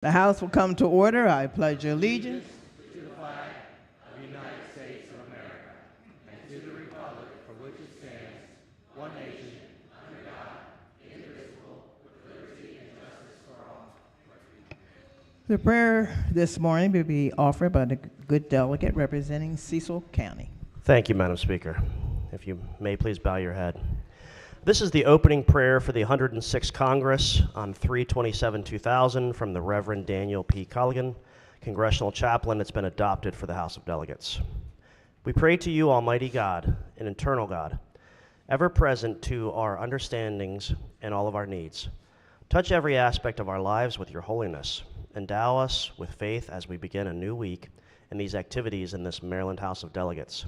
The House will come to order. I pledge allegiance To the flag of the United States of America and to the republic for which it stands, one nation, under God, indivisible, with liberty and justice for all. The prayer this morning will be offered by the good delegate representing Cecil County. Thank you, Madam Speaker. If you may, please bow your head. This is the opening prayer for the 106th Congress on 3/27/2000 from the Reverend Daniel P. Culligan, Congressional Chaplain. It's been adopted for the House of Delegates. We pray to you, Almighty God, an eternal God, ever present to our understandings and all of our needs. Touch every aspect of our lives with your holiness. Endow us with faith as we begin a new week in these activities in this Maryland House of Delegates.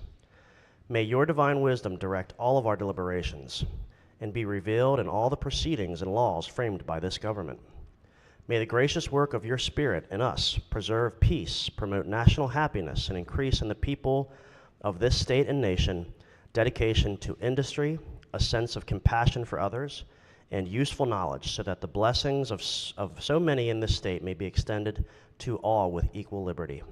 May your divine wisdom direct all of our deliberations and be revealed in all the proceedings and laws framed by this government. May the gracious work of your Spirit in us preserve peace, promote national happiness, and increase in the people of this state and nation dedication to industry, a sense of compassion for others, and useful knowledge, so that the blessings of so many in this state may be extended to all with equal liberty.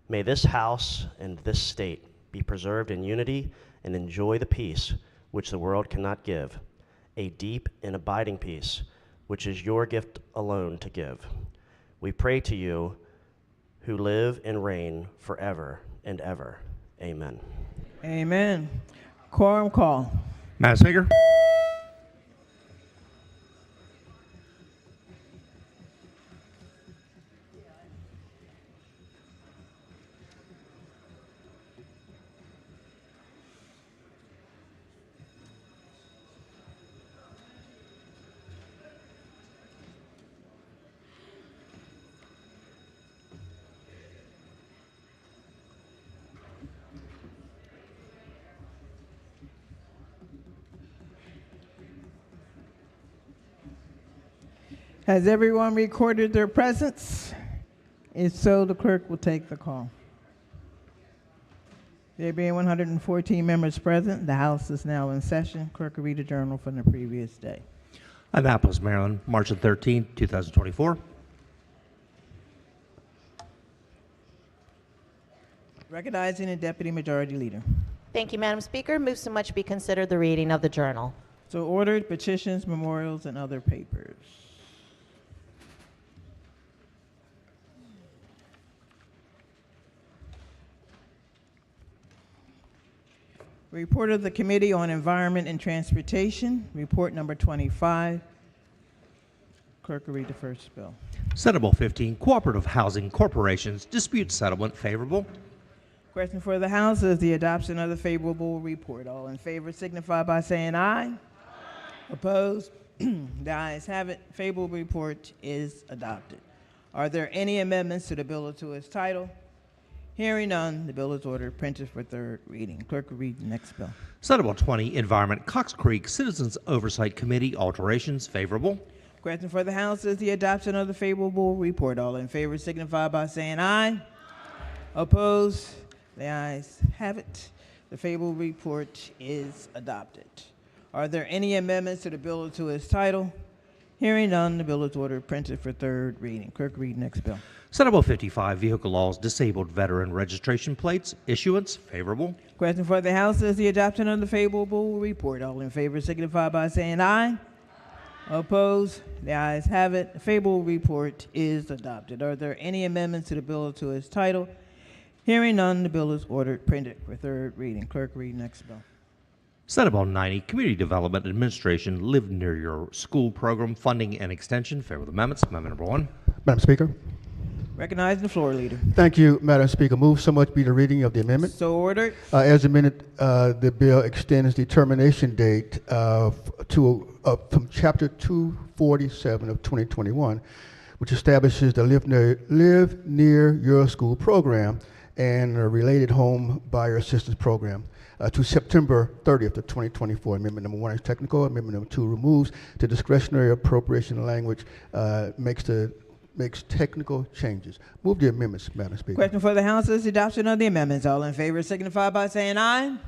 May this House and this state be preserved in unity and enjoy the peace which the world cannot give, a deep and abiding peace, which is your gift alone to give. We pray to you who live and reign forever and ever. Amen. Amen. Quorum call. Madam Speaker. Has everyone recorded their presence? If so, the clerk will take the call. There being 114 members present, the House is now in session. Clerk will read the journal from the previous day. Annapolis, Maryland, March 13, 2024. Recognizing the Deputy Majority Leader. Thank you, Madam Speaker. Move so much be considered the reading of the journal. So ordered. Petitions, memorials, and other papers. Report of the Committee on Environment and Transportation, report number 25. Clerk will read the first bill. Senate Bill 15, Cooperative Housing Corporations Dispute Settlement, favorable. Question for the House is the adoption of the favorable report. All in favor signify by saying aye. Aye. Opposed? The ayes have it. Favorable report is adopted. Are there any amendments to the bill or to its title? Hearing none, the bill is ordered, printed for third reading. Clerk will read the next bill. Senate Bill 20, Environment Cox Creek Citizens Oversight Committee alterations, favorable. Question for the House is the adoption of the favorable report. All in favor signify by saying aye. Opposed? The ayes have it. The favorable report is adopted. Are there any amendments to the bill or to its title? Hearing none, the bill is ordered, printed for third reading. Clerk, read the next bill. Senate Bill 55, Vehicle Laws Disabled Veteran Registration Plates, issuance, favorable. Question for the House is the adoption of the favorable report. All in favor signify by saying aye. Opposed? The ayes have it. The favorable report is adopted. Are there any amendments to the bill or to its title? Hearing none, the bill is ordered, printed for third reading. Clerk, read the next bill. Senate Bill 90, Community Development Administration Live Near Your School Program Funding and Extension, favorable amendments. Amendment number 1. Madam Speaker. Recognizing the floor leader. Thank you, Madam Speaker. Move so much be the reading of the amendment. So ordered. As amended, the bill extends the termination date from Chapter 247 of 2021, which establishes the Live Near Your School program and a related home buyer assistance program to September 30th of 2024. Amendment number 1 is technical. Amendment number 2 removes the discretionary appropriation language, makes technical changes. Move the amendments, Madam Speaker. Question for the House is the adoption of the amendments. All in favor signify by saying aye. Aye.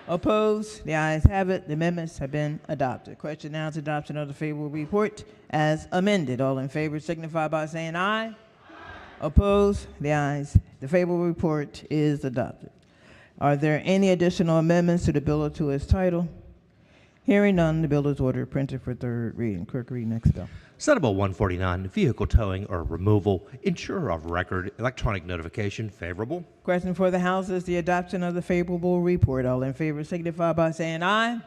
Opposed? The ayes have it. The amendments have been adopted. Question now is adoption of the favorable report as amended. All in favor signify by saying aye. Opposed? The ayes. The favorable report is adopted. Are there any additional amendments to the bill or to its title? Hearing none, the bill is ordered printed for third reading. Clerk, read next bill. Senate Bill 149, vehicle towing or removal, insurer of record, electronic notification, favorable. Question for the House is the adoption of the favorable report. All in favor signify by saying aye.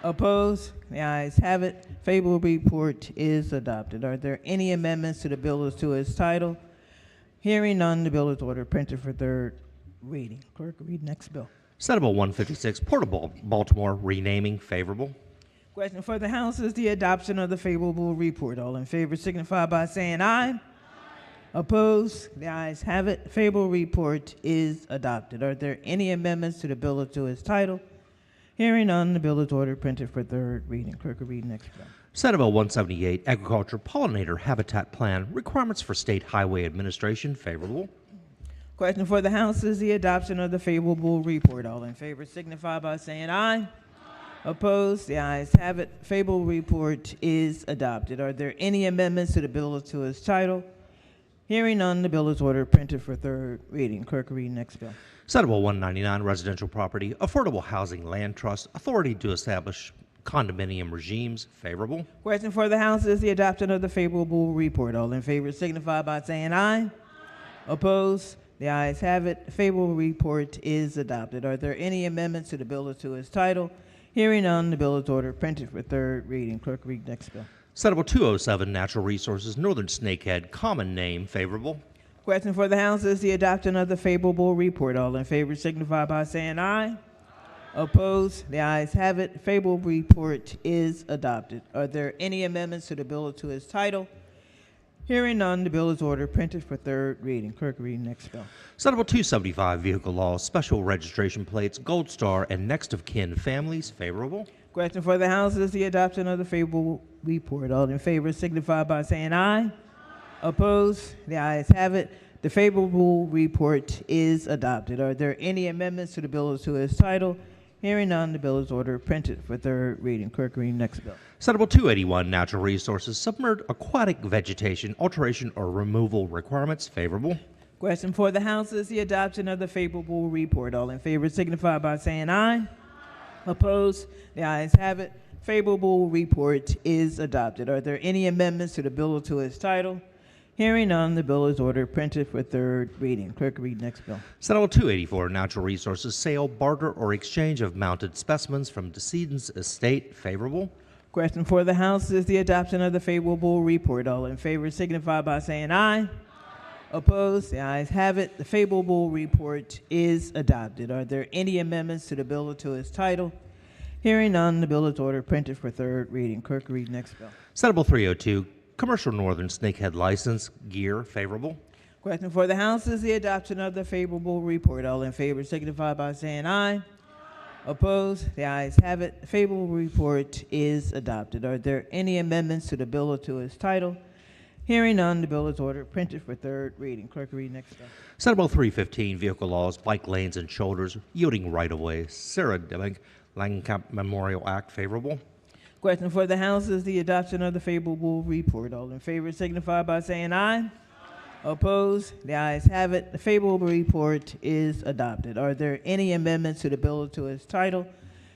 Opposed? The ayes have it. Favorable report is adopted. Are there any amendments to the bill or to its title? Hearing none, the bill is ordered printed for third reading. Clerk, read next bill. Senate Bill 156, Portable Baltimore, renaming, favorable. Question for the House is the adoption of the favorable report. All in favor signify by saying aye. Opposed? The ayes have it. Favorable report is adopted. Are there any amendments to the bill or to its title? Hearing none, the bill is ordered printed for third reading. Clerk will read next bill. Senate Bill 178, Agriculture Pollinator Habitat Plan, requirements for State Highway Administration, favorable. Question for the House is the adoption of the favorable report. All in favor signify by saying aye. Opposed? The ayes have it. Favorable report is adopted. Are there any amendments to the bill or to its title? Hearing none, the bill is ordered printed for third reading. Clerk will read next bill. Senate Bill 199, Residential Property, Affordable Housing Land Trust, authority to establish condominium regimes, favorable. Question for the House is the adoption of the favorable report. All in favor signify by saying aye. Opposed? The ayes have it. Favorable report is adopted. Are there any amendments to the bill or to its title? Hearing none, the bill is ordered printed for third reading. Clerk, read next bill. Senate Bill 207, Natural Resources, Northern Snakehead, common name, favorable. Question for the House is the adoption of the favorable report. All in favor signify by saying aye. Opposed? The ayes have it. Favorable report is adopted. Are there any amendments to the bill or to its title? Hearing none, the bill is ordered printed for third reading. Clerk, read next bill. Senate Bill 275, Vehicle Laws, Special Registration Plates, Gold Star, and Next of Kin Families, favorable. Question for the House is the adoption of the favorable report. All in favor signify by saying aye. Opposed? The ayes have it. The favorable report is adopted. Are there any amendments to the bill or to its title? Hearing none, the bill is ordered printed for third reading. Clerk, read next bill. Senate Bill 281, Natural Resources, Submerged Aquatic Vegetation, Alteration or Removal Requirements, favorable. Question for the House is the adoption of the favorable report. All in favor signify by saying aye. Opposed? The ayes have it. Favorable report is adopted. Are there any amendments to the bill or to its title? Hearing none, the bill is ordered printed for third reading. Clerk, read next bill. Senate Bill 284, Natural Resources, Sale, Barter, or Exchange of Mounted Specimens from Decedent's Estate, favorable. Question for the House is the adoption of the favorable report. All in favor signify by saying aye. Opposed? The ayes have it. The favorable report is adopted. Are there any amendments to the bill or to its title? Hearing none, the bill is ordered printed for third reading. Clerk, read next bill. Senate Bill 302, Commercial Northern Snakehead License, Gear, favorable. Question for the House is the adoption of the favorable report. All in favor signify by saying aye. Opposed? The ayes have it. The favorable report is adopted. Are there any amendments to the bill or to its title? Hearing none, the bill is ordered printed for third reading. Clerk, read next bill. Senate Bill 315, Vehicle Laws, Bike Lanes and Shoulders, Yielding Right-of-Way, Sarah Demming, Langenkamp Memorial Act, favorable. Question for the House is the adoption of the favorable report. All in favor signify by saying aye. Opposed? The ayes have it. The favorable report is adopted. Are there any amendments to the bill or to its title?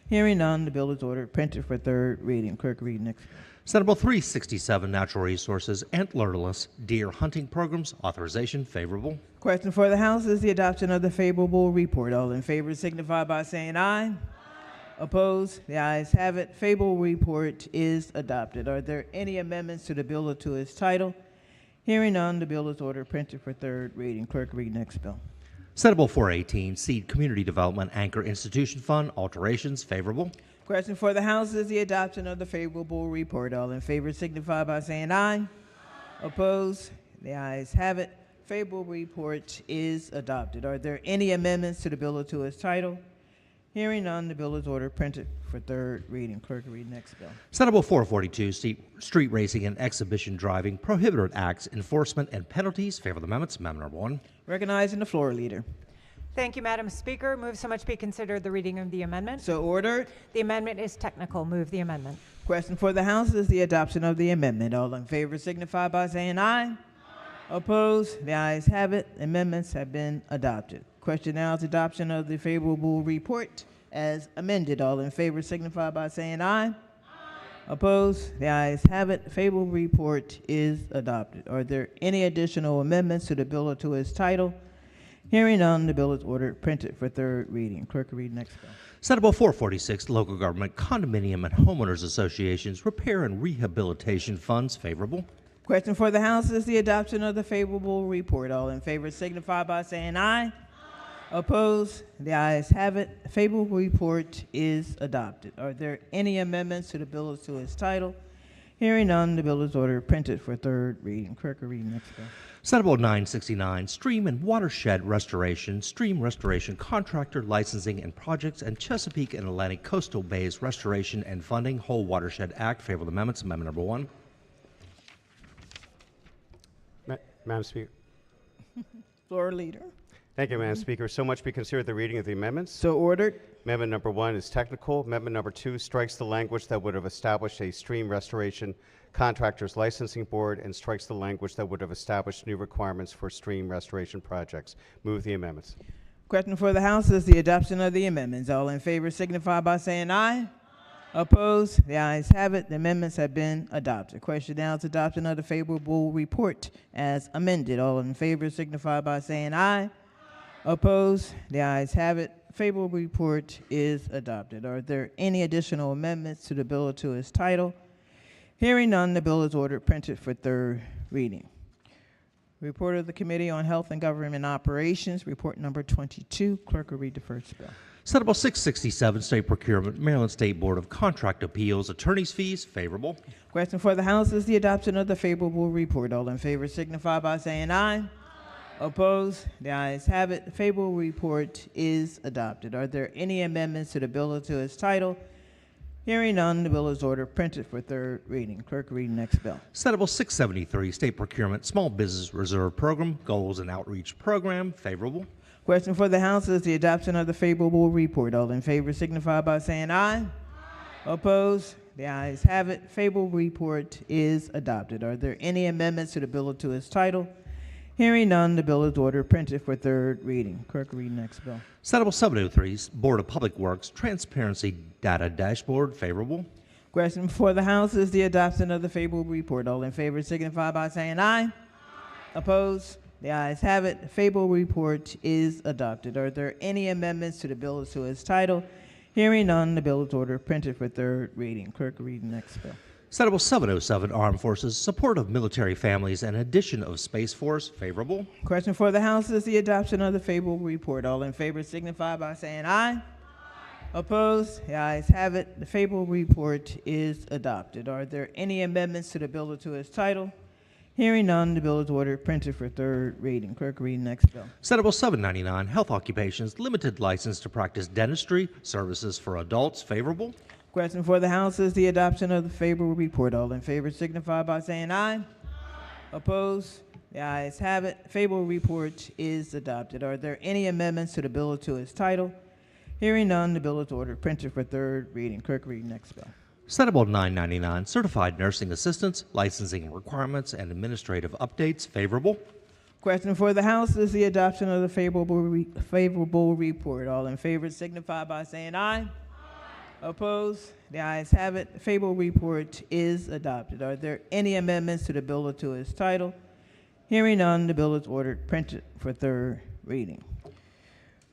Hearing none, the bill is ordered printed for third reading. Clerk, read next bill. Senate Bill 367, Natural Resources, Antlerless Deer Hunting Programs, authorization, favorable. Question for the House is the adoption of the favorable report. All in favor signify by saying aye. Opposed? The ayes have it. Favorable report is adopted. Are there any amendments to the bill or to its title? Hearing none, the bill is ordered printed for third reading. Clerk, read next bill. Senate Bill 418, Seed Community Development Anchor Institution Fund, alterations, favorable. Question for the House is the adoption of the favorable report. All in favor signify by saying aye. Opposed? The ayes have it. Favorable report is adopted. Are there any amendments to the bill or to its title? Hearing none, the bill is ordered printed for third reading. Clerk, read next bill. Senate Bill 442, Street Racing and Exhibition Driving, Prohibited Acts, Enforcement and Penalties, favorable amendments, amendment number 1. Recognizing the floor leader. Thank you, Madam Speaker. Move so much be considered the reading of the amendment. So ordered. The amendment is technical. Move the amendment. Question for the House is the adoption of the amendment. All in favor signify by saying aye. Opposed? The ayes have it. Amendments have been adopted. Question now is adoption of the favorable report as amended. All in favor signify by saying aye. Opposed? The ayes have it. Favorable report is adopted. Are there any additional amendments to the bill or to its title? Hearing none, the bill is ordered printed for third reading. Clerk will read next bill. Senate Bill 446, Local Government Condominium and Homeowners Associations Repair and Rehabilitation Funds. Favorable. Question for the House is the adoption of the favorable report. All in favor signify by saying aye. Opposed? The ayes have it. Favorable report is adopted. Are there any amendments to the bill or to its title? Hearing none, the bill is ordered printed for third reading. Clerk will read next bill. Senate Bill 969, Stream and Watershed Restoration, Stream Restoration Contractor Licensing and Projects, and Chesapeake and Atlantic Coastal Bays Restoration and Funding, Whole Watershed Act. Favorable amendments. Amendment number 1. Madam Speaker. Floor leader. Thank you, Madam Speaker. So much be considered the reading of the amendments. So ordered. Amendment number 1 is technical. Amendment number 2 strikes the language that would have established a stream restoration contractors licensing board and strikes the language that would have established new requirements for stream restoration projects. Move the amendments. Question for the House is the adoption of the amendments. All in favor signify by saying aye. Opposed? The ayes have it. The amendments have been adopted. Question now is adoption of the favorable report as amended. All in favor signify by saying aye. Opposed? The ayes have it. Favorable report is adopted. Are there any additional amendments to the bill or to its title? Hearing none, the bill is ordered printed for third reading. Report of the Committee on Health and Government Operations, report number 22. Clerk will read the first bill. Senate Bill 667, State Procurement, Maryland State Board of Contract Appeals, Attorney's Fees. Favorable. Question for the House is the adoption of the favorable report. All in favor signify by saying aye. Opposed? The ayes have it. The favorable report is adopted. Are there any amendments to the bill or to its title? Hearing none, the bill is ordered printed for third reading. Clerk will read the next bill. Senate Bill 673, State Procurement, Small Business Reserve Program, Goals and Outreach Program. Favorable. Question for the House is the adoption of the favorable report. All in favor signify by saying aye. Opposed? The ayes have it. Favorable report is adopted. Are there any amendments to the bill or to its title? Hearing none, the bill is ordered printed for third reading. Clerk will read the next bill. Senate Bill 703, Board of Public Works, Transparency Data Dashboard. Favorable. Question before the House is the adoption of the favorable report. All in favor signify by saying aye. Opposed? The ayes have it. The favorable report is adopted. Are there any amendments to the bill or to its title? Hearing none, the bill is ordered printed for third reading. Clerk will read the next bill. Senate Bill 707, Armed Forces, Support of Military Families and Addition of Space Force. Favorable. Question for the House is the adoption of the favorable report. All in favor signify by saying aye. Opposed? The ayes have it. The favorable report is adopted. Are there any amendments to the bill or to its title? Hearing none, the bill is ordered printed for third reading. Clerk will read the next bill. Senate Bill 799, Health Occupations, Limited License to Practice Dentistry, Services for Adults. Favorable. Question for the House is the adoption of the favorable report. All in favor signify by saying aye. Opposed? The ayes have it. Favorable report is adopted. Are there any amendments to the bill or to its title? Hearing none, the bill is ordered printed for third reading. Clerk will read the next bill. Senate Bill 999, Certified Nursing Assistants, Licensing Requirements and Administrative Updates. Favorable. Question for the House is the adoption of the favorable report. All in favor signify by saying aye. Opposed? The ayes have it. The favorable report is adopted. Are there any amendments to the bill or to its title? Hearing none, the bill is ordered printed for third reading.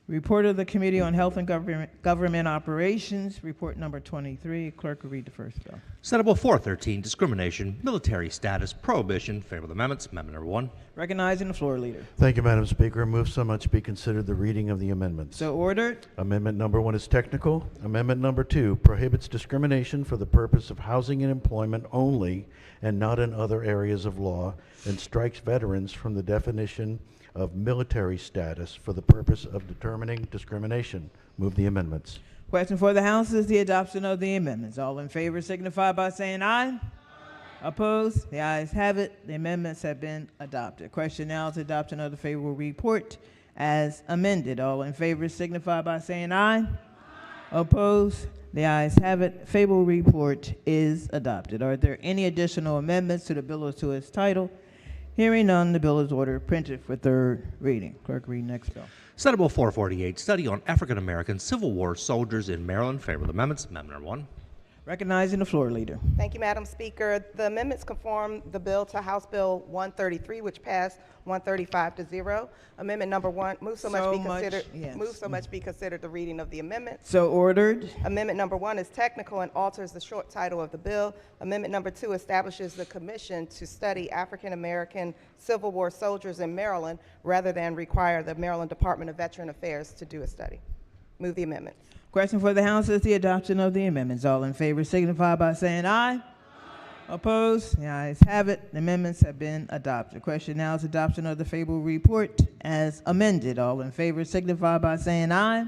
Report of the Committee on Health and Government Operations, report number 23. Clerk will read the first bill. Senate Bill 413, Discrimination, Military Status, Prohibition. Favorable amendments. Amendment number 1. Recognizing the floor leader. Thank you, Madam Speaker. Move so much be considered the reading of the amendments. So ordered. Amendment number 1 is technical. Amendment number 2 prohibits discrimination for the purpose of housing and employment only and not in other areas of law, and strikes veterans from the definition of military status for the purpose of determining discrimination. Move the amendments. Question for the House is the adoption of the amendments. All in favor signify by saying aye. Opposed? The ayes have it. The amendments have been adopted. Question now is adoption of the favorable report as amended. All in favor signify by saying aye. Opposed? The ayes have it. Favorable report is adopted. Are there any additional amendments to the bill or to its title? Hearing none, the bill is ordered printed for third reading. Clerk, read next bill. Senate Bill 448, Study on African American Civil War Soldiers in Maryland. Favorable amendments. Amendment number 1. Recognizing the floor leader. Thank you, Madam Speaker. The amendments conform the bill to House Bill 133, which passed 135 to 0. Amendment number 1, move so much be considered the reading of the amendment. So ordered. Amendment number 1 is technical and alters the short title of the bill. Amendment number 2 establishes the commission to study African American Civil War soldiers in Maryland rather than require the Maryland Department of Veteran Affairs to do a study. Move the amendment. Question for the House is the adoption of the amendments. All in favor signify by saying aye. Opposed? The ayes have it. The amendments have been adopted. The question now is adoption of the favorable report as amended. All in favor signify by saying aye.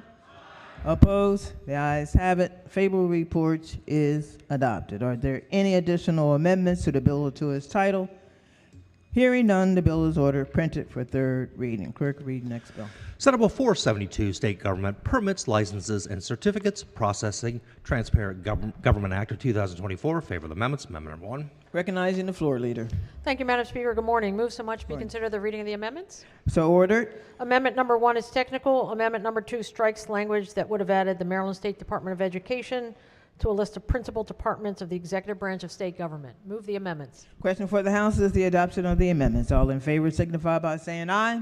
Opposed? The ayes have it. Favorable report is adopted. Are there any additional amendments to the bill or to its title? Hearing none, the bill is ordered printed for third reading. Clerk, read next bill. Senate Bill 472, State Government Permits, Licenses, and Certificates Processing Transparent Government Act of 2024. Favorable amendments. Amendment number 1. Recognizing the floor leader. Thank you, Madam Speaker. Good morning. Move so much be considered the reading of the amendments. So ordered. Amendment number 1 is technical. Amendment number 2 strikes language that would have added the Maryland State Department of Education to a list of principal departments of the executive branch of state government. Move the amendments. Question for the House is the adoption of the amendments. All in favor signify by saying aye.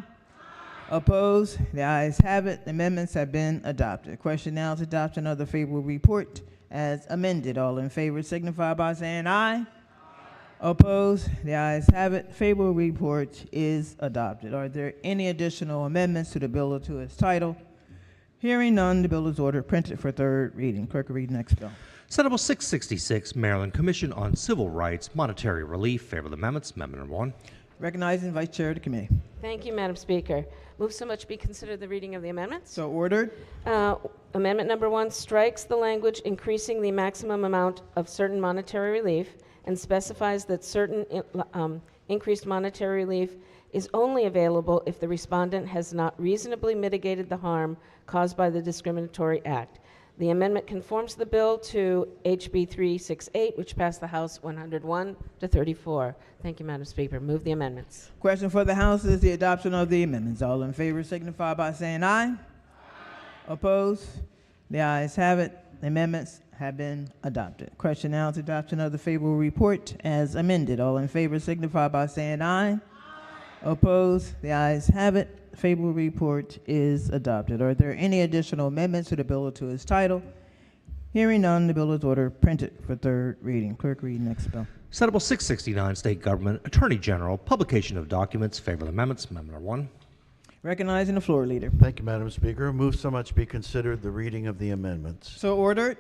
Opposed? The ayes have it. The amendments have been adopted. Question now is adoption of the favorable report as amended. All in favor signify by saying aye. Opposed? The ayes have it. Favorable report is adopted. Are there any additional amendments to the bill or to its title? Hearing none, the bill is ordered printed for third reading. Clerk, read next bill. Senate Bill 666, Maryland Commission on Civil Rights Monetary Relief. Favorable amendments. Amendment number 1. Recognizing Vice Chair of the Committee. Thank you, Madam Speaker. Move so much be considered the reading of the amendments. So ordered. Amendment number 1 strikes the language increasing the maximum amount of certain monetary relief and specifies that certain increased monetary relief is only available if the respondent has not reasonably mitigated the harm caused by the discriminatory act. The amendment conforms the bill to HB 368, which passed the House 101 to 34. Thank you, Madam Speaker. Move the amendments. Question for the House is the adoption of the amendments. All in favor signify by saying aye. Opposed? The ayes have it. The amendments have been adopted. Question now is adoption of the favorable report as amended. All in favor signify by saying aye. Opposed? The ayes have it. Favorable report is adopted. Are there any additional amendments to the bill or to its title? Hearing none, the bill is ordered printed for third reading. Clerk, read next bill. Senate Bill 669, State Government Attorney General Publication of Documents. Favorable amendments. Amendment number 1. Recognizing the floor leader. Thank you, Madam Speaker. Move so much be considered the reading of the amendments. So ordered.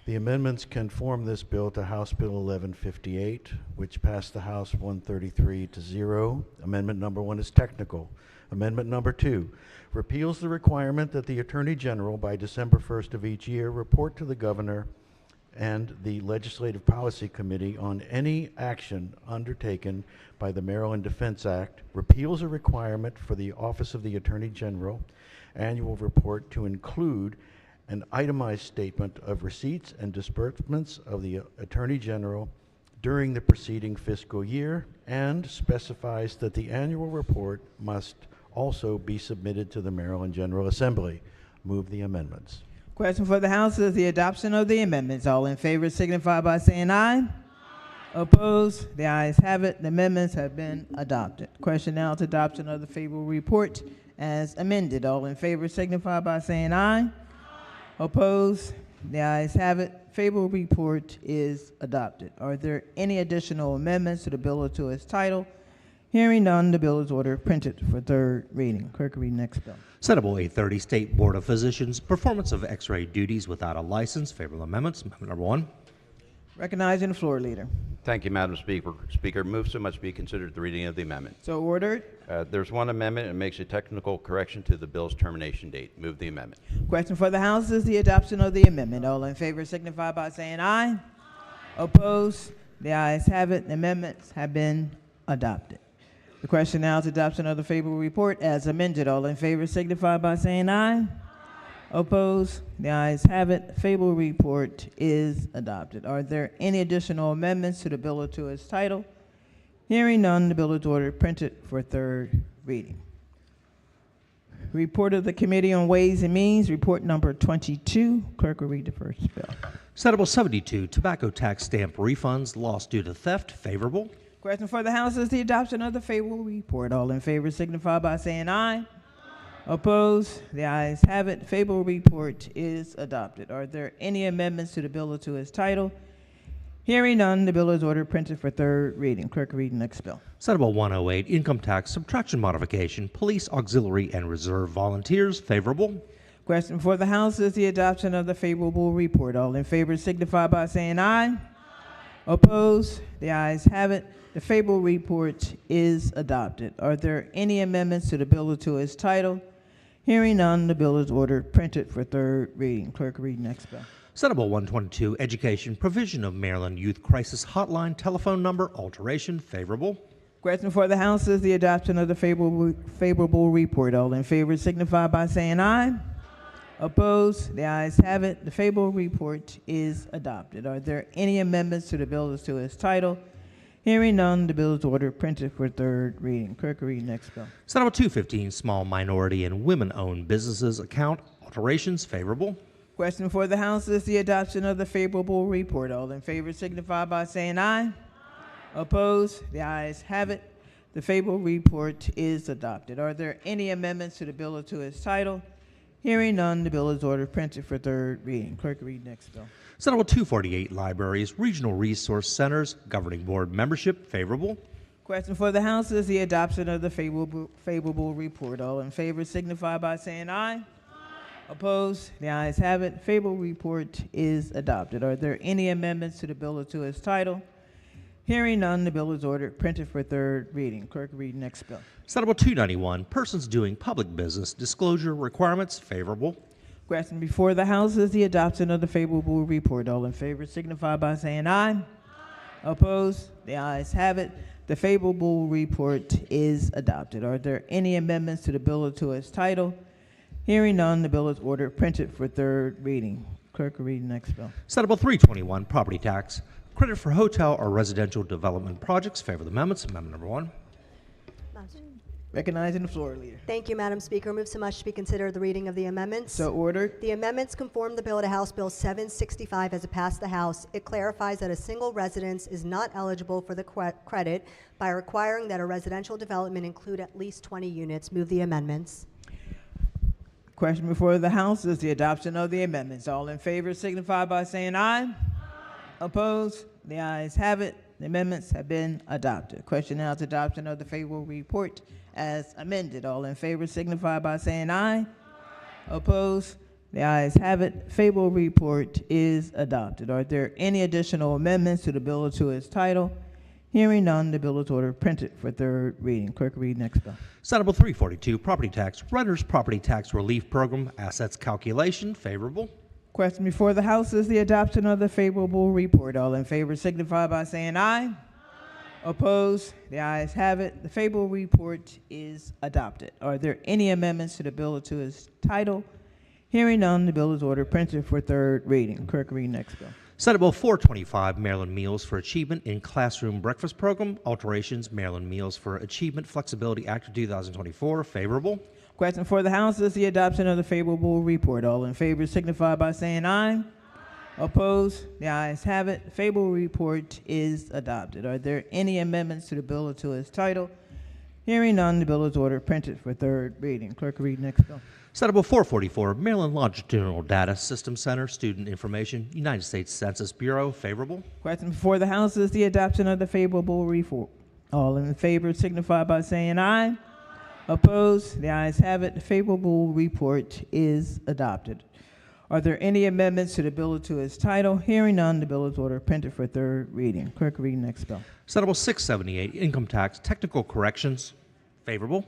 The amendments conform this bill to House Bill 1158, which passed the House 133 to 0. Amendment number 1 is technical. Amendment number 2 repeals the requirement that the Attorney General by December 1st of each year report to the Governor and the Legislative Policy Committee on any action undertaken by the Maryland Defense Act, repeals a requirement for the Office of the Attorney General annual report to include an itemized statement of receipts and disbursements of the Attorney General during the preceding fiscal year, and specifies that the annual report must also be submitted to the Maryland General Assembly. Move the amendments. Question for the House is the adoption of the amendments. All in favor signify by saying aye. Opposed? The ayes have it. The amendments have been adopted. Question now is adoption of the favorable report as amended. All in favor signify by saying aye. Opposed? The ayes have it. Favorable report is adopted. Are there any additional amendments to the bill or to its title? Hearing none, the bill is ordered printed for third reading. Clerk, read next bill. Senate Bill 830, State Board of Physicians Performance of X-ray Duties Without a License. Favorable amendments. Amendment number 1. Recognizing the floor leader. Thank you, Madam Speaker. Move so much be considered the reading of the amendment. So ordered. There's one amendment and makes a technical correction to the bill's termination date. Move the amendment. Question for the House is the adoption of the amendment. All in favor signify by saying aye. Opposed? The ayes have it. The amendments have been adopted. The question now is adoption of the favorable report as amended. All in favor signify by saying aye. Opposed? The ayes have it. The favorable report is adopted. Are there any additional amendments to the bill or to its title? Hearing none, the bill is ordered printed for third reading. Report of the Committee on Ways and Means, report number 22. Clerk will read the first bill. Senate Bill 72, tobacco tax stamp refunds lost due to theft, favorable. Question for the House is the adoption of the favorable report. All in favor signify by saying aye. Opposed? The ayes have it. The favorable report is adopted. Are there any amendments to the bill or to its title? Hearing none, the bill is ordered printed for third reading. Clerk will read the next bill. Senate Bill 108, income tax subtraction modification, police auxiliary and reserve volunteers, favorable. Question for the House is the adoption of the favorable report. All in favor signify by saying aye. Opposed? The ayes have it. The favorable report is adopted. Are there any amendments to the bill or to its title? Hearing none, the bill is ordered printed for third reading. Clerk will read the next bill. Senate Bill 122, education, provision of Maryland Youth Crisis Hotline telephone number, alteration, favorable. Question for the House is the adoption of the favorable report. All in favor signify by saying aye. Opposed? The ayes have it. The favorable report is adopted. Are there any amendments to the bill or to its title? Hearing none, the bill is ordered printed for third reading. Clerk will read the next bill. Senate Bill 215, small minority and women-owned businesses account, alterations, favorable. Question for the House is the adoption of the favorable report. All in favor signify by saying aye. Opposed? The ayes have it. The favorable report is adopted. Are there any amendments to the bill or to its title? Hearing none, the bill is ordered printed for third reading. Clerk will read the next bill. Senate Bill 248, libraries, regional resource centers, governing board membership, favorable. Question for the House is the adoption of the favorable report. All in favor signify by saying aye. Opposed? The ayes have it. Favorable report is adopted. Are there any amendments to the bill or to its title? Hearing none, the bill is ordered printed for third reading. Clerk will read the next bill. Senate Bill 291, persons doing public business, disclosure requirements, favorable. Question before the House is the adoption of the favorable report. All in favor signify by saying aye. Opposed? The ayes have it. The favorable report is adopted. Are there any amendments to the bill or to its title? Hearing none, the bill is ordered printed for third reading. Clerk will read the next bill. Senate Bill 321, property tax, credit for hotel or residential development projects, favor the amendments. Amendment number 1. Recognizing the floor leader. Thank you, Madam Speaker. Move so much to be considered the reading of the amendments. So ordered. The amendments conform the bill to House Bill 765 as it passed the House. It clarifies that a single residence is not eligible for the credit by requiring that a residential development include at least 20 units. Move the amendments. Question before the House is the adoption of the amendments. All in favor signify by saying aye. Opposed? The ayes have it. The amendments have been adopted. Question now is adoption of the favorable report as amended. All in favor signify by saying aye. Opposed? The ayes have it. Favorable report is adopted. Are there any additional amendments to the bill or to its title? Hearing none, the bill is ordered printed for third reading. Clerk will read next bill. Senate Bill 342, property tax, renters property tax relief program, assets calculation, favorable. Question before the House is the adoption of the favorable report. All in favor signify by saying aye. Opposed? The ayes have it. The favorable report is adopted. Are there any amendments to the bill or to its title? Hearing none, the bill is ordered printed for third reading. Clerk will read next bill. Senate Bill 425, Maryland Meals for Achievement in Classroom Breakfast Program, alterations, Maryland Meals for Achievement Flexibility Act of 2024, favorable. Question for the House is the adoption of the favorable report. All in favor signify by saying aye. Opposed? The ayes have it. The favorable report is adopted. Are there any amendments to the bill or to its title? Hearing none, the bill is ordered printed for third reading. Clerk will read next bill. Senate Bill 444, Maryland Longitudinal Data System Center, Student Information, United States Census Bureau, favorable. Question before the House is the adoption of the favorable report. All in favor signify by saying aye. Opposed? The ayes have it. The favorable report is adopted. Are there any amendments to the bill or to its title? Hearing none, the bill is ordered printed for third reading. Clerk will read next bill. Senate Bill 678, Income Tax Technical Corrections, favorable.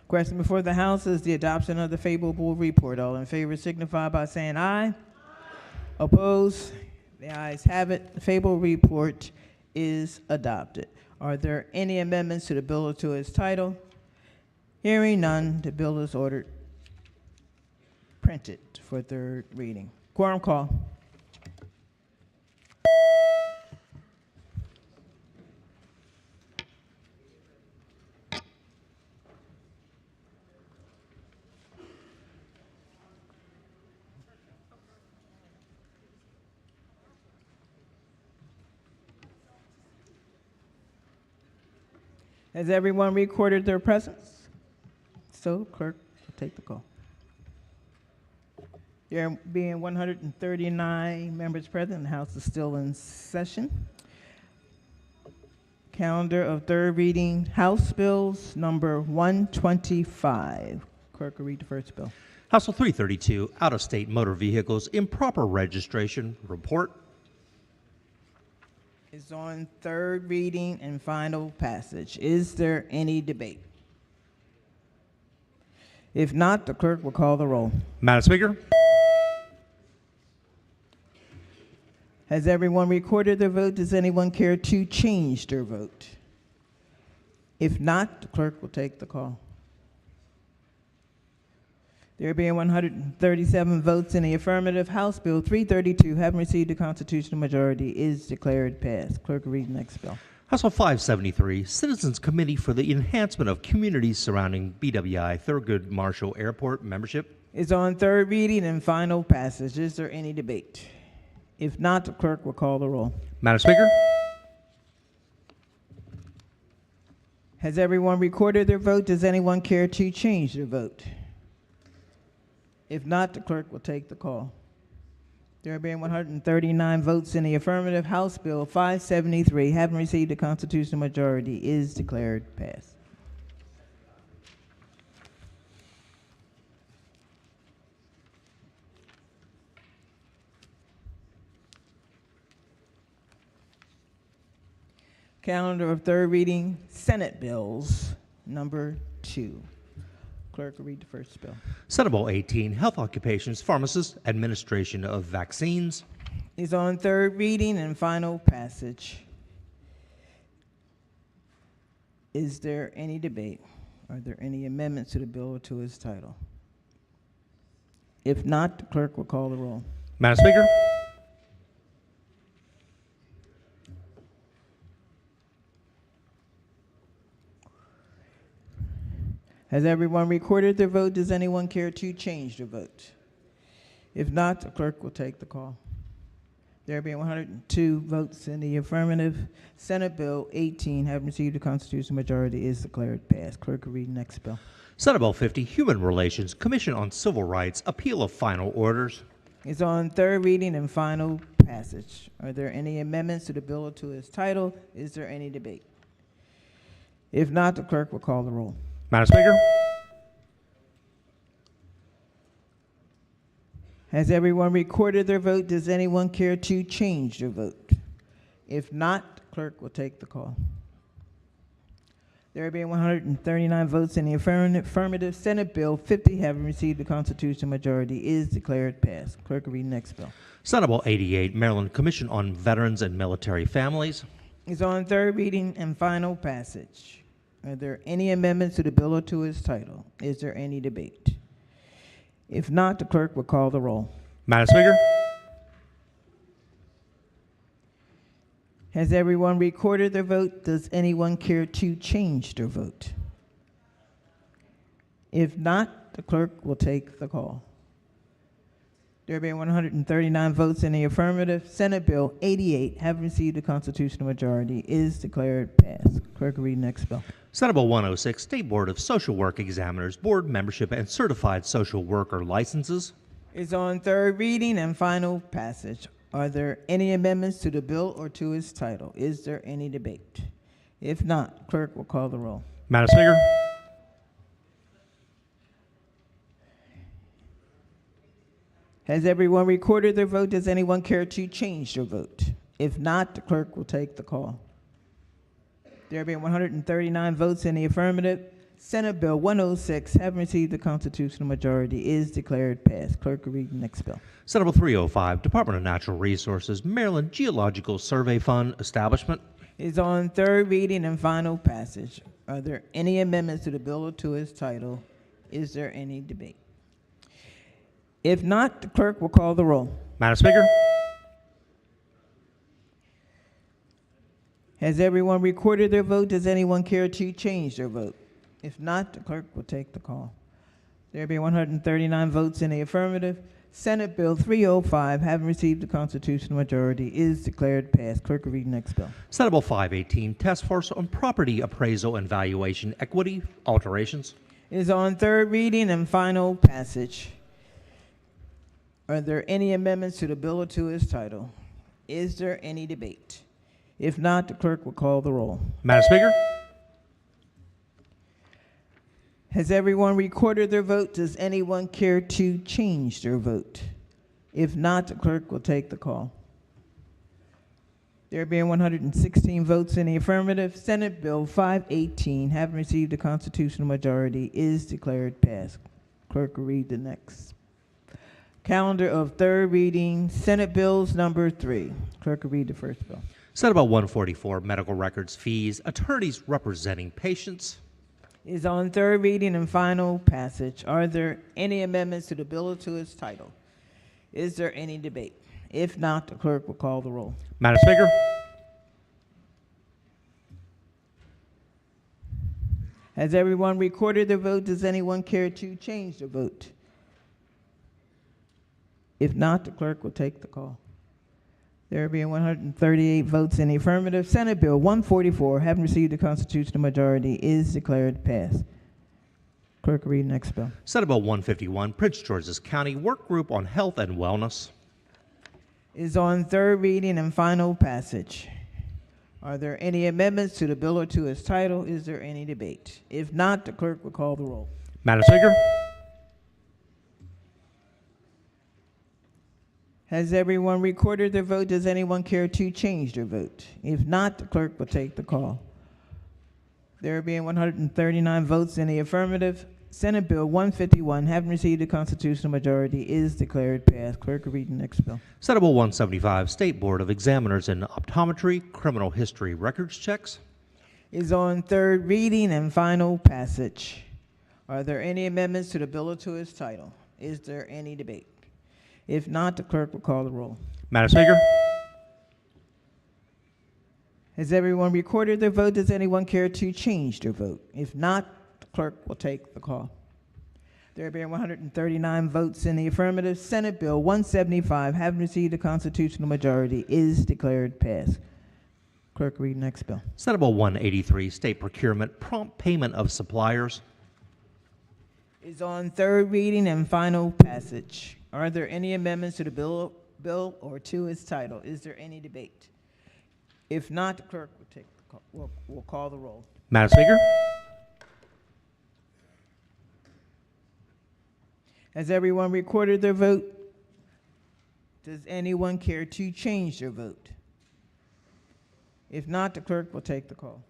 Question before the House is the adoption of the favorable report. All in favor signify by saying aye. Opposed? The ayes have it. The favorable report is adopted. Are there any amendments to the bill or to its title? Hearing none, the bill is ordered printed for third reading. Quorum call. Has everyone recorded their presence? So, clerk will take the call. There being 139 members present, the House is still in session. Calendar of third reading, House Bills number 125. Clerk will read the first bill. House Bill 332, out-of-state motor vehicles, improper registration, report. Is on third reading and final passage. Is there any debate? If not, the clerk will call the roll. Madam Speaker. Has everyone recorded their vote? Does anyone care to change their vote? If not, the clerk will take the call. There being 137 votes in the affirmative, House Bill 332, having received a constitutional majority, is declared passed. Clerk will read the next bill. House Bill 573, Citizens Committee for the Enhancement of Communities Surrounding BWI Thurgood Marshall Airport membership. Is on third reading and final passage. Is there any debate? If not, the clerk will call the roll. Madam Speaker. Has everyone recorded their vote? Does anyone care to change their vote? If not, the clerk will take the call. There being 139 votes in the affirmative, House Bill 573, having received a constitutional majority, is declared passed. Calendar of third reading, Senate bills, number 2. Clerk will read the first bill. Senate Bill 18, Health Occupations, Pharmacists, Administration of Vaccines. Is on third reading and final passage. Is there any debate? Are there any amendments to the bill or to its title? If not, the clerk will call the roll. Madam Speaker. Has everyone recorded their vote? Does anyone care to change their vote? If not, the clerk will take the call. There being 102 votes in the affirmative, Senate Bill 18, having received a constitutional majority, is declared passed. Clerk will read the next bill. Senate Bill 50, Human Relations, Commission on Civil Rights, Appeal of Final Orders. Is on third reading and final passage. Are there any amendments to the bill or to its title? Is there any debate? If not, the clerk will call the roll. Madam Speaker. Has everyone recorded their vote? Does anyone care to change their vote? If not, the clerk will take the call. There being 139 votes in the affirmative, Senate Bill 50, having received the constitutional majority, is declared passed. Clerk will read the next bill. Senate Bill 88, Maryland Commission on Veterans and Military Families. Is on third reading and final passage. Are there any amendments to the bill or to its title? Is there any debate? If not, the clerk will call the roll. Madam Speaker. Has everyone recorded their vote? Does anyone care to change their vote? If not, the clerk will take the call. There being 139 votes in the affirmative, Senate Bill 88, having received a constitutional majority, is declared passed. Clerk will read the next bill. Senate Bill 106, State Board of Social Work Examiners, Board Membership and Certified Social Worker Licenses. Is on third reading and final passage. Are there any amendments to the bill or to its title? Is there any debate? If not, clerk will call the roll. Madam Speaker. Has everyone recorded their vote? Does anyone care to change their vote? If not, the clerk will take the call. There being 139 votes in the affirmative, Senate Bill 106, having received the constitutional majority, is declared passed. Clerk will read the next bill. Senate Bill 305, Department of Natural Resources, Maryland Geological Survey Fund Establishment. is on third reading and final passage. Are there any amendments to the bill or to its title? Is there any debate? If not, the clerk will call the roll. Madam Speaker. Has everyone recorded their vote? Does anyone care to change their vote? If not, the clerk will take the call. There be 139 votes in the affirmative. Senate Bill 305, having received the constitutional majority, is declared passed. Clerk will read the next bill. Senate Bill 518, Task Force on Property Appraisal and Valuation Equity Alterations. Is on third reading and final passage. Are there any amendments to the bill or to its title? Is there any debate? If not, the clerk will call the roll. Madam Speaker. Has everyone recorded their vote? Does anyone care to change their vote? If not, the clerk will take the call. There being 116 votes in the affirmative, Senate Bill 518, having received the constitutional majority, is declared passed. Clerk will read the next. Calendar of third reading, Senate Bills number 3. Clerk will read the first bill. Senate Bill 144, Medical Records Fees, Attorneys Representing Patients. Is on third reading and final passage. Are there any amendments to the bill or to its title? Is there any debate? If not, the clerk will call the roll. Madam Speaker. Has everyone recorded their vote? Does anyone care to change their vote? If not, the clerk will take the call. There being 138 votes in the affirmative, Senate Bill 144, having received the constitutional majority, is declared passed. Clerk will read the next bill. Senate Bill 151, Prince George's County Work Group on Health and Wellness. Is on third reading and final passage. Are there any amendments to the bill or to its title? Is there any debate? If not, the clerk will call the roll. Madam Speaker. Has everyone recorded their vote? Does anyone care to change their vote? If not, the clerk will take the call. There being 139 votes in the affirmative, Senate Bill 151, having received the constitutional majority, is declared passed. Clerk will read the next bill. Senate Bill 175, State Board of Examiners in Optometry Criminal History Records Checks. Is on third reading and final passage. Are there any amendments to the bill or to its title? Is there any debate? If not, the clerk will call the roll. Madam Speaker. Has everyone recorded their vote? Does anyone care to change their vote? If not, the clerk will take the call. There being 139 votes in the affirmative, Senate Bill 175, having received the constitutional majority, is declared passed. Clerk, read the next bill. Senate Bill 183, State Procurement Prompt Payment of Suppliers. Is on third reading and final passage. Are there any amendments to the bill or to its title? Is there any debate? If not, the clerk will take the call, will call the roll. Madam Speaker. Has everyone recorded their vote? Does anyone care to change their vote? If not, the clerk will take the call.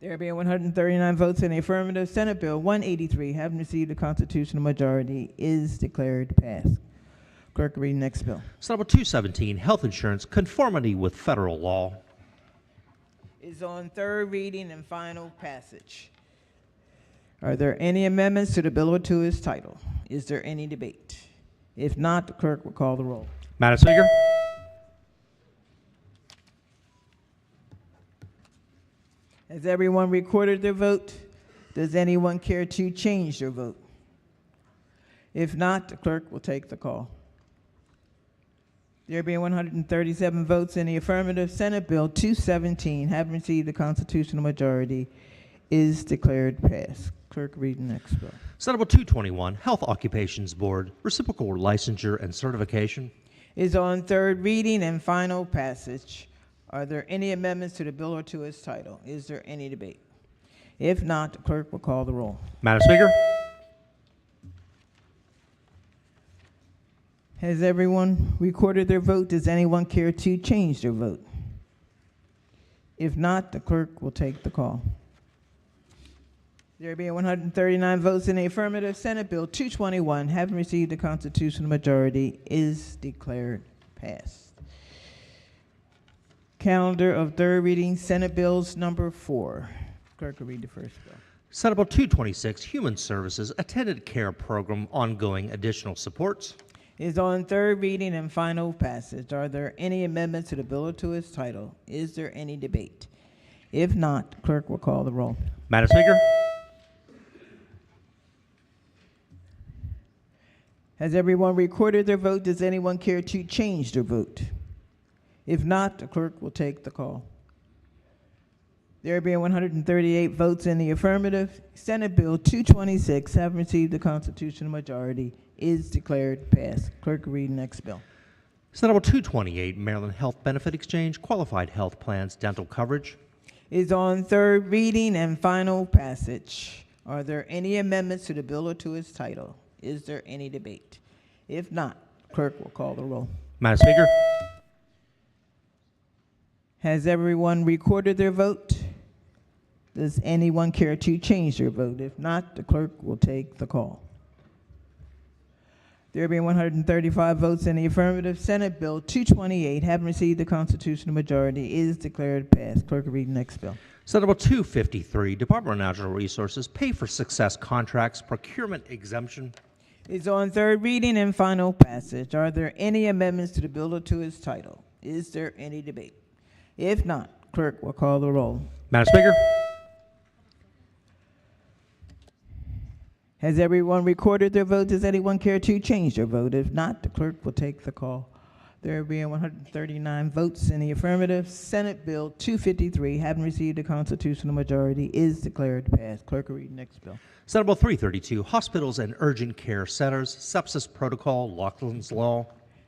There being 139 votes in the affirmative, Senate Bill 183, having received the constitutional majority, is declared passed. Clerk, read the next bill. Senate Bill 217, Health Insurance Conformity with Federal Law. Is on third reading and final passage. Are there any amendments to the bill or to its title? Is there any debate? If not, the clerk will call the roll. Madam Speaker. Has everyone recorded their vote? Does anyone care to change their vote? If not, the clerk will take the call. There being 137 votes in the affirmative, Senate Bill 217, having received the constitutional majority, is declared passed. Clerk, read the next bill. Senate Bill 221, Health Occupations Board, Reciprocal Licensure and Certification. Is on third reading and final passage. Are there any amendments to the bill or to its title? Is there any debate? If not, the clerk will call the roll. Madam Speaker. Has everyone recorded their vote? Does anyone care to change their vote? If not, the clerk will take the call. There being 139 votes in the affirmative, Senate Bill 221, having received the constitutional majority, is declared passed. Calendar of third reading, Senate Bills number 4. Clerk will read the first bill. Senate Bill 226, Human Services Attendant Care Program, ongoing additional supports. Is on third reading and final passage. Are there any amendments to the bill or to its title? Is there any debate? If not, clerk will call the roll. Madam Speaker, Has everyone recorded their vote? Does anyone care to change their vote? If not, the clerk will take the call. There being 138 votes in the affirmative, Senate Bill 226, having received the constitutional majority, is declared passed. Clerk will read the next bill. Senate Bill 228, Maryland Health Benefit Exchange, Qualified Health Plans, Dental Coverage. Is on third reading and final passage. Are there any amendments to the bill or to its title? Is there any debate? If not, clerk will call the roll. Madam Speaker, Has everyone recorded their vote? Does anyone care to change their vote? If not, the clerk will take the call. There being 135 votes in the affirmative, Senate Bill 228, having received the constitutional majority, is declared passed. Clerk will read the next bill. Senate Bill 253, Department of Natural Resources, Pay for Success Contracts, Procurement Exemption. Is on third reading and final passage. Are there any amendments to the bill or to its title? Is there any debate? If not, clerk will call the roll. Madam Speaker, Has everyone recorded their vote? Does anyone care to change their vote? If not, the clerk will take the call. There being 139 votes in the affirmative, Senate Bill 253, having received a constitutional majority, is declared passed. Clerk will read the next bill. Senate Bill 332, Hospitals and Urgent Care Centers, Sepsis Protocol, Laughlin's Law.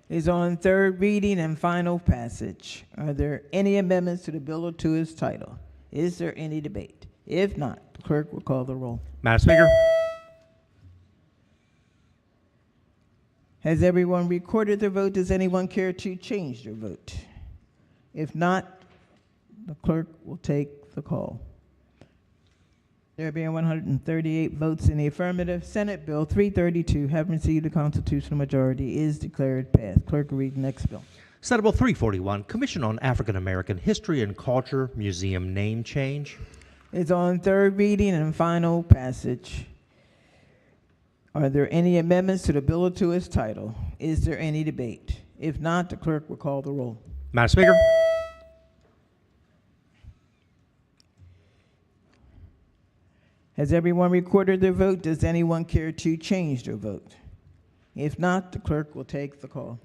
Is on third reading and final passage. Are there any amendments to the bill or to its title? Is there any debate? If not, the clerk will call the roll. Madam Speaker, Has everyone recorded their vote? Does anyone care to change their vote? If not, the clerk will take the call. There being 138 votes in the affirmative, Senate Bill 332, having received a constitutional majority, is declared passed. Clerk will read the next bill. Senate Bill 341, Commission on African American History and Culture, Museum Name Change. It's on third reading and final passage. Are there any amendments to the bill or to its title? Is there any debate? If not, the clerk will call the roll. Madam Speaker, Has everyone recorded their vote? Does anyone care to change their vote? If not, the clerk will take the call.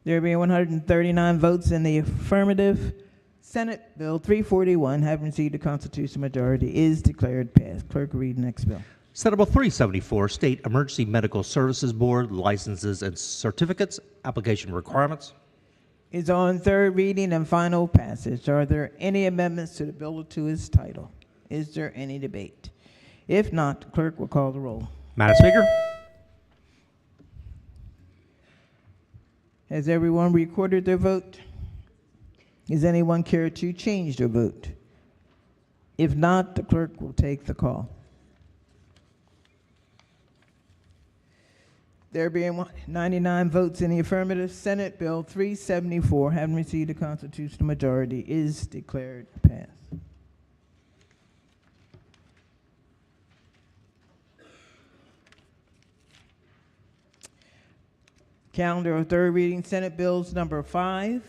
There being 139 votes in the affirmative, Senate Bill 341, having received a constitutional majority, is declared passed. Clerk will read the next bill. Senate Bill 374, State Emergency Medical Services Board, Licenses and Certificates, Application Requirements. Is on third reading and final passage. Are there any amendments to the bill or to its title? Is there any debate? If not, the clerk will call the roll. Madam Speaker, Has everyone recorded their vote? Does anyone care to change their vote? If not, the clerk will take the call. There being 99 votes in the affirmative, Senate Bill 374, having received a constitutional majority, is declared passed. Calendar of third reading, Senate Bills number 5.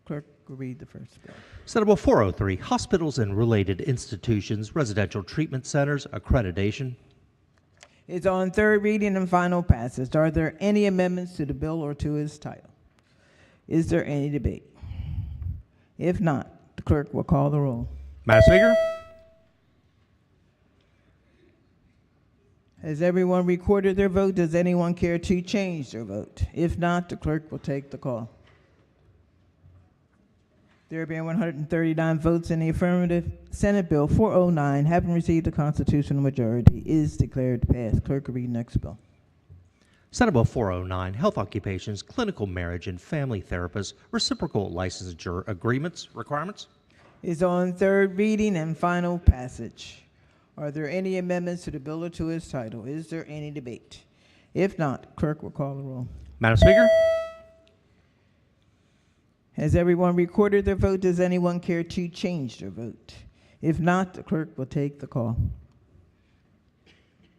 Clerk will read the first bill. Senate Bill 403, Hospitals and Related Institutions, Residential Treatment Centers, Accreditation. It's on third reading and final passage. Are there any amendments to the bill or to its title? Is there any debate? If not, the clerk will call the roll. Madam Speaker, Has everyone recorded their vote? Does anyone care to change their vote? If not, the clerk will take the call. There being 139 votes in the affirmative, Senate Bill 409, having received a constitutional majority, is declared passed. Clerk will read the next bill. Senate Bill 409, Health Occupations, Clinical Marriage and Family Therapists, Reciprocal Licensure Agreements, Requirements. Is on third reading and final passage. Are there any amendments to the bill or to its title? Is there any debate? If not, clerk will call the roll. Madam Speaker, Has everyone recorded their vote? Does anyone care to change their vote? If not, the clerk will take the call.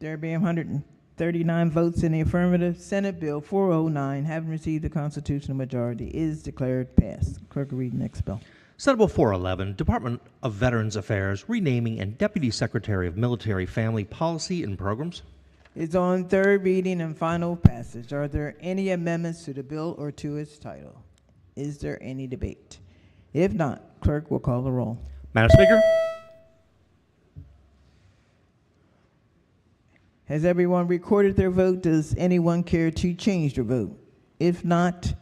There being 139 votes in the affirmative, Senate Bill 409, having received the constitutional majority, is declared passed. Clerk will read the next bill. Senate Bill 411, Department of Veterans Affairs, renaming and Deputy Secretary of Military Family Policy and Programs. It's on third reading and final passage. Are there any amendments to the bill or to its title? Is there any debate? If not, clerk will call the roll. Madam Speaker, Has everyone recorded their vote? Does anyone care to change their vote? If not,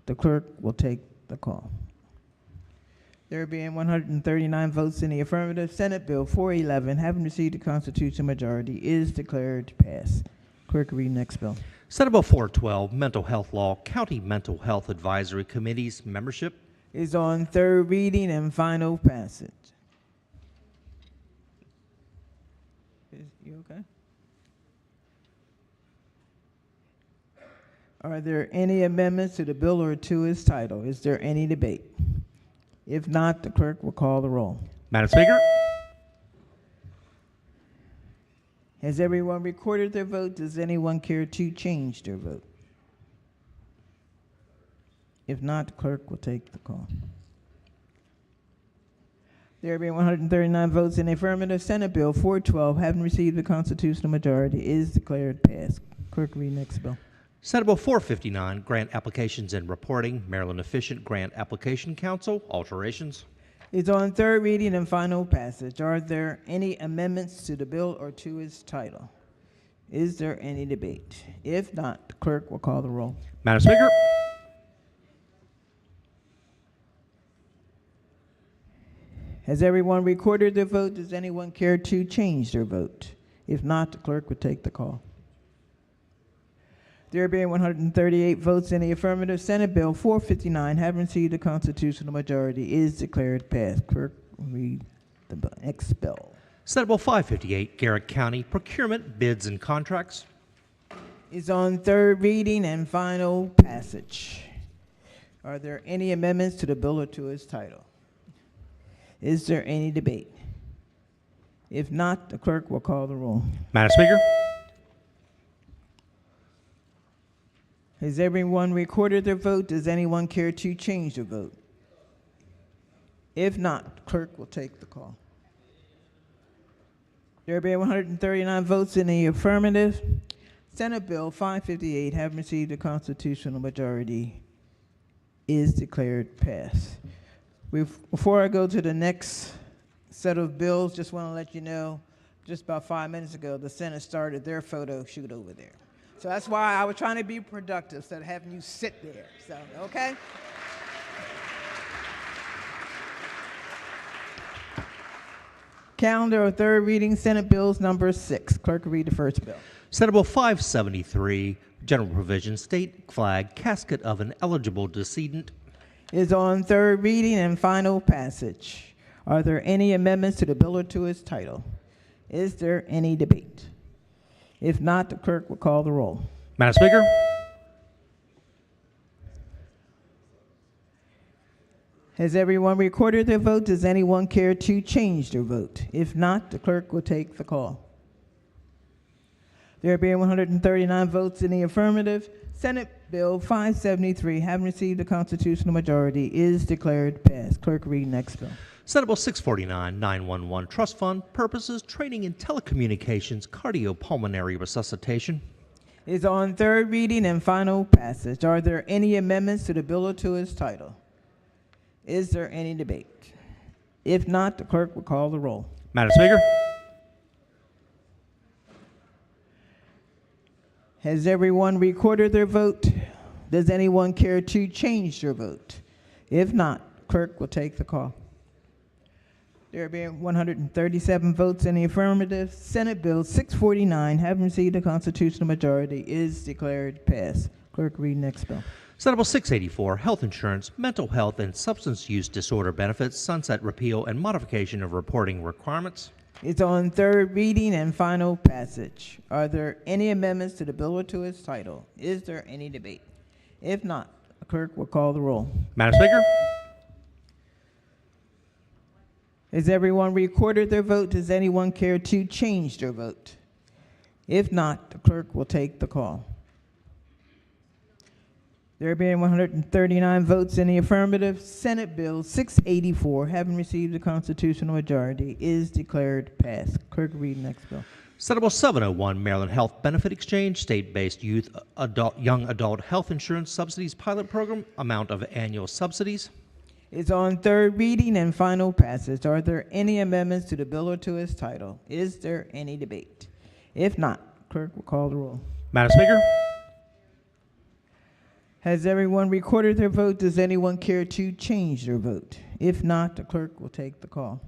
the clerk will take the call. There being 139 votes in the affirmative, Senate Bill 411, having received the constitutional majority, is declared passed. Clerk will read the next bill. Senate Bill 412, Mental Health Law, County Mental Health Advisory Committee's membership. Is on third reading and final passage. You okay? Are there any amendments to the bill or to its title? Is there any debate? If not, the clerk will call the roll. Madam Speaker, Has everyone recorded their vote? Does anyone care to change their vote? If not, the clerk will take the call. There being 139 votes in the affirmative, Senate Bill 412, having received the constitutional majority, is declared passed. Clerk will read the next bill. Senate Bill 459, Grant Applications and Reporting, Maryland Efficient Grant Application Council, alterations. It's on third reading and final passage. Are there any amendments to the bill or to its title? Is there any debate? If not, the clerk will call the roll. Madam Speaker, Has everyone recorded their vote? Does anyone care to change their vote? If not, the clerk will take the call. There being 138 votes in the affirmative, Senate Bill 459, having received the constitutional majority, is declared passed. Clerk will read the next bill. Senate Bill 558, Garrett County Procurement Bids and Contracts. Is on third reading and final passage. Are there any amendments to the bill or to its title? Is there any debate? If not, the clerk will call the roll. Madam Speaker, Has everyone recorded their vote? Does anyone care to change their vote? If not, the clerk will take the call. There being 139 votes in the affirmative, Senate Bill 558, having received the constitutional majority, is declared passed. Before I go to the next set of bills, just want to let you know, just about 5 minutes ago, the Senate started their photo shoot over there. So that's why I was trying to be productive instead of having you sit there. So, okay? Calendar of third reading, Senate Bills number 6. Clerk will read the first bill. Senate Bill 573, General Provision, State Flag, Casket of an Eligible Decedent. Is on third reading and final passage. Are there any amendments to the bill or to its title? Is there any debate? If not, the clerk will call the roll. Madam Speaker, Has everyone recorded their vote? Does anyone care to change their vote? If not, the clerk will take the call. There being 139 votes in the affirmative, Senate Bill 573, having received the constitutional majority, is declared passed. Clerk, read next bill. Senate Bill 649, 911 Trust Fund, Purposes, Training in Telecommunications, Cardiopulmonary Resuscitation. Is on third reading and final passage. Are there any amendments to the bill or to its title? Is there any debate? If not, the clerk will call the roll. Madam Speaker, Has everyone recorded their vote? Does anyone care to change their vote? If not, clerk will take the call. There being 137 votes in the affirmative, Senate Bill 649, having received a constitutional majority, is declared passed. Clerk, read next bill. Senate Bill 684, Health Insurance, Mental Health and Substance Use Disorder Benefits, Sunset Repeal and Modification of Reporting Requirements. It's on third reading and final passage. Are there any amendments to the bill or to its title? Is there any debate? If not, the the clerk will call the roll. Madam Speaker? Has everyone recorded their vote? Does anyone care to change their vote? If not, the clerk will take the call. There being 139 votes in the affirmative, Senate Bill 684, having received a constitutional majority, is declared passed. Clerk, read next bill. Senate Bill 701, Maryland Health Benefit Exchange, State-Based Young Adult Health Insurance Subsidies Pilot Program, amount of annual subsidies. Is on third reading and final passage. Are there any amendments to the bill or to its title? Is there any debate? If not, clerk will call the roll. Madam Speaker? Has everyone recorded their vote? Does anyone care to change their vote? If not, the clerk will take the call.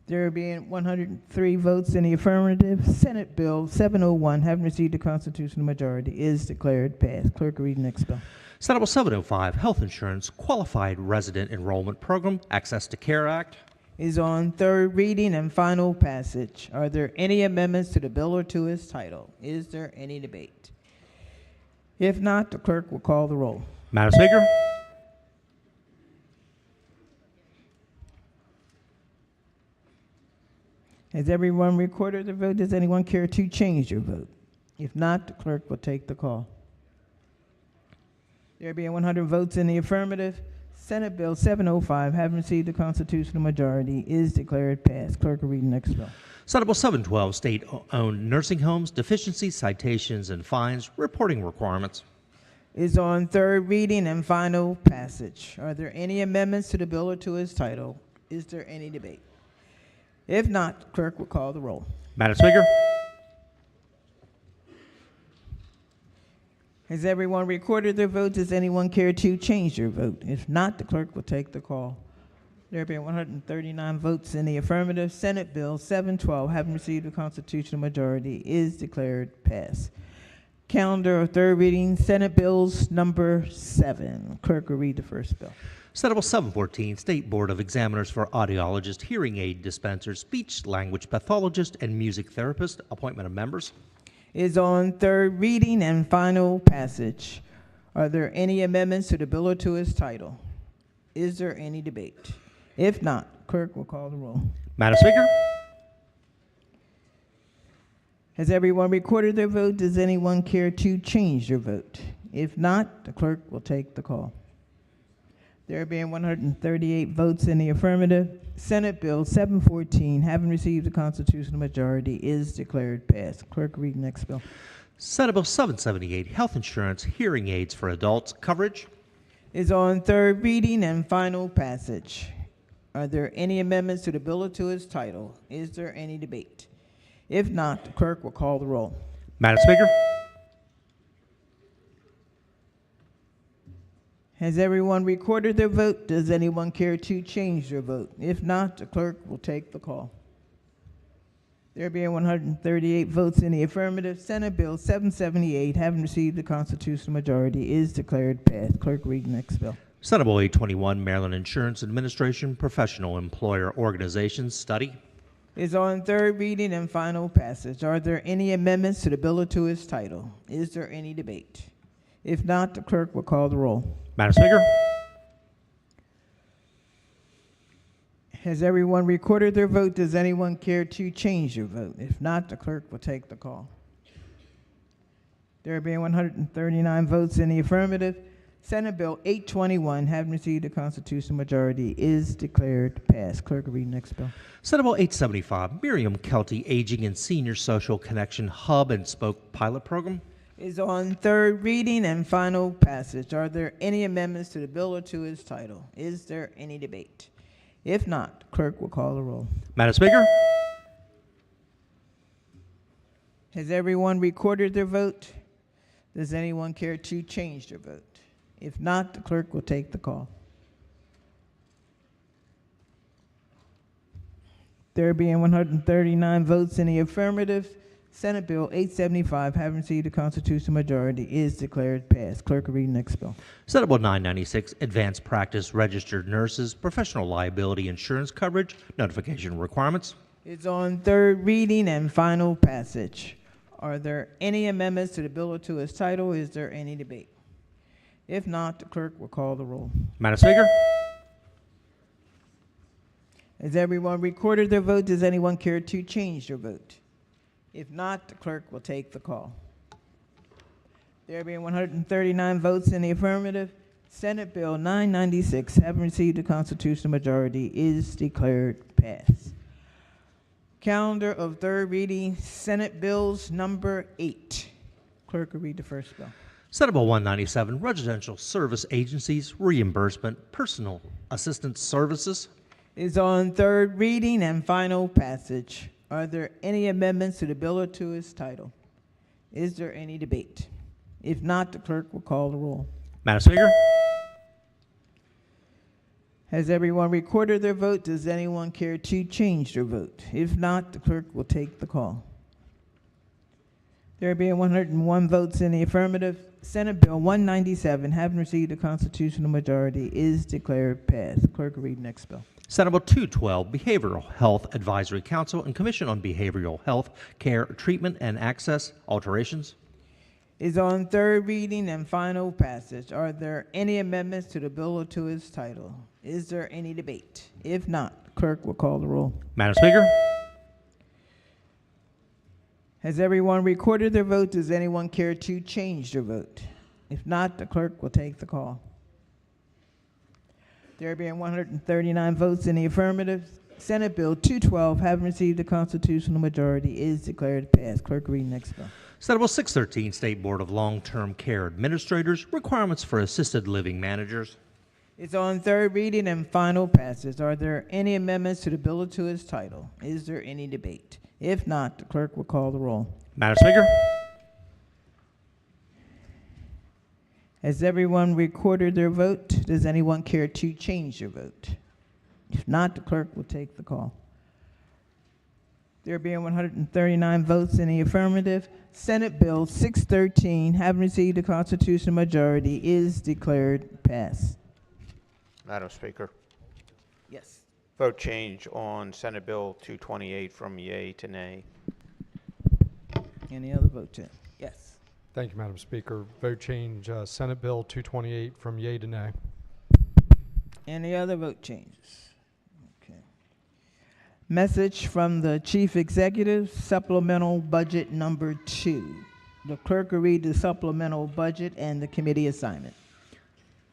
There being 103 votes in the affirmative, Senate Bill 701, having received a constitutional majority, is declared passed. Clerk, read the next bill. Senate Bill 705, Health Insurance Qualified Resident Enrollment Program, Access to Care Act. Is on third reading and final passage. Are there any amendments to the bill or to its title? Is there any debate? If not, the clerk will call the roll. Madam Speaker? Has everyone recorded their vote? Does anyone care to change their vote? If not, the clerk will take the call. There being 100 votes in the affirmative, Senate Bill 705, having received a constitutional majority, is declared passed. Clerk will read the next bill. Senate Bill 712, State-Owned Nursing Homes, Deficiencies, Citations, and Fines, Reporting Requirements. Is on third reading and final passage. Are there any amendments to the bill or to its title? Is there any debate? If not, the clerk will call the roll. Madam Speaker? Has everyone recorded their vote? Does anyone care to change their vote? If not, the clerk will take the call. There being 139 votes in the affirmative, Senate Bill 712, having received a constitutional majority, is declared passed. Calendar of third reading, Senate Bills number 7. Clerk will read the first bill. Senate Bill 714, State Board of Examiners for Audiologists, Hearing Aid Dispensers, Speech Language Pathologist, and Music Therapist, appointment of members. Is on third reading and final passage. Are there any amendments to the bill or to its title? Is there any debate? If not, clerk will call the roll. Madam Speaker? Has everyone recorded their vote? Does anyone care to change their vote? If not, the clerk will take the call. There being 138 votes in the affirmative, Senate Bill 714, having received a constitutional majority, is declared passed. Clerk, read the next bill. Senate Bill 778, Health Insurance Hearing Aids for Adults Coverage. Is on third reading and final passage. Are there any amendments to the bill or to its title? Is there any debate? If not, the clerk will call the roll. Madam Speaker? Has everyone recorded their vote? Does anyone care to change their vote? If not, the clerk will take the call. There being 138 votes in the affirmative, Senate Bill 778, having received a constitutional majority, is declared passed. Clerk, read the next bill. Senate Bill 821, Maryland Insurance Administration Professional Employer Organizations Study. Is on third reading and final passage. Are there any amendments to the bill or to its title? Is there any debate? If not, the clerk will call the roll. Madam Speaker? Has everyone recorded their vote? Does anyone care to change their vote? If not, the clerk will take the call. There being 139 votes in the affirmative, Senate Bill 821, having received a constitutional majority, is declared passed. Clerk will read the next bill. Senate Bill 875, Miriam Kelty Aging and Senior Social Connection Hub and Spoke Pilot Program. Is on third reading and final passage. Are there any amendments to the bill or to its title? Is there any debate? If not, the clerk will call the roll. Madam Speaker? Has everyone recorded their vote? Does anyone care to change their vote? If not, the clerk will take the call. There being 139 votes in the affirmative, Senate Bill 875, having received a constitutional majority, is declared passed. Clerk will read the next bill. Senate Bill 996, Advanced Practice Registered Nurses Professional Liability Insurance Coverage Notification Requirements. It's on third reading and final passage. Are there any amendments to the bill or to its title? Is there any debate? If not, the clerk will call the roll. Madam Speaker? Has everyone recorded their vote? Does anyone care to change their vote? If not, the clerk will take the call. There being 139 votes in the affirmative, Senate Bill 996, having received a constitutional majority, is declared passed. Calendar of third reading, Senate Bills number 8. Clerk will read the first bill. Senate Bill 197, Residential Service Agencies Reimbursement Personal Assistance Services. Is on third reading and final passage. Are there any amendments to the bill or to its title? Is there any debate? If not, the clerk will call the roll. Madam Speaker? Has everyone recorded their vote? Does anyone care to change their vote? If not, the clerk will take the call. There being 101 votes in the affirmative, Senate Bill 197, having received a constitutional majority, is declared passed. Clerk will read next bill. Senate Bill 212, Behavioral Health Advisory Council and Commission on Behavioral Health Care, Treatment, and Access alterations. Is on third reading and final passage. Are there any amendments to the bill or to its title? Is there any debate? If not, the clerk will call the roll. Madam Speaker? Has everyone recorded their vote? Does anyone care to change their vote? If not, the clerk will take the call. There being 139 votes in the affirmative, Senate Bill 212, having received a constitutional majority, is declared passed. Clerk, read next bill. Senate Bill 613, State Board of Long-Term Care Administrators, Requirements for Assisted Living Managers. It's on third reading and final passage. Are there any amendments to the bill or to its title? Is there any debate? If not, the clerk will call the roll. Madam Speaker? Has everyone recorded their vote? Does anyone care to change their vote? If not, the clerk will take the call. There being 139 votes in the affirmative, Senate Bill 613, having received a constitutional majority, is declared passed. Madam Speaker, Yes. vote change on Senate Bill 228 from yea to nay. Any other vote change? Yes. Thank you, Madam Speaker. Vote change Senate Bill 228 from yea to nay. Any other vote changes? Okay. Message from the Chief Executive, Supplemental Budget Number 2. The clerk will read the supplemental budget and the committee assignment.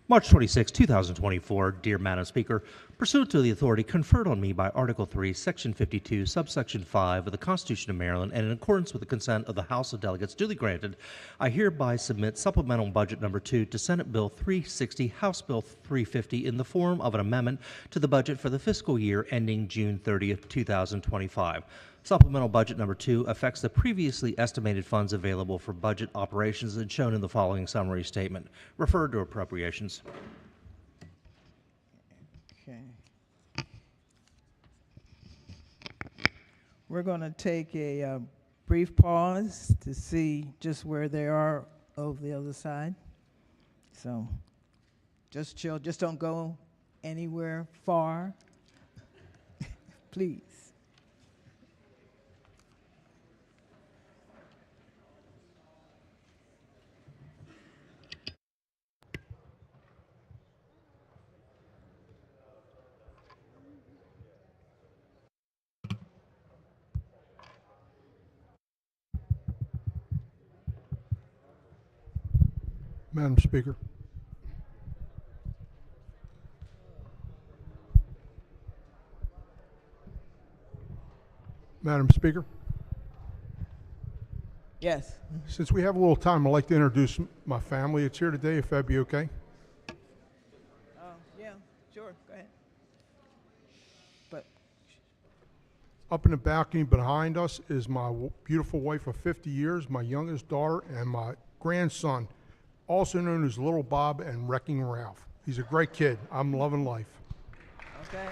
March 26, 2024, dear Madam Speaker, pursuant to the authority conferred on me by Article 3, Section 52, Subsection 5 of the Constitution of Maryland, and in accordance with the consent of the House of Delegates duly granted, I hereby submit Supplemental Budget Number 2 to Senate Bill 360, House Bill 350 in the form of an amendment to the budget for the fiscal year ending June 30th, 2025. Supplemental Budget Number 2 affects the previously estimated funds available for budget operations and shown in the following summary statement. Referred to appropriations. Okay. We're going to take a brief pause to see just where they are over the other side. So just chill. Just don't go anywhere far. Please. Madam Speaker. Madam Speaker, Yes. since we have a little time, I'd like to introduce my family. It's here today, if that'd be okay. Yeah, sure. Go ahead. But Up in the balcony behind us is my beautiful wife of 50 years, my youngest daughter, and my grandson, also known as Little Bob and Wrecking Ralph. He's a great kid. I'm loving life. okay.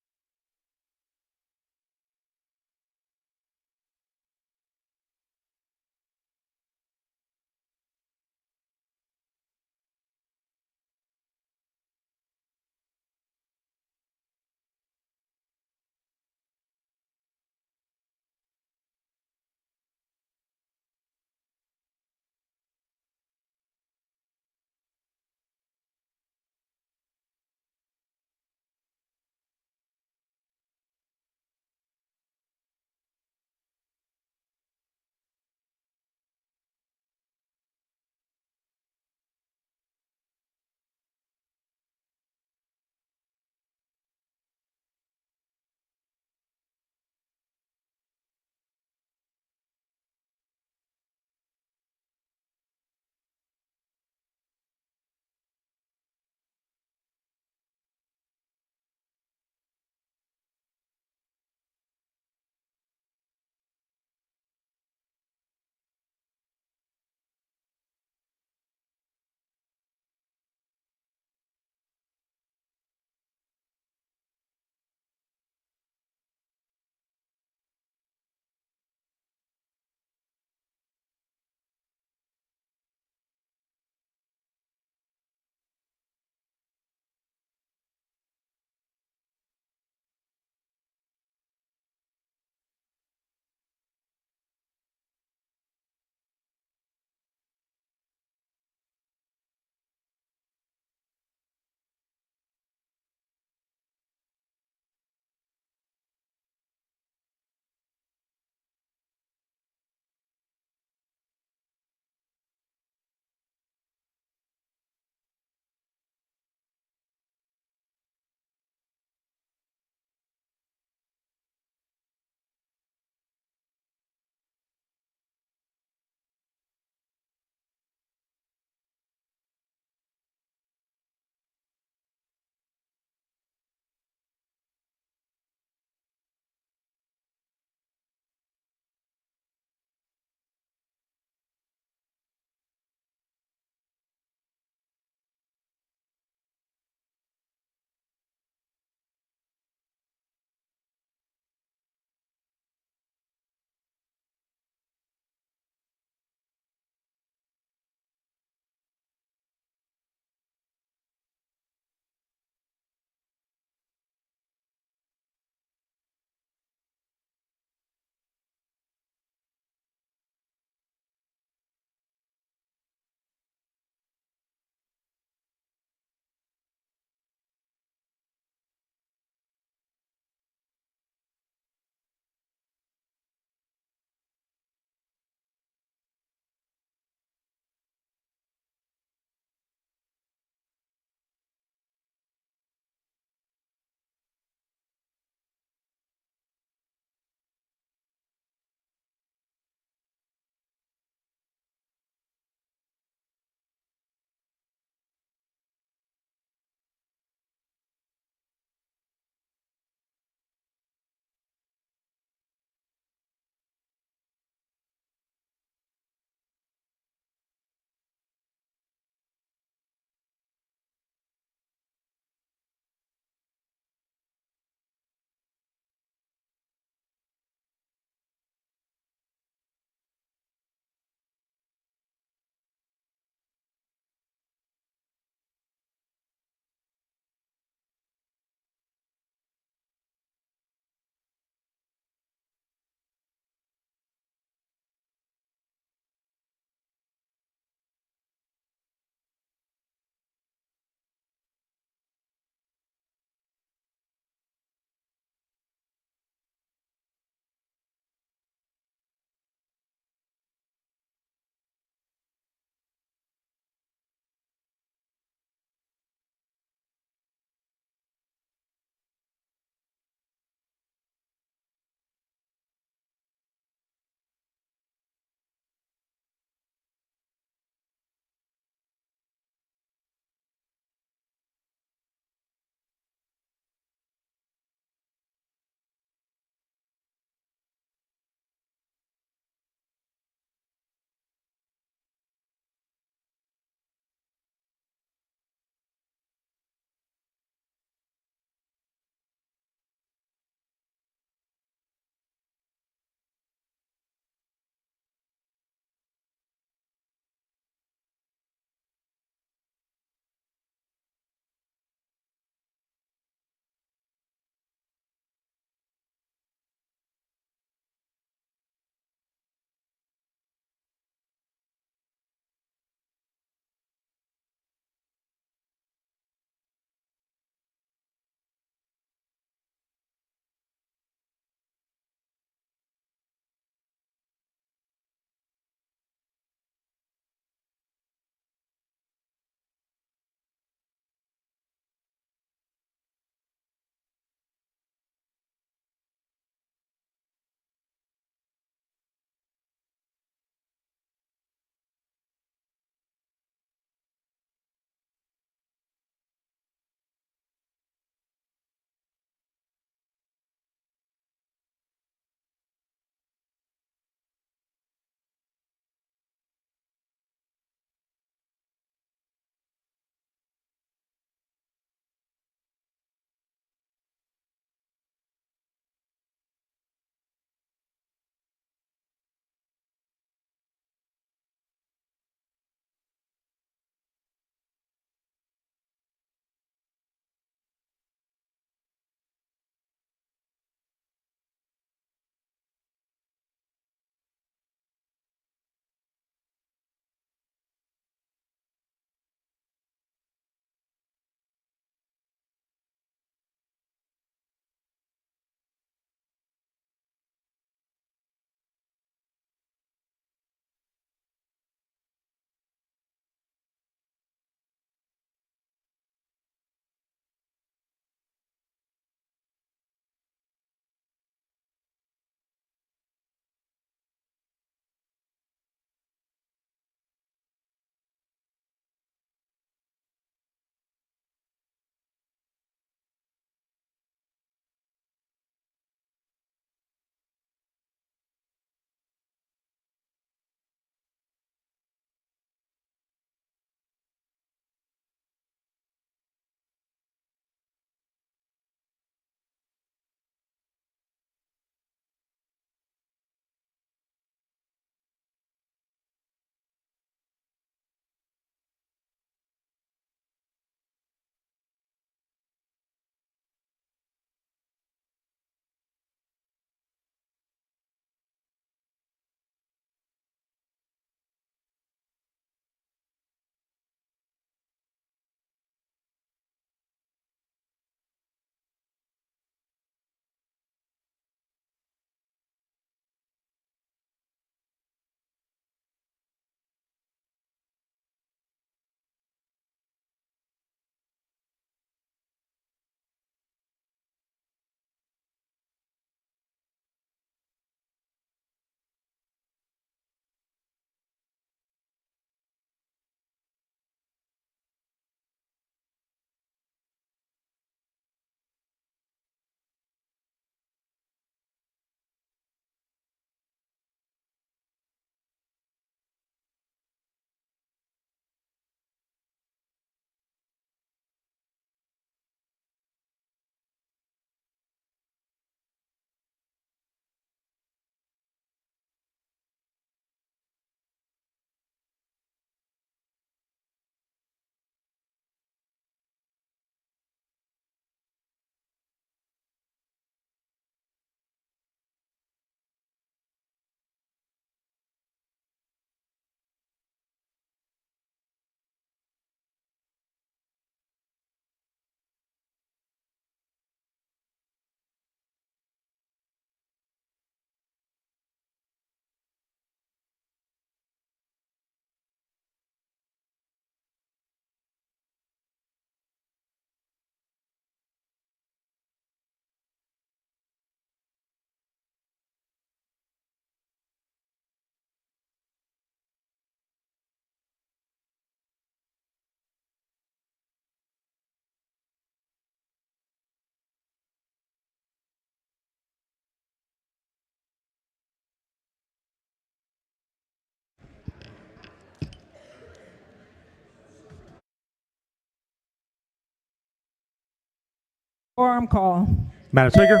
Quorum call. Madam Speaker.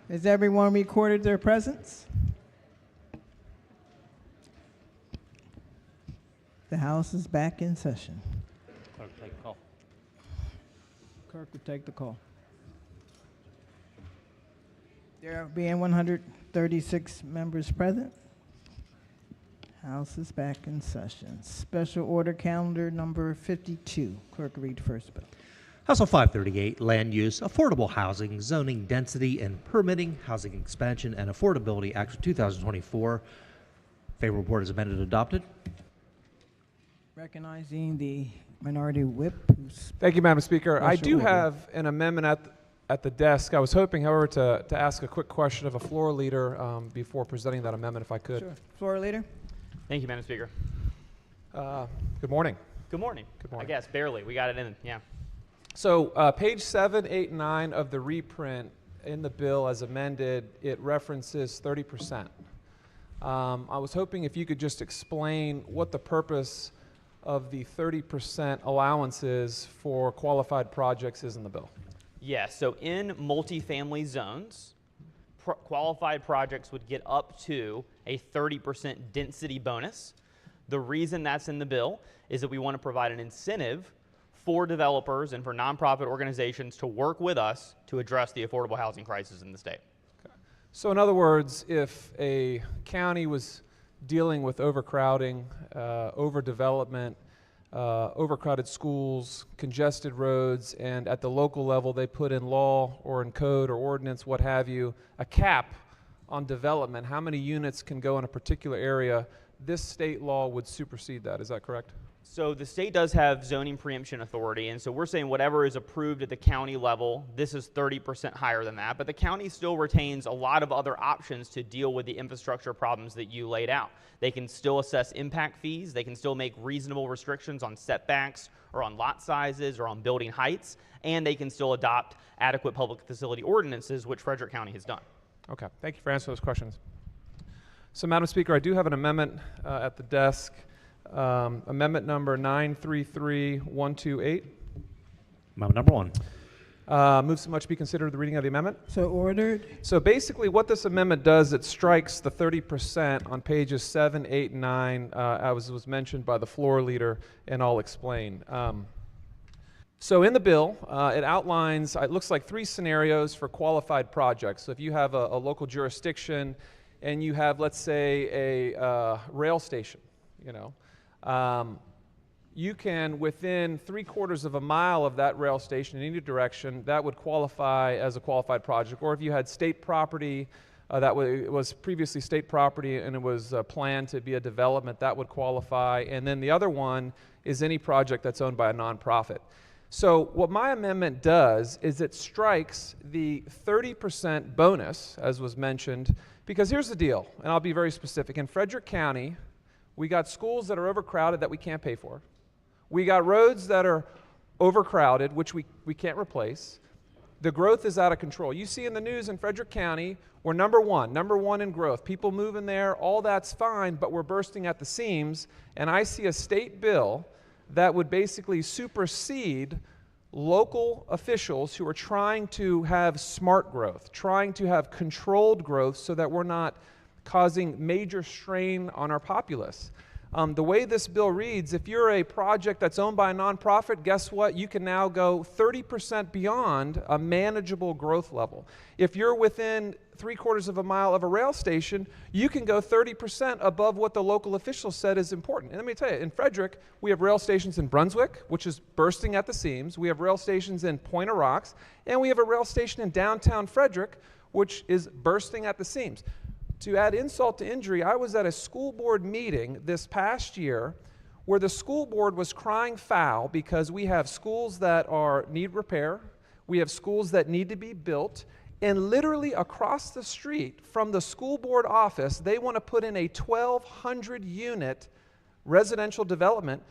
Has everyone recorded their presence? The House is back in session. Clerk, take the call. Clerk will take the call. There being 136 members present, House is back in session. Special order calendar number 52. Clerk, read the first bill. House Bill 538, Land Use, Affordable Housing, Zoning, Density, and Permitting, Housing Expansion, and Affordability Act of 2024. Favorable report is amended and adopted. Recognizing the minority whip. Thank you, Madam Speaker. I Special do order. have an amendment at the desk. I was hoping, however, to ask a quick question of a floor leader before presenting that amendment, if I could. Sure. Floor leader. Thank you, Madam Speaker. Good morning. Good morning. Good morning. I guess, barely. We got it in, yeah. So page 7, 8, 9 of the reprint in the bill as amended, it references 30%. I was hoping if you could just explain what the purpose of the 30% allowances for qualified projects is in the bill. Yeah, so in multifamily zones, qualified projects would get up to a 30% density bonus. The reason that's in the bill is that we want to provide an incentive for developers and for nonprofit organizations to work with us to address the affordable housing crisis in the state. Okay. So in other words, if a county was dealing with overcrowding, overdevelopment, overcrowded schools, congested roads, and at the local level they put in law or in code or ordinance, what have you, a cap on development, how many units can go in a particular area, this state law would supersede that. Is that correct? So the state does have zoning preemption authority, and so we're saying whatever is approved at the county level, this is 30% higher than that, but the county still retains a lot of other options to deal with the infrastructure problems that you laid out. They can still assess impact fees, they can still make reasonable restrictions on setbacks or on lot sizes or on building heights, and they can still adopt adequate public facility ordinances, which Frederick County has done. Okay, thank you for answering those questions. So Madam Speaker, I do have an amendment at the desk. Amendment number 933128. Amendment number 1. Move so much be considered the reading of the amendment. So ordered. So basically what this amendment does, it strikes the 30% on pages 7, 8, and 9, as was mentioned by the floor leader, and I'll explain. So in the bill, it outlines, it looks like 3 scenarios for qualified projects. So if you have a local jurisdiction and you have, let's say, a rail station, you can, within 3/4 of a mile of that rail station in any direction, that would qualify as a qualified project. Or if you had state property that was previously state property and it was planned to be a development, that would qualify. And then the other one is any project that's owned by a nonprofit. So what my amendment does is it strikes the 30% bonus, as was mentioned, because here's the deal, and I'll be very specific. In Frederick County, we got schools that are overcrowded that we can't pay for. We got roads that are overcrowded, which we can't replace. The growth is out of control. You see in the news in Frederick County, we're number one in growth. People moving there, all that's fine, but we're bursting at the seams. And I see a state bill that would basically supersede local officials who are trying to have smart growth, trying to have controlled growth so that we're not causing major strain on our populace. The way this bill reads, if you're a project that's owned by a nonprofit, guess what? You can now go 30% beyond a manageable growth level. If you're within 3/4 of a mile of a rail station, you can go 30% above what the local officials said is important. And let me tell you, in Frederick, we have rail stations in Brunswick, which is bursting at the seams. We have rail stations in Point of Rocks, and we have a rail station in downtown Frederick, which is bursting at the seams. To add insult to injury, I was at a school board meeting this past year where the school board was crying foul because we have schools that need repair, we have schools that need to be built, and literally across the street from the school board office, they want to put in a 1,200 unit residential development.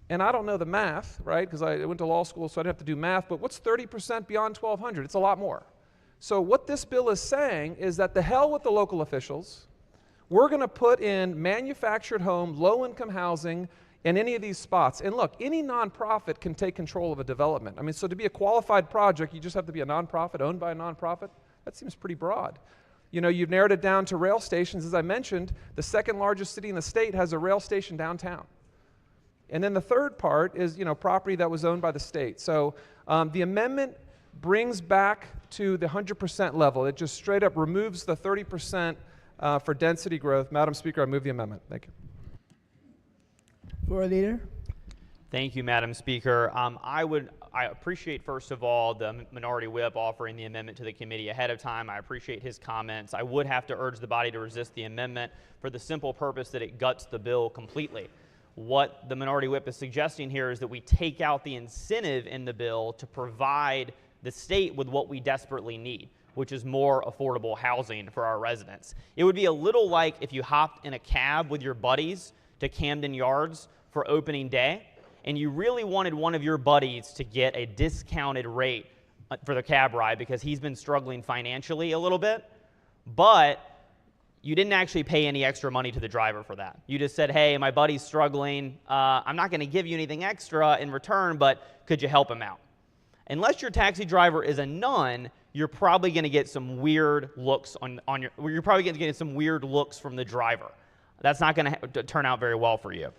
And I don't know the math, right? Because I went to law school, so I didn't have to do math, but what's 30% beyond 1,200? It's a lot more. So what this bill is saying is that the hell with the local officials. We're going to put in manufactured home, low-income housing in any of these spots. And look, any nonprofit can take control of a development. I mean, so to be a qualified project, you just have to be a nonprofit, owned by a nonprofit. That seems pretty broad. You know, you've narrowed it down to rail stations. As I mentioned, the second largest city in the state has a rail station downtown. And then the third part is, you know, property that was owned by the state. So the amendment brings back to the 100% level. It just straight up removes the 30% for density growth. Madam Speaker, I move the amendment. Thank you. Floor Leader. Thank you, Madam Speaker. I appreciate, first of all, the minority whip offering the amendment to the committee ahead of time. I appreciate his comments. I would have to urge the body to resist the amendment for the simple purpose that it guts the bill completely. What the minority whip is suggesting here is that we take out the incentive in the bill to provide the state with what we desperately need, which is more affordable housing for our residents. It would be a little like if you hopped in a cab with your buddies to Camden Yards for opening day, and you really wanted one of your buddies to get a discounted rate for the cab ride because he's been struggling financially a little bit, but you didn't actually pay any extra money to the driver for that. You just said, hey, my buddy's struggling. I'm not going to give you anything extra in return, but could you help him out? Unless your taxi driver is a nun, you're probably going to get some weird looks you're probably going to get some weird looks from the driver. That's not going to turn out very well for you.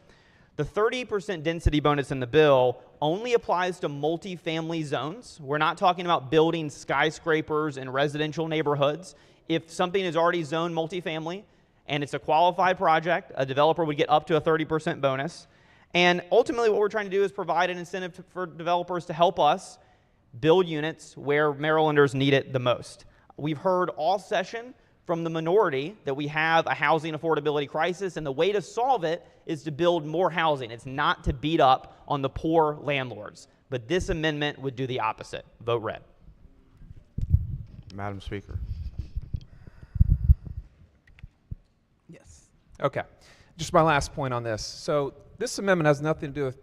The 30% density bonus in the bill only applies to multifamily zones. We're not talking about building skyscrapers in residential neighborhoods. If something is already zoned multifamily and it's a qualified project, a developer would get up to a 30% bonus. And ultimately what we're trying to do is provide an incentive for developers to help us build units where Marylanders need it the most. We've heard all session from the minority that we have a housing affordability crisis, and the way to solve it is to build more housing. It's not to beat up on the poor landlords. But this amendment would do the opposite. Vote red. Madam Speaker. Yes. Okay. Just my last point on this. So this amendment has nothing to do with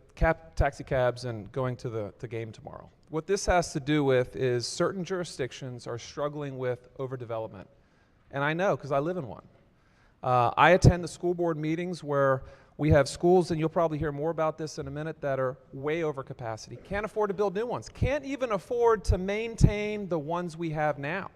taxi cabs and going to the game tomorrow. What this has to do with is certain jurisdictions are struggling with overdevelopment. And I know because I live in one. I attend the school board meetings where we have schools, and you'll probably hear more about this in a minute, that are way over capacity. Can't afford to build new ones. Can't even afford to maintain the ones we have now.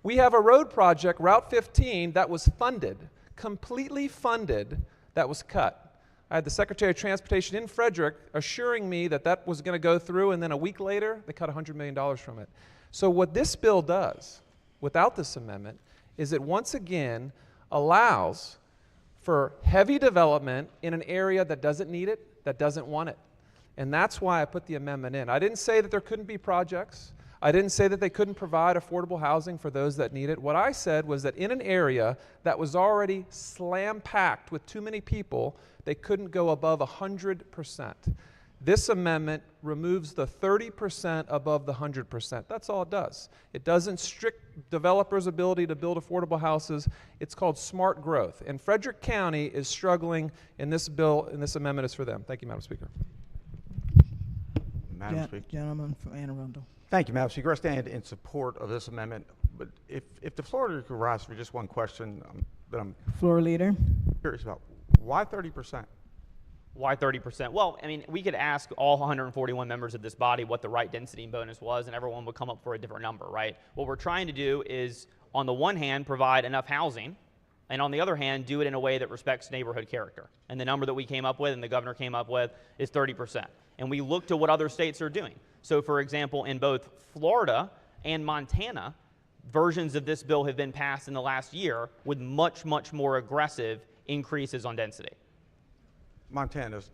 We have a road project, Route 15, that was funded, completely funded, that was cut. I had the Secretary of Transportation in Frederick assuring me that that was going to go through, and then a week later, they cut $100 million from it. So what this bill does, without this amendment, is it once again allows for heavy development in an area that doesn't need it, that doesn't want it. And that's why I put the amendment in. I didn't say that there couldn't be projects. I didn't say that they couldn't provide affordable housing for those that need it. What I said was that in an area that was already slam-packed with too many people, they couldn't go above 100%. This amendment removes the 30% above the 100%. That's all it does. It doesn't strict developers' ability to build affordable houses. It's called smart growth. And Frederick County is struggling, and this bill and this amendment is for them. Thank you, Madam Speaker. Madam Speaker. Gentleman from Anne Arundel. Thank you, Madam Speaker. I stand in support of this amendment. But if the floor leader could rise for just one question that I'm Floor Leader. curious about, why 30%? Why 30%? Well, I mean, we could ask all 141 members of this body what the right density bonus was, and everyone would come up for a different number, right? What we're trying to do is, on the one hand, provide enough housing, and on the other hand, do it in a way that respects neighborhood character. And the number that we came up with and the governor came up with is 30%. And we look to what other states are doing. So, for example, in both Florida and Montana, versions of this bill have been passed in the last year with much, much more aggressive increases on density. Montana's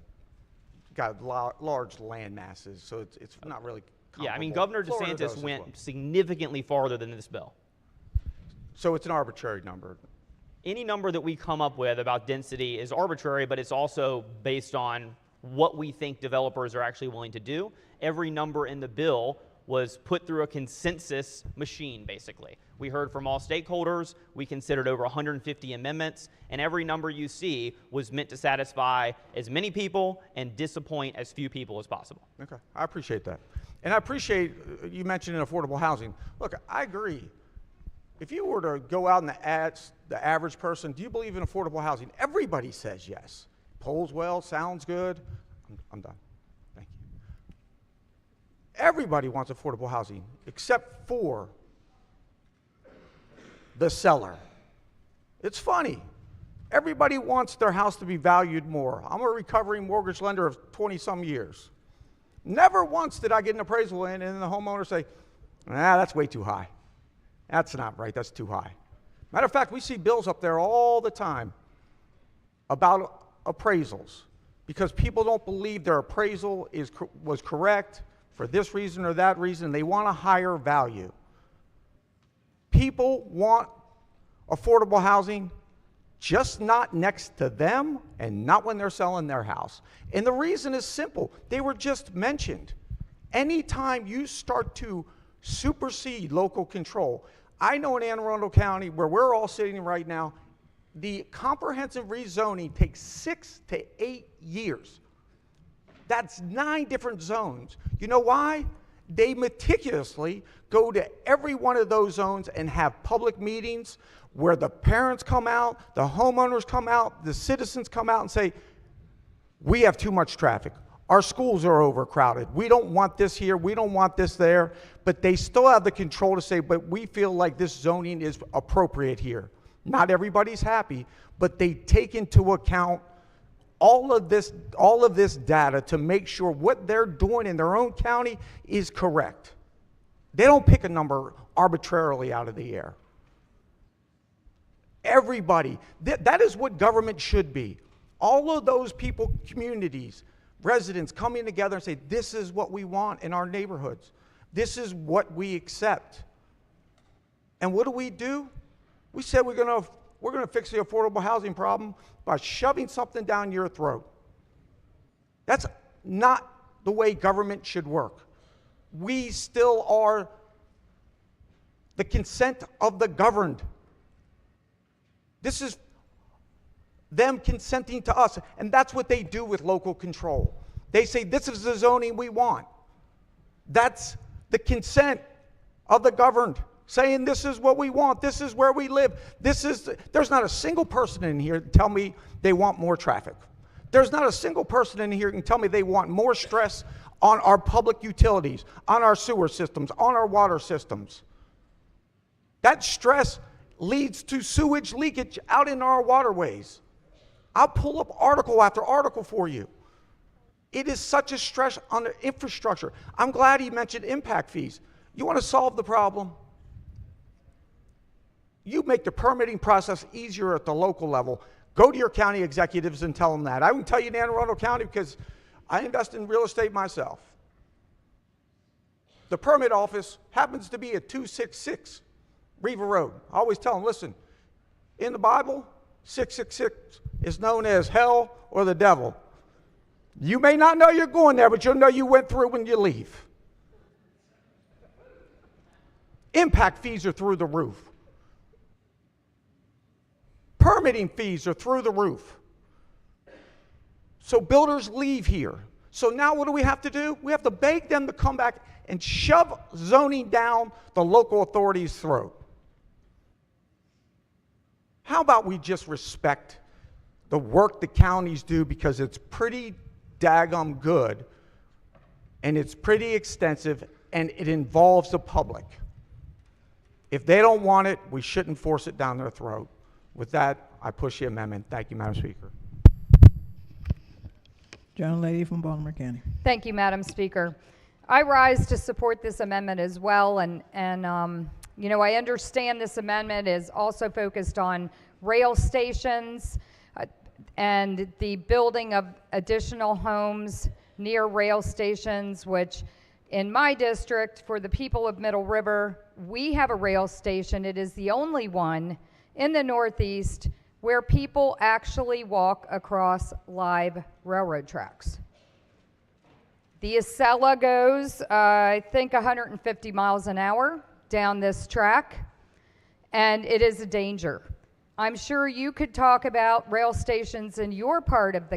got large land masses, so it's not really comparable. Yeah, I mean, Governor DeSantis went significantly farther than this bill. So it's an arbitrary number. Any number that we come up with about density is arbitrary, but it's also based on what we think developers are actually willing to do. Every number in the bill was put through a consensus machine, basically. We heard from all stakeholders. We considered over 150 amendments, and every number you see was meant to satisfy as many people and disappoint as few people as possible. Okay, I appreciate that. And I appreciate you mentioning affordable housing. Look, I agree. If you were to go out and ask the average person, do you believe in affordable housing? Everybody says yes. Polls well, sounds good. I'm done. Thank you. Everybody wants affordable housing except for the seller. It's funny. Everybody wants their house to be valued more. I'm a recovering mortgage lender of 20-some years. Never once did I get an appraisal in and the homeowner say, that's way too high. That's not right, that's too high. Matter of fact, we see bills up there all the time about appraisals because people don't believe their appraisal was correct for this reason or that reason. They want a higher value. People want affordable housing, just not next to them and not when they're selling their house. And the reason is simple. They were just mentioned. Anytime you start to supersede local control, I know in Anne Arundel County, where we're all sitting right now, the comprehensive rezoning takes 6 to 8 years. That's 9 different zones. You know why? They meticulously go to every one of those zones and have public meetings where the parents come out, the homeowners come out, the citizens come out and say, we have too much traffic. Our schools are overcrowded. We don't want this here. We don't want this there. But they still have the control to say, but we feel like this zoning is appropriate here. Not everybody's happy, but they take into account all of this data to make sure what they're doing in their own county is correct. They don't pick a number arbitrarily out of the air. Everybody, that is what government should be. All of those people, communities, residents coming together and say, this is what we want in our neighborhoods. This is what we accept. And what do? We said we're going to fix the affordable housing problem by shoving something down your throat. That's not the way government should work. We still are the consent of the governed. This is them consenting to us, and that's what they do with local control. They say, this is the zoning we want. That's the consent of the governed, saying this is what we want, this is where we live. There's not a single person in here that tell me they want more traffic. There's not a single person in here who can tell me they want more stress on our public utilities, on our sewer systems, on our water systems. That stress leads to sewage leakage out in our waterways. I'll pull up article after article for you. It is such a stress on the infrastructure. I'm glad he mentioned impact fees. You want to solve the problem? You make the permitting process easier at the local level. Go to your county executives and tell them that. I can tell you in Anne Arundel County because I invest in real estate myself. The permit office happens to be at 266 Riva Road. I always tell them, listen, in the Bible, 666 is known as hell or the devil. You may not know you're going there, but you'll know you went through when you leave. Impact fees are through the roof. Permitting fees are through the roof. So builders leave here. So now what do we have to do? We have to beg them to come back and shove zoning down the local authorities' throat. How about we just respect the work the counties do, because it's pretty daggum good and it's pretty extensive and it involves the public. If they don't want it, we shouldn't force it down their throat. With that, I push the amendment. Thank you, Madam Speaker. Gentlelady from Baltimore County. Thank you, Madam Speaker. I rise to support this amendment as well, and you know, I understand this amendment is also focused on rail stations and the building of additional homes near rail stations, which in my district, for the people of Middle River, we have a rail station. It is the only one in the Northeast where people actually walk across live railroad tracks. The Acela goes, I think, 150 miles an hour down this track, and it is a danger. I'm sure you could talk about rail stations in your part of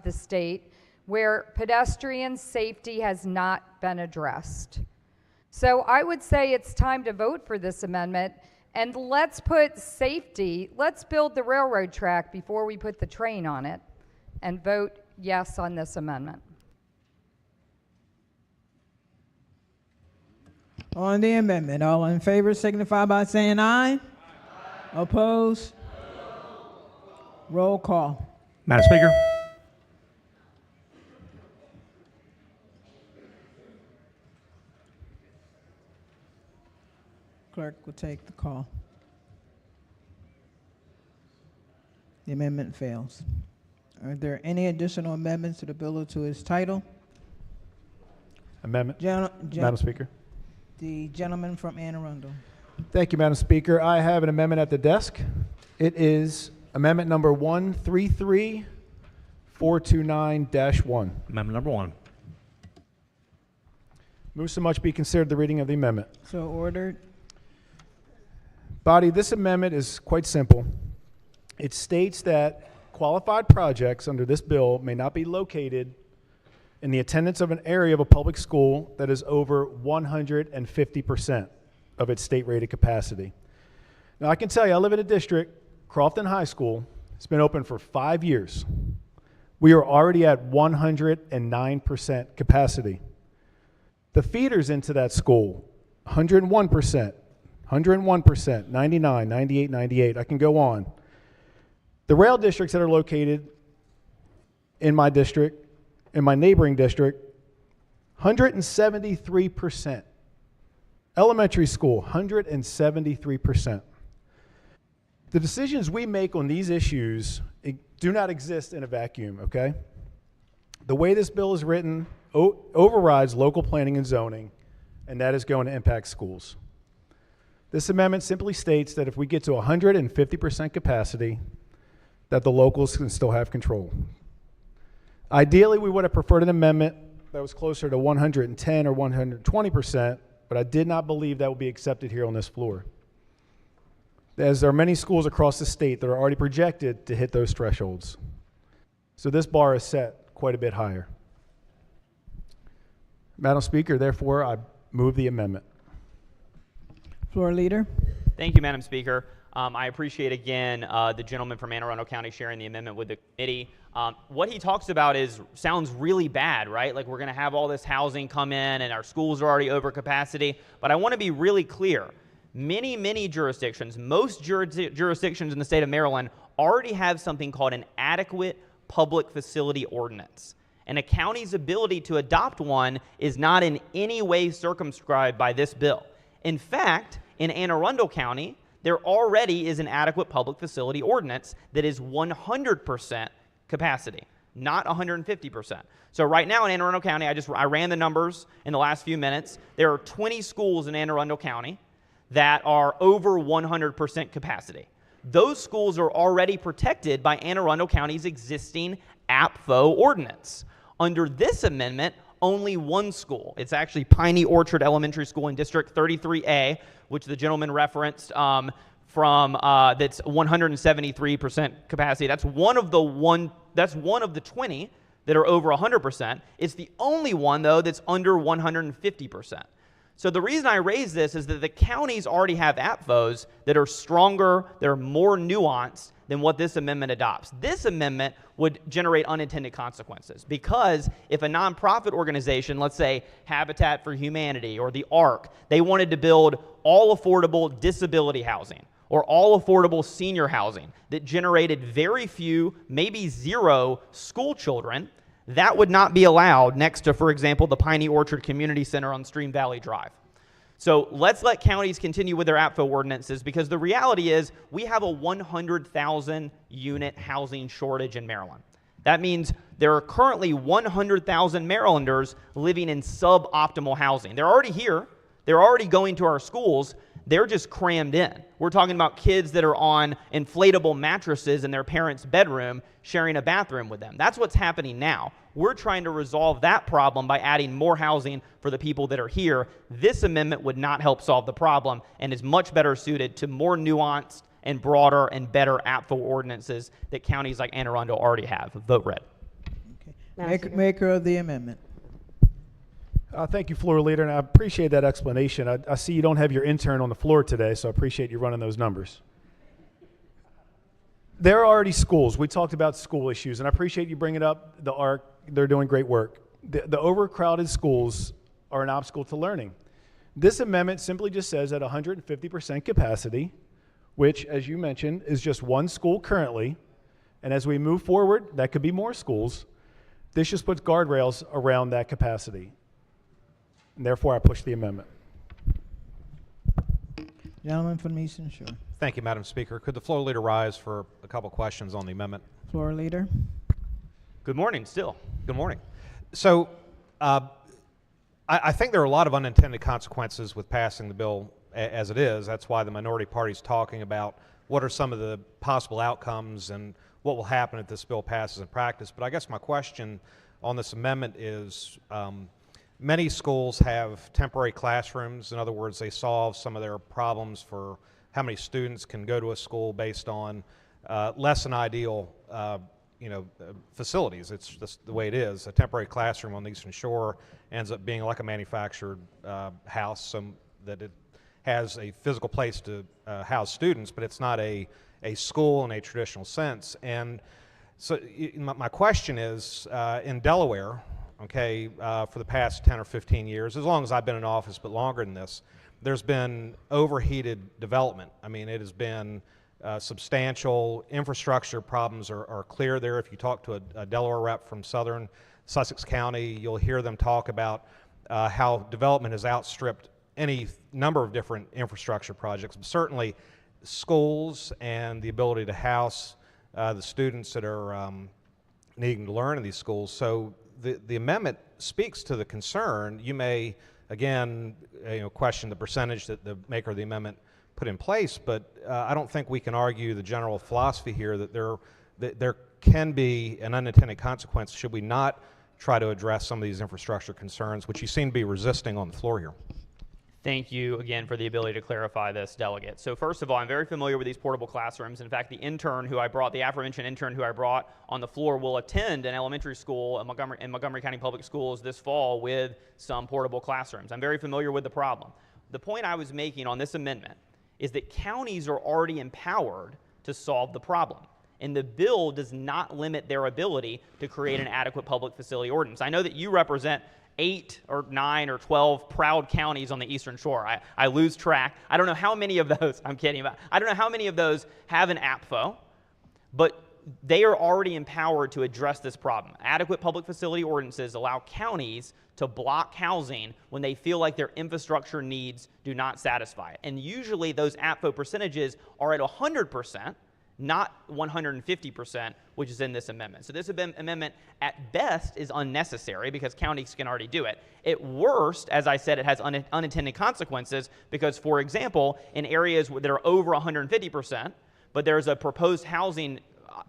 the state where pedestrian safety has not been addressed. So I would say it's time to vote for this amendment And let's put safety, let's build the railroad track before we put the train on it, and vote yes on this amendment. On the amendment, all in favor signify by saying aye. Oppose? Roll call. Madam Speaker. Clerk will take the call. The amendment fails. Are there any additional amendments to the bill or to its title? Amendment. Madam Speaker. The gentleman from Anne Arundel. Thank you, Madam Speaker. I have an amendment at the desk. It is amendment number 133429-1. Amendment number 1. Move so much be considered the reading of the amendment. So ordered. Body, this amendment is quite simple. It states that qualified projects under this bill may not be located in the attendance of an area of a public school that is over 150% of its state-rated capacity. Now, I can tell you, I live in a district, Crofton High School. It's been open for 5 years. We are already at 109% capacity. The feeders into that school, 101%, 101%, 99, 98, 98. I can go on. The rail districts that are located in my district, in my neighboring district, 173%. Elementary school, 173%. The decisions we make on these issues do not exist in a vacuum, okay? The way this bill is written overrides local planning and zoning, and that is going to impact schools. This amendment simply states that if we get to 150% capacity, that the locals can still have control. Ideally, we would have preferred an amendment that was closer to 110 or 120%, but I did not believe that would be accepted here on this floor, as there are many schools across the state that are already projected to hit those thresholds. So this bar is set quite a bit higher. Madam Speaker, therefore, I move the amendment. Floor leader. Thank you, Madam Speaker. I appreciate, again, the gentleman from Anne Arundel County sharing the amendment with the committee. What he talks about sounds really bad, right? Like we're going to have all this housing come in and our schools are already over capacity. But I want to be really clear. Many jurisdictions, most jurisdictions in the state of Maryland already have something called an adequate public facility ordinance. And a county's ability to adopt one is not in any way circumscribed by this bill. In fact, in Anne Arundel County, there already is an adequate public facility ordinance that is 100% capacity, not 150%. So right now in Anne Arundel County, I ran the numbers in the last few minutes. There are 20 schools in Anne Arundel County that are over 100% capacity. Those schools are already protected by Anne Arundel County's existing APFO ordinance. Under this amendment, only one school. It's actually Piney Orchard Elementary School in District 33A, which the gentleman referenced that's 173% capacity. That's one of the 20 that are over 100%. It's the only one, though, that's under 150%. So the reason I raise this is that the counties already have APFOs that are stronger, that are more nuanced than what this amendment adopts. This amendment would generate unintended consequences because if a nonprofit organization, let's say Habitat for Humanity or the ARC, they wanted to build all affordable disability housing or all affordable senior housing that generated very few, maybe zero school children, that would not be allowed next to, for example, the Piney Orchard Community Center on Stream Valley Drive. So let's let counties continue with their APFO ordinances because the reality is we have a 100,000 unit housing shortage in Maryland. That means there are currently 100,000 Marylanders living in suboptimal housing. They're already here. They're already going to our schools. They're just crammed in. We're talking about kids that are on inflatable mattresses in their parents' bedroom sharing a bathroom with them. That's what's happening now. We're trying to resolve that problem by adding more housing for the people that are here. This amendment would not help solve the problem and is much better suited to more nuanced and broader and better APFO ordinances that counties like Anne Arundel already have. Vote red. Okay. Maker of the amendment. Thank you, Floor Leader, and I appreciate that explanation. I see you don't have your intern on the floor today, so I appreciate you running those numbers. There are already schools. We talked about school issues, and I appreciate you bringing up the ARC. They're doing great work. The overcrowded schools are an obstacle to learning. This amendment simply just says at 150% capacity, which, as you mentioned, is just one school currently, and as we move forward, that could be more schools. This just puts guardrails around that capacity, and therefore I push the amendment. Gentleman from the Eastern Shore. Thank you, Madam Speaker. Could the floor leader rise for a couple questions on the amendment? Floor Leader. Good morning, still. Good morning. So I think there are a lot of unintended consequences with passing the bill as it is. That's why the minority party is talking about what are some of the possible outcomes and what will happen if this bill passes in practice. But I guess my question on this amendment is many schools have temporary classrooms. In other words, they solve some of their problems for how many students can go to a school based on less than ideal facilities. It's just the way it is. A temporary classroom on the Eastern Shore ends up being like a manufactured house, so that it has a physical place to house students, but it's not a school in a traditional sense. And so my question is, in Delaware, okay, for the past 10 or 15 years, as long as I've been in office, but longer than this, there's been overheated development. I mean, it has been substantial. Infrastructure problems are clear there. If you talk to a Delaware rep from southern Sussex County, you'll hear them talk about how development has outstripped any number of different infrastructure projects. But certainly schools and the ability to house the students that are needing to learn in these schools. So the amendment speaks to the concern. You may, again, question the percentage that the maker of the amendment put in place, but I don't think we can argue the general philosophy here that there can be an unintended consequence should we not try to address some of these infrastructure concerns, which you seem to be resisting on the floor here. Thank you again for the ability to clarify this, delegate. So first of all, I'm very familiar with these portable classrooms. In fact, the aforementioned intern who I brought on the floor will attend an elementary school in Montgomery County Public Schools this fall with some portable classrooms. I'm very familiar with the problem. The point I was making on this amendment is that counties are already empowered to solve the problem. And the bill does not limit their ability to create an adequate public facility ordinance. I know that you represent 8 or 9 or 12 proud counties on the Eastern Shore. I lose track. I don't know how many of those, I'm kidding about, I don't know how many of those have an APFO, but they are already empowered to address this problem. Adequate public facility ordinances allow counties to block housing when they feel like their infrastructure needs do not satisfy it. And usually those APFO percentages are at 100%, not 150%, which is in this amendment. So this amendment, at best, is unnecessary because counties can already do it. At worst, as I said, it has unintended consequences because, for example, in areas that are over 150%, but there's a proposed housing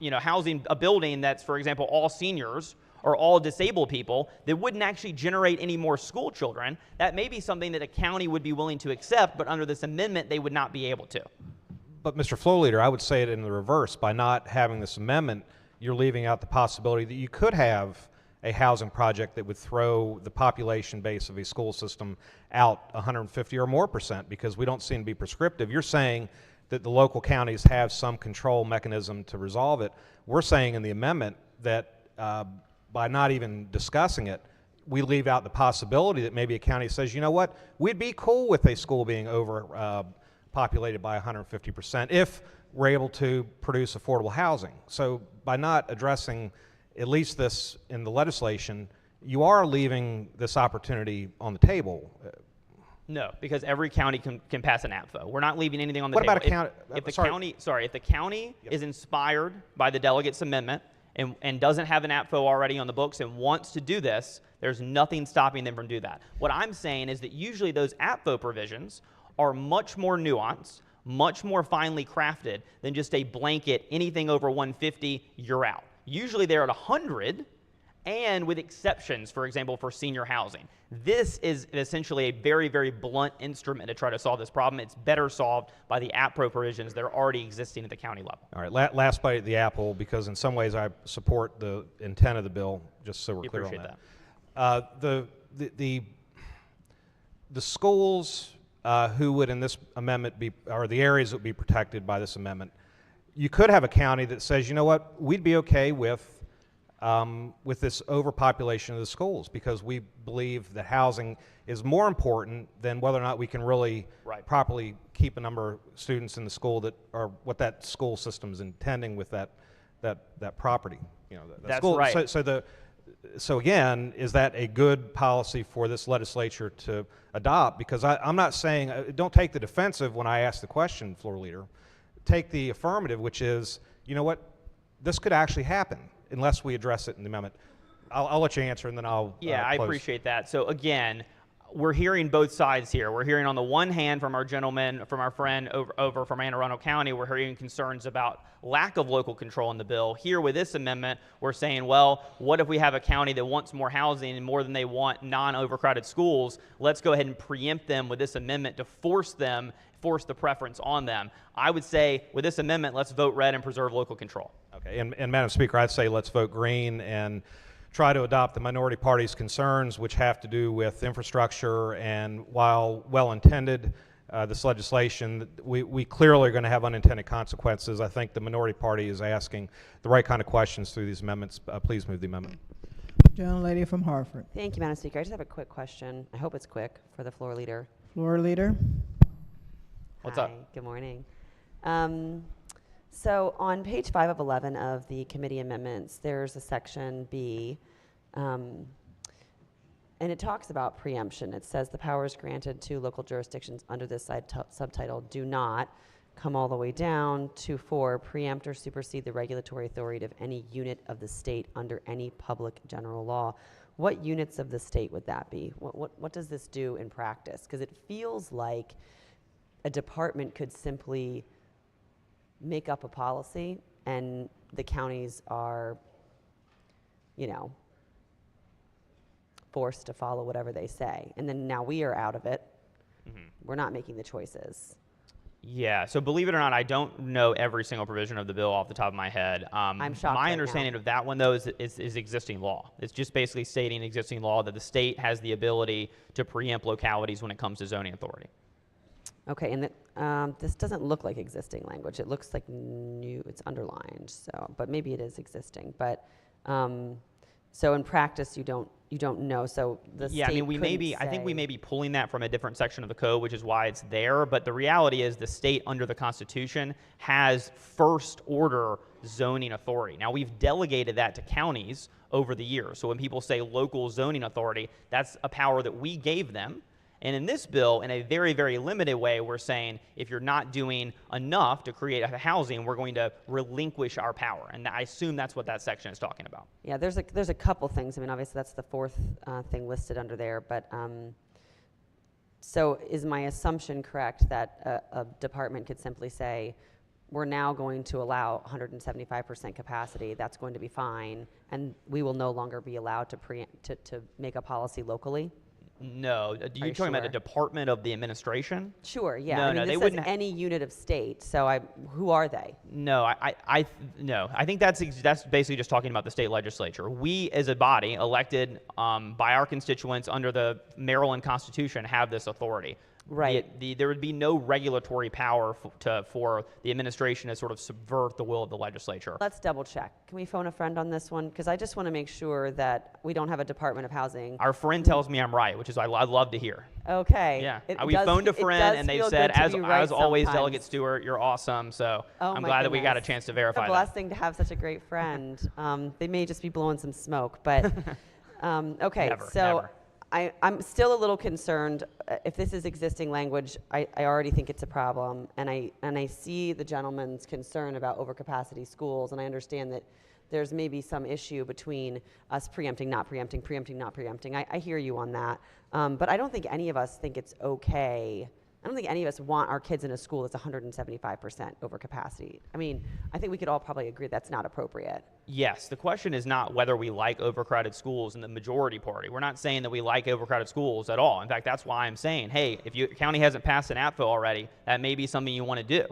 a building that's, for example, all seniors or all disabled people that wouldn't actually generate any more school children, that may be something that a county would be willing to accept, but under this amendment, they would not be able to. But Mr. Floor Leader, I would say it in the reverse. By not having this amendment, you're leaving out the possibility that you could have a housing project that would throw the population base of a school system out 150 or more percent because we don't seem to be prescriptive. You're saying that the local counties have some control mechanism to resolve it. We're saying in the amendment that by not even discussing it, we leave out the possibility that maybe a county says, you know what, we'd be cool with a school being over populated by 150% if we're able to produce affordable housing. So by not addressing at least this in the legislation, you are leaving this opportunity on the table. No, because every county can pass an APFO. We're not leaving anything on the table. What about a county? If the county is inspired by the delegate's amendment and doesn't have an APFO already on the books and wants to do this, there's nothing stopping them from doing that. What I'm saying is that usually those APFO provisions are much more nuanced, much more finely crafted than just a blanket, anything over 150, you're out. Usually they're at 100, and with exceptions, for example, for senior housing. This is essentially a very, very blunt instrument to try to solve this problem. It's better solved by the APFO provisions that are already existing at the county level. All right, last bite at the apple, because in some ways I support the intent of the bill, just so we're clear on that. The the schools who would in this amendment be, or the areas that would be protected by this amendment, you could have a county that says, you know what, we'd be okay with this overpopulation of the schools because we believe that housing is more important than whether or not we can really properly keep a number of students in the school that are what that school system is intending with that property. You know, that That's school. right. So again, is that a good policy for this legislature to adopt? Because I'm not saying, don't take the defensive when I ask the question, Floor Leader. Take the affirmative, which is, you know what, this could actually happen unless we address it in the amendment. I'll let you answer and then I'll Yeah, I close. appreciate that. So again, we're hearing both sides here. We're hearing on the one hand from our gentleman, from our friend over from Anne Arundel County, we're hearing concerns about lack of local control in the bill. Here with this amendment, we're saying, well, what if we have a county that wants more housing and more than they want non-overcrowded schools? Let's go ahead and preempt them with this amendment to force the preference on them. I would say with this amendment, let's vote red and preserve local control. Okay, and Madam Speaker, I'd say let's vote green and try to adopt the minority party's concerns, which have to do with infrastructure, and while well-intended, this legislation, we clearly are going to have unintended consequences. I think the minority party is asking the right kind of questions through these amendments. Please move the amendment. Gentlelady from Hartford. Thank you, Madam Speaker. I just have a quick question. I hope it's quick for the floor leader. Floor Leader. What's Hi, up? Good morning. So on page 5 of 11 of the committee amendments, there's a section B, and it talks about preemption. It says the powers granted to local jurisdictions under this subtitle do not come all the way down to 4, preempt or supersede the regulatory authority of any unit of the state under any public general law. What units of the state would that be? What does this do in practice? Because it feels like a department could simply make up a policy and the counties are, you know, forced to follow whatever they say. And then now we are out of it. We're not making the choices. Yeah, so believe it or not, I don't know every single provision of the bill off the top of my head. I'm shocked My right understanding now. of that one, though, is existing law. It's just basically stating existing law that the state has the ability to preempt localities when it comes to zoning authority. Okay, and this doesn't look like existing language. It looks like new, it's underlined, so, but maybe it is existing. But, so in practice, you don't know, so the Yeah, I state mean, I think we say- may be pulling that from a different section of the code, which is why it's there. But the reality is the state under the Constitution has first order zoning authority. Now, we've delegated that to counties over the years. So when people say local zoning authority, that's a power that we gave them. And in this bill, in a very, very limited way, we're saying if you're not doing enough to create a housing, we're going to relinquish our power. And I assume that's what that section is talking about. Yeah, there's a couple things. I mean, obviously that's the fourth thing listed under there, but so is my assumption correct that a department could simply say, we're now going to allow 175% capacity, that's going to be fine, and we will no longer be allowed to make a policy locally? No, are you talking about the Department of the Administration? Sure, yeah. No, I mean, no, this they says wouldn't. any unit of state, so who are they? No, no. I think that's basically just talking about the state legislature. We, as a body, elected by our constituents under the Maryland Constitution, have this authority. Right. There would be no regulatory power for the administration to sort of subvert the will of the legislature. Let's double check. Can we phone a friend on this one? Because I just want to make sure that we don't have a Department of Housing. Our friend tells me I'm right, which is I'd love to hear. Okay. Yeah. It We does- phoned a it friend does and they feel said, good to be right as always, sometimes. Delegate Stewart, you're awesome. So Oh I'm my glad that we got a goodness. chance to verify It's a that. blessing to have such a great friend. They may just be blowing some smoke, but okay. Never, So never. I'm still a little concerned. If this is existing language, I already think it's a problem, and I see the gentleman's concern about overcapacity schools, and I understand that there's maybe some issue between us preempting, not preempting, preempting, not preempting. I hear you on that, but I don't think any of us think it's okay. I don't think any of us want our kids in a school that's 175% over capacity. I mean, I think we could all probably agree that's not appropriate. Yes, the question is not whether we like overcrowded schools in the majority party. We're not saying that we like overcrowded schools at all. In fact, that's why I'm saying, hey, if your county hasn't passed an APFO already, that may be something you want to do.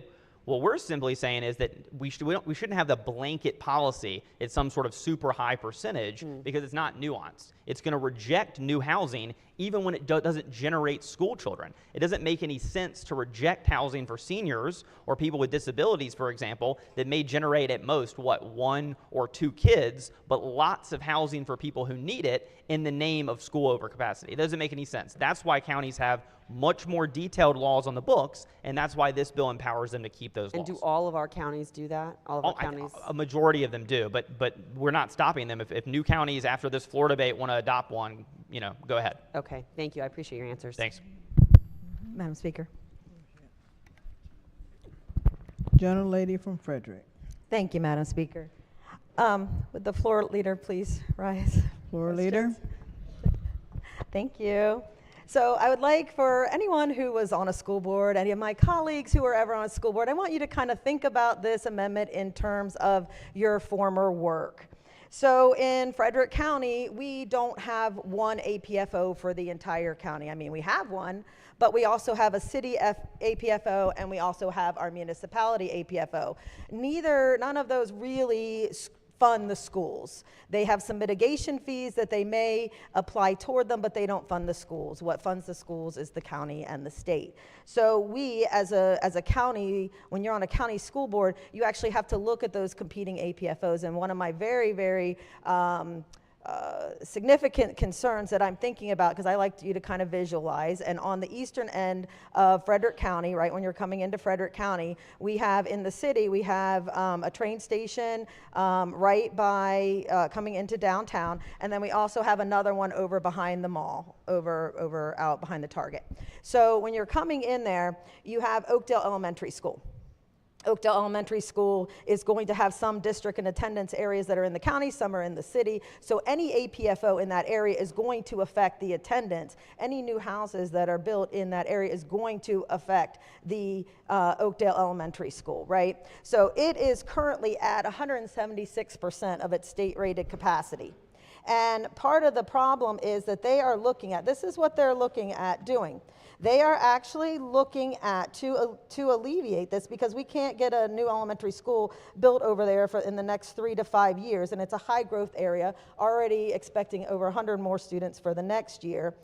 What we're simply saying is that we shouldn't have the blanket policy at some sort of super high percentage because it's not nuanced. It's going to reject new housing even when it doesn't generate school children. It doesn't make any sense to reject housing for seniors or people with disabilities, for example, that may generate at most, 1 or 2 kids, but lots of housing for people who need it in the name of school overcapacity. It doesn't make any sense. That's why counties have much more detailed laws on the books, and that's why this bill empowers them to keep those laws. And do all of our counties do that? All of our counties? A majority of them do, but we're not stopping them. If new counties after this floor debate want to adopt one, go ahead. Okay, thank you. I appreciate your answers. Thanks. Madam Speaker. Gentlelady from Frederick. Thank you, Madam Speaker. Would the floor leader please rise? Floor leader. Thank you. So I would like for anyone who was on a school board, any of my colleagues who were ever on a school board, I want you to kind of think about this amendment in terms of your former work. So in Frederick County, we don't have one APFO for the entire county. I mean, we have one, but we also have a city APFO, and we also have our municipality APFO. None of those really fund the schools. They have some mitigation fees that they may apply toward them, but they don't fund the schools. What funds the schools is the county and the state. So we, as a county, when you're on a county school board, you actually have to look at those competing APFOs. And one of my very, very significant concerns that I'm thinking about, because I like you to kind of visualize, and on the eastern end of Frederick County, right when you're coming into Frederick County, we have in the city, we have a train station right by coming into downtown, and then we also have another one over behind the mall, over out behind the Target. So when you're coming in there, you have Oakdale Elementary School. Oakdale Elementary School is going to have some district and attendance areas that are in the county, some are in the city. So any APFO in that area is going to affect the attendance. Any new houses that are built in that area is going to affect the Oakdale Elementary School, right? So it is currently at 176% of its state rated capacity. And part of the problem is that they are looking at, this is what they're looking at doing. They are actually looking at, to alleviate this, because we can't get a new elementary school built over there in the next 3 to 5 years, and it's a high growth area, already expecting over 100 more students for the next year.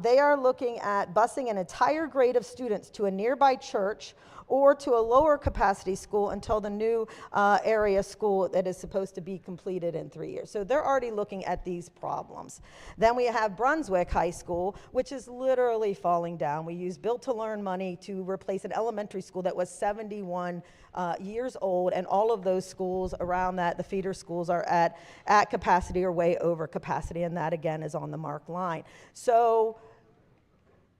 They are looking at busing an entire grade of students to a nearby church or to a lower capacity school until the new area school that is supposed to be completed in 3 years. So they're already looking at these problems. Then we have Brunswick High School, which is literally falling down. We use Built to Learn money to replace an elementary school that was 71 years old, and all of those schools around that, the feeder schools, are at capacity or way over capacity, and that again is on the marked line. So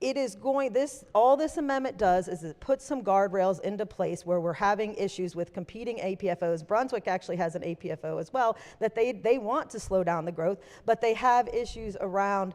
it is going, all this amendment does is it puts some guardrails into place where we're having issues with competing APFOs. Brunswick actually has an APFO as well, that they want to slow down the growth, but they have issues around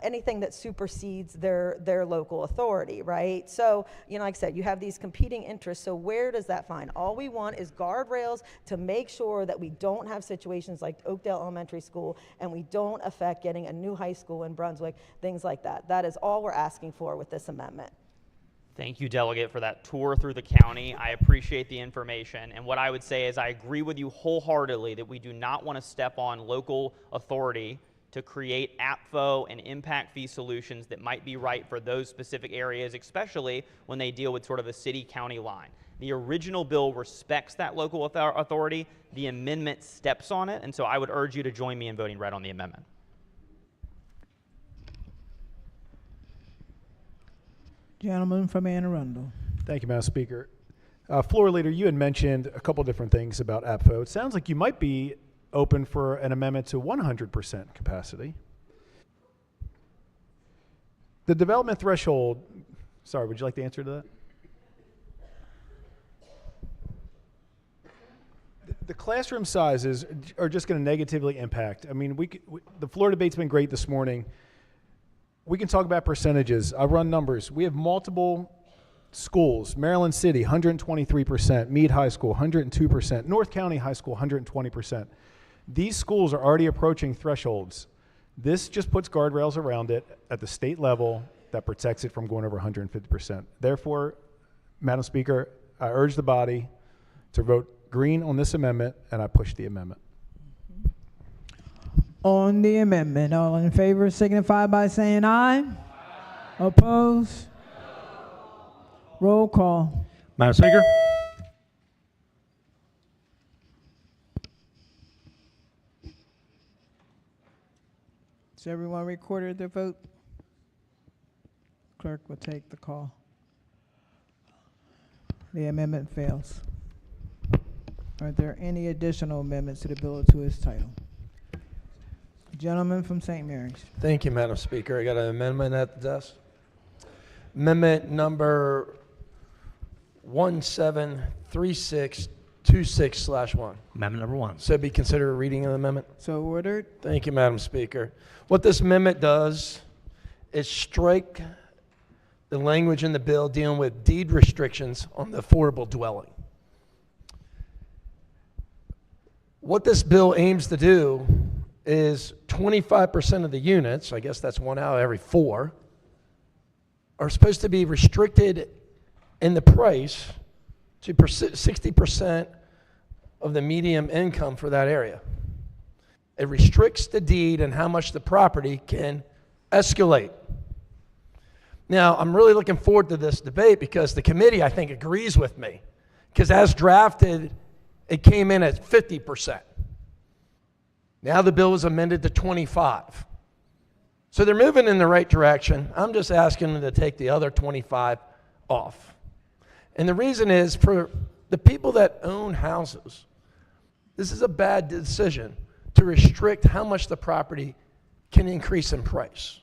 anything that supersedes their local authority, right? So, like I said, you have these competing interests, so where does that find? All we want is guardrails to make sure that we don't have situations like Oakdale Elementary School, and we don't affect getting a new high school in Brunswick, things like that. That is all we're asking for with this amendment. Thank you, Delegate, for that tour through the county. I appreciate the information. And what I would say is I agree with you wholeheartedly that we do not want to step on local authority to create APFO and impact fee solutions that might be right for those specific areas, especially when they deal with sort of a city-county line. The original bill respects that local authority. The amendment steps on it. And so I would urge you to join me in voting red on the amendment. Gentleman from Anne Arundel. Thank you, Madam Speaker. Floor Leader, you had mentioned a couple different things about APFO. It sounds like you might be open for an amendment to 100% capacity. The development threshold, sorry, would you like to answer to that? The classroom sizes are just going to negatively impact. I mean, the floor debate's been great this morning. We can talk about percentages. I run numbers. We have multiple schools. Maryland City, 123%. Meade High School, 102%. North County High School, 120%. These schools are already approaching thresholds. This just puts guardrails around it at the state level that protects it from going over 150%. Therefore, Madam Speaker, I urge the body to vote green on this amendment, and I push the amendment. On the amendment, all in favor signify by saying aye. Oppose? Roll call. Madam Speaker? Has everyone recorded their vote? Clerk will take the call. The amendment fails. Are there any additional amendments to the bill to its title? Gentleman from St. Mary's. Thank you, Madam Speaker. I got an amendment at the desk. Amendment number 173626/1. Amendment number 1. So be considered a reading of the amendment. So ordered. Thank you, Madam Speaker. What this amendment does is strike the language in the bill dealing with deed restrictions on the affordable dwelling. What this bill aims to do is 25% of the units, I guess that's 1 out of every 4, are supposed to be restricted in the price to 60% of the median income for that area. It restricts the deed and how much the property can escalate. Now, I'm really looking forward to this debate because the committee, I think, agrees with me. Because as drafted, it came in at 50%. Now the bill was amended to 25. So they're moving in the right direction. I'm just asking them to take the other 25 off. And the reason is for the people that own houses, this is a bad decision to restrict how much the property can increase in price.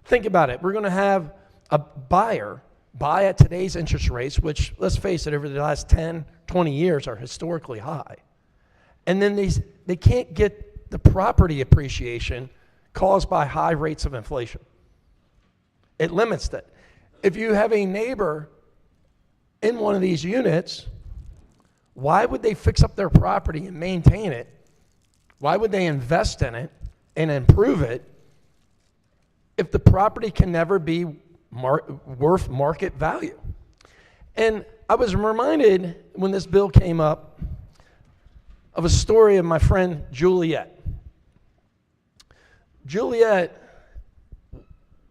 Think about it. We're going to have a buyer buy at today's interest rates, which, let's face it, over the last 10, 20 years are historically high. And then they can't get the property appreciation caused by high rates of inflation. It limits that. If you have a neighbor in one of these units, why would they fix up their property and maintain it? Why would they invest in it and improve it if the property can never be worth market value? And I was reminded when this bill came up of a story of my friend Juliet. Juliet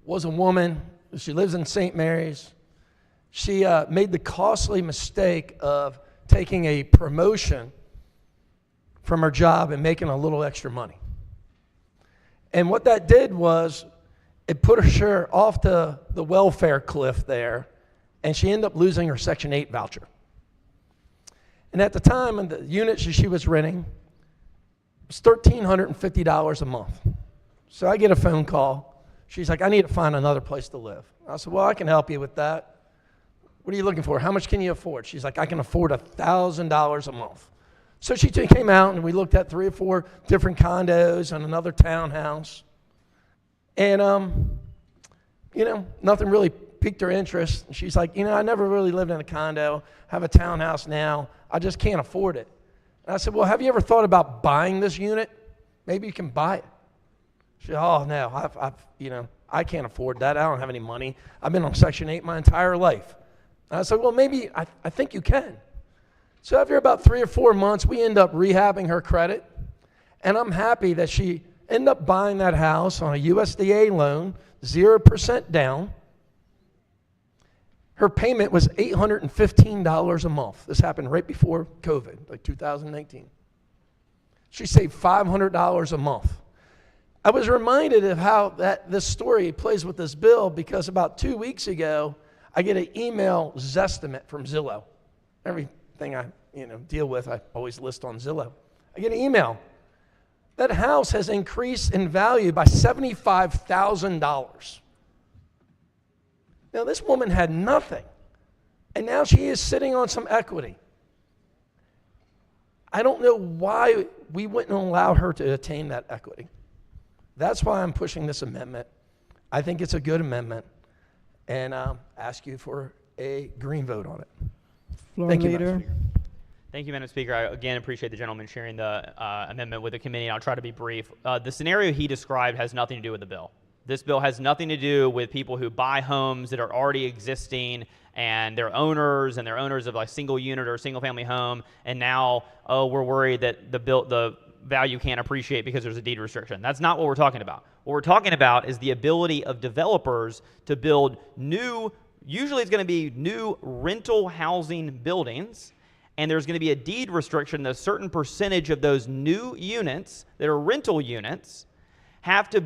was a woman. She lives in St. Mary's. She made the costly mistake of taking a promotion from her job and making a little extra money. And what that did was it put her off the welfare cliff there, and she ended up losing her Section 8 voucher. And at the time, in the unit she was renting, it was $1,350 a month. So I get a phone call. She's like, I need to find another place to live. I said, well, I can help you with that. What are you looking for? How much can you afford? She's like, I can afford $1,000 a month. So she came out, and we looked at 3 or 4 different condos and another townhouse. And, nothing really piqued her interest. And she's like, I never really lived in a condo, have a townhouse now. I just can't afford it. And I said, well, have you ever thought about buying this unit? Maybe you can buy it. She said, oh, no, I can't afford that. I don't have any money. I've been on Section 8 my entire life. And I said, well, maybe I think you can. So after about 3 or 4 months, we end up rehabbing her credit. And I'm happy that she ended up buying that house on a USDA loan, 0% down. Her payment was $815 a month. This happened right before COVID, like 2019. She saved $500 a month. I was reminded of how this story plays with this bill because about 2 weeks ago, I get an email Zestimate from Zillow. Everything I deal with, I always list on Zillow. I get an email. That house has increased in value by $75,000. Now, this woman had nothing, and now she is sitting on some equity. I don't know why we wouldn't allow her to attain that equity. That's why I'm pushing this amendment. I think it's a good amendment, and ask you for a green vote on it. Thank you, Madam Speaker. Thank you, Madam Speaker. I again appreciate the gentleman sharing the amendment with the committee, and I'll try to be brief. The scenario he described has nothing to do with the bill. This bill has nothing to do with people who buy homes that are already existing and they're owners of like single unit or single family home, and now, we're worried that the value can't appreciate because there's a deed restriction. That's not what we're talking about. What we're talking about is the ability of developers to build new, usually it's going to be new rental housing buildings, and there's going to be a deed restriction that a certain percentage of those new units that are rental units have to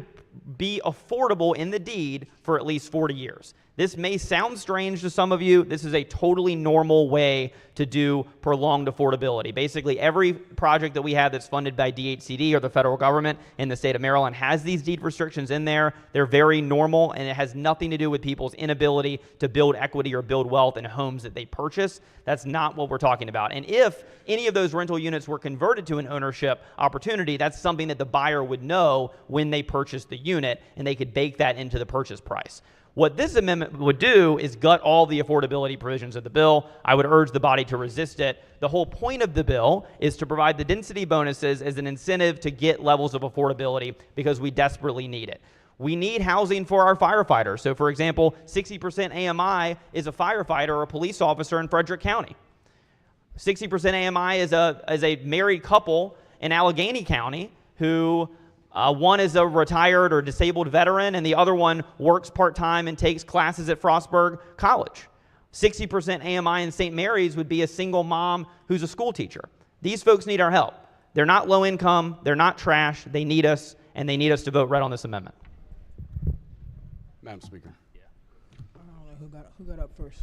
be affordable in the deed for at least 40 years. This may sound strange to some of you. This is a totally normal way to do prolonged affordability. Basically, every project that we have that's funded by DHCD or the federal government in the state of Maryland has these deed restrictions in there. They're very normal, and it has nothing to do with people's inability to build equity or build wealth in homes that they purchase. That's not what we're talking about. And if any of those rental units were converted to an ownership opportunity, that's something that the buyer would know when they purchase the unit, and they could bake that into the purchase price. What this amendment would do is gut all the affordability provisions of the bill. I would urge the body to resist it. The whole point of the bill is to provide the density bonuses as an incentive to get levels of affordability because we desperately need it. We need housing for our firefighters. So, for example, 60% AMI is a firefighter or a police officer in Frederick County. 60% AMI is a married couple in Allegheny County who one is a retired or disabled veteran, and the other one works part-time and takes classes at Frostburg College. 60% AMI in St. Mary's would be a single mom who's a school teacher. These folks need our help. They're not low income. They're not trash. They need us, and they need us to vote right on this amendment. Madam Speaker. I don't know who got up first.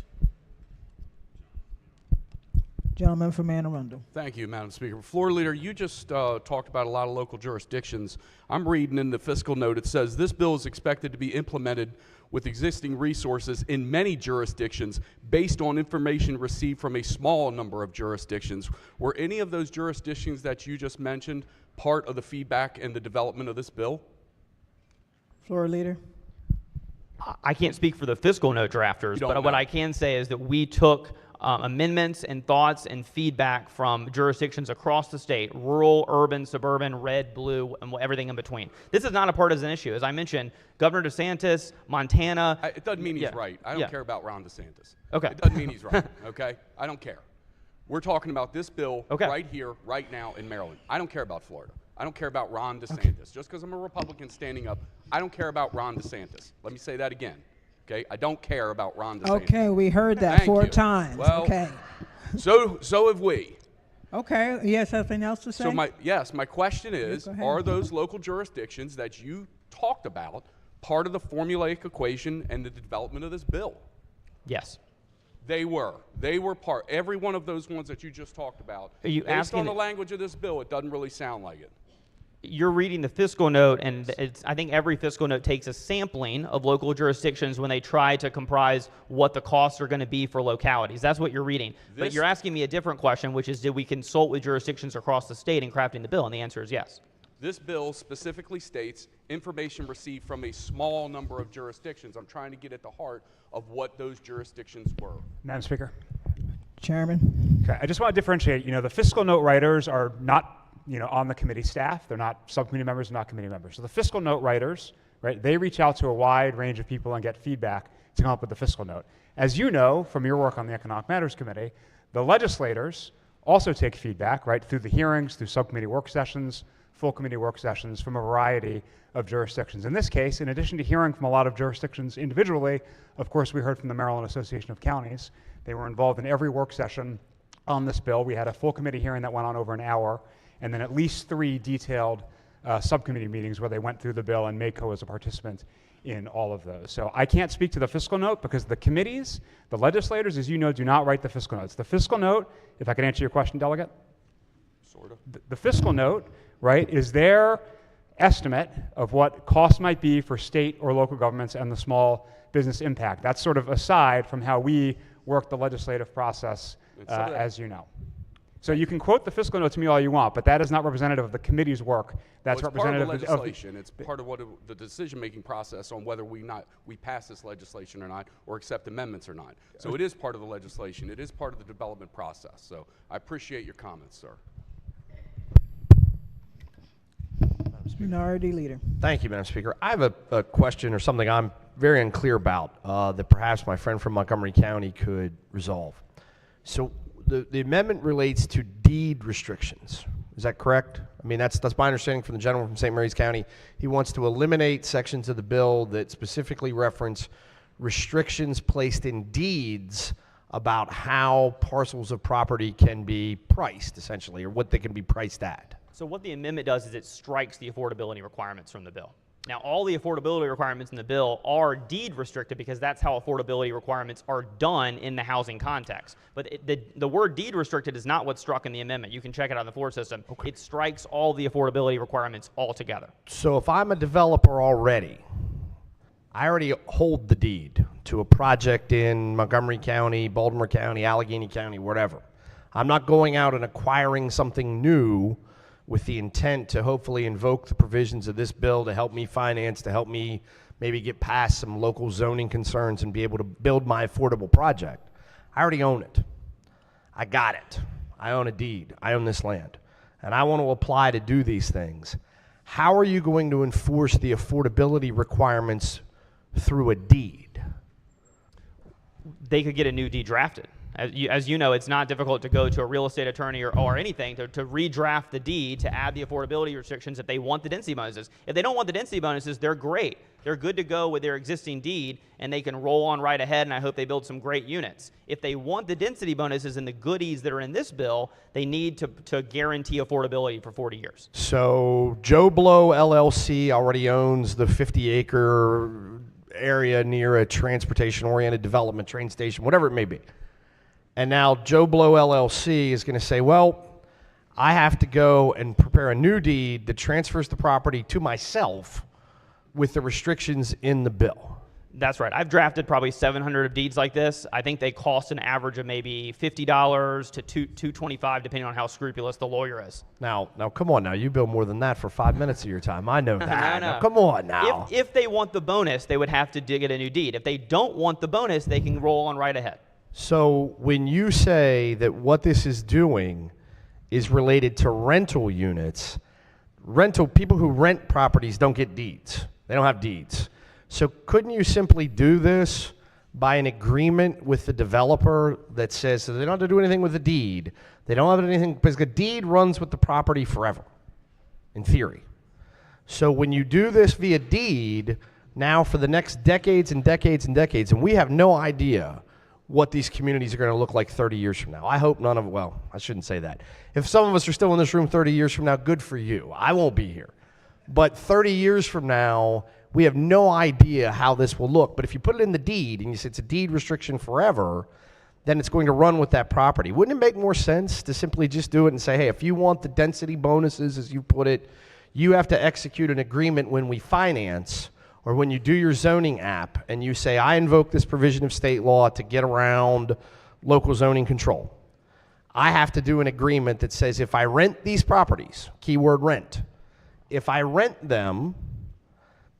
Gentleman from Anne Arundel. Thank you, Madam Speaker. Floor Leader, you just talked about a lot of local jurisdictions. I'm reading in the fiscal note, it says, this bill is expected to be implemented with existing resources in many jurisdictions based on information received from a small number of jurisdictions. Were any of those jurisdictions that you just mentioned part of the feedback and the development of this bill? Floor Leader. I can't speak for the fiscal note drafters, but what I can say is that we took amendments and thoughts and feedback from jurisdictions across the state, rural, urban, suburban, red, blue, and everything in between. This is not a partisan issue. As I mentioned, Governor DeSantis, Montana. It doesn't mean he's right. I don't care about Ron DeSantis. Okay. It doesn't mean he's right, okay? I don't care. We're talking about this bill right here, right now in Maryland. I don't care about Florida. I don't care about Ron DeSantis. Okay. Just because I'm a Republican standing up, I don't care about Ron DeSantis. Let me say that again. Okay, I don't care about Ron DeSantis. Okay, we heard that 4 times. Well, okay. So have we. Okay. You have something else to say? So my question is, are those local jurisdictions that you talked about part of the formulaic equation and the development of this bill? Yes. They were. They were part. Every one of those ones that you just talked about. Based on the language of this bill, it doesn't really sound like it. You're reading the fiscal note, and I think every fiscal note takes a sampling of local jurisdictions when they try to comprise what the costs are going to be for localities. That's what you're reading. But you're asking me a different question, which is, did we consult with jurisdictions across the state in crafting the bill? And the answer is yes. This bill specifically states information received from a small number of jurisdictions. I'm trying to get at the heart of what those jurisdictions were. Madam Speaker. Chairman. Okay, I just want to differentiate. The fiscal note writers are not on the committee staff. They're not subcommittee members, they're not committee members. So the fiscal note writers, right, they reach out to a wide range of people and get feedback to come up with the fiscal note. As you know from your work on the Economic Matters Committee, the legislators also take feedback, right, through the hearings, through subcommittee work sessions, full committee work sessions from a variety of jurisdictions. In this case, in addition to hearing from a lot of jurisdictions individually, of course, we heard from the Maryland Association of Counties. They were involved in every work session on this bill. We had a full committee hearing that went on over an hour, and then at least 3 detailed subcommittee meetings where they went through the bill, and MACO was a participant in all of those. So I can't speak to the fiscal note because the committees, the legislators, as you know, do not write the fiscal notes. The fiscal note, if I can answer your question, Delegate? Sort of. The fiscal note, right, is their estimate of what costs might be for state or local governments and the small business impact. That's sort of aside from how we work the legislative process, as you know. So you can quote the fiscal note to me all you want, but that is not representative of the committee's work. That's representative part of the legislation. It's part of the decision-making process on whether we pass this legislation or not, or accept amendments or not. So it is part of the legislation. It is part of the development process. So I appreciate your comments, sir. Minority Leader. Thank you, Madam Speaker. I have a question or something I'm very unclear about that perhaps my friend from Montgomery County could resolve. So the amendment relates to deed restrictions. Is that correct? I mean, that's my understanding from the gentleman from St. Mary's County. He wants to eliminate sections of the bill that specifically reference restrictions placed in deeds about how parcels of property can be priced, essentially, or what they can be priced at. So what the amendment does is it strikes the affordability requirements from the bill. Now, all the affordability requirements in the bill are deed restricted because that's how affordability requirements are done in the housing context. But the word deed restricted is not what's struck in the amendment. You can check it out on the floor system. Okay. It strikes all the affordability requirements altogether. So if I'm a developer already, I already hold the deed to a project in Montgomery County, Baltimore County, Allegheny County, whatever. I'm not going out and acquiring something new with the intent to hopefully invoke the provisions of this bill to help me finance, to help me maybe get past some local zoning concerns and be able to build my affordable project. I already own it. I got it. I own a deed. I own this land. And I want to apply to do these things. How are you going to enforce the affordability requirements through a deed? They could get a new deed drafted. As you know, it's not difficult to go to a real estate attorney or anything to redraft the deed to add the affordability restrictions if they want the density bonuses. If they don't want the density bonuses, they're great. They're good to go with their existing deed, and they can roll on right ahead, and I hope they build some great units. If they want the density bonuses and the goodies that are in this bill, they need to guarantee affordability for 40 years. So Joe Blow LLC already owns the 50-acre area near a transportation-oriented development, train station, whatever it may be. And now Joe Blow LLC is going to say, well, I have to go and prepare a new deed that transfers the property to myself with the restrictions in the bill. That's right. I've drafted probably 700 of deeds like this. I think they cost an average of maybe $50 to $225, depending on how scrupulous the lawyer is. Now, come on now. You bill more than that for 5 minutes of your time. I know that. No. Now, come on now. If they want the bonus, they would have to get a new deed. If they don't want the bonus, they can roll on right ahead. So when you say that what this is doing is related to rental units, people who rent properties don't get deeds. They don't have deeds. So couldn't you simply do this by an agreement with the developer that says so they don't have to do anything with the deed. They don't have anything, because the deed runs with the property forever, in theory. So when you do this via deed, now for the next decades and decades and decades, and we have no idea what these communities are going to look like 30 years from now. I hope none of, well, I shouldn't say that. If some of us are still in this room 30 years from now, good for you. I won't be here. But 30 years from now, we have no idea how this will look. But if you put it in the deed and you say it's a deed restriction forever, then it's going to run with that property. Wouldn't it make more sense to simply just do it and say, hey, if you want the density bonuses, as you put it, you have to execute an agreement when we finance or when you do your zoning app and you say, I invoke this provision of state law to get around local zoning control. I have to do an agreement that says if I rent these properties, keyword rent, if I rent them,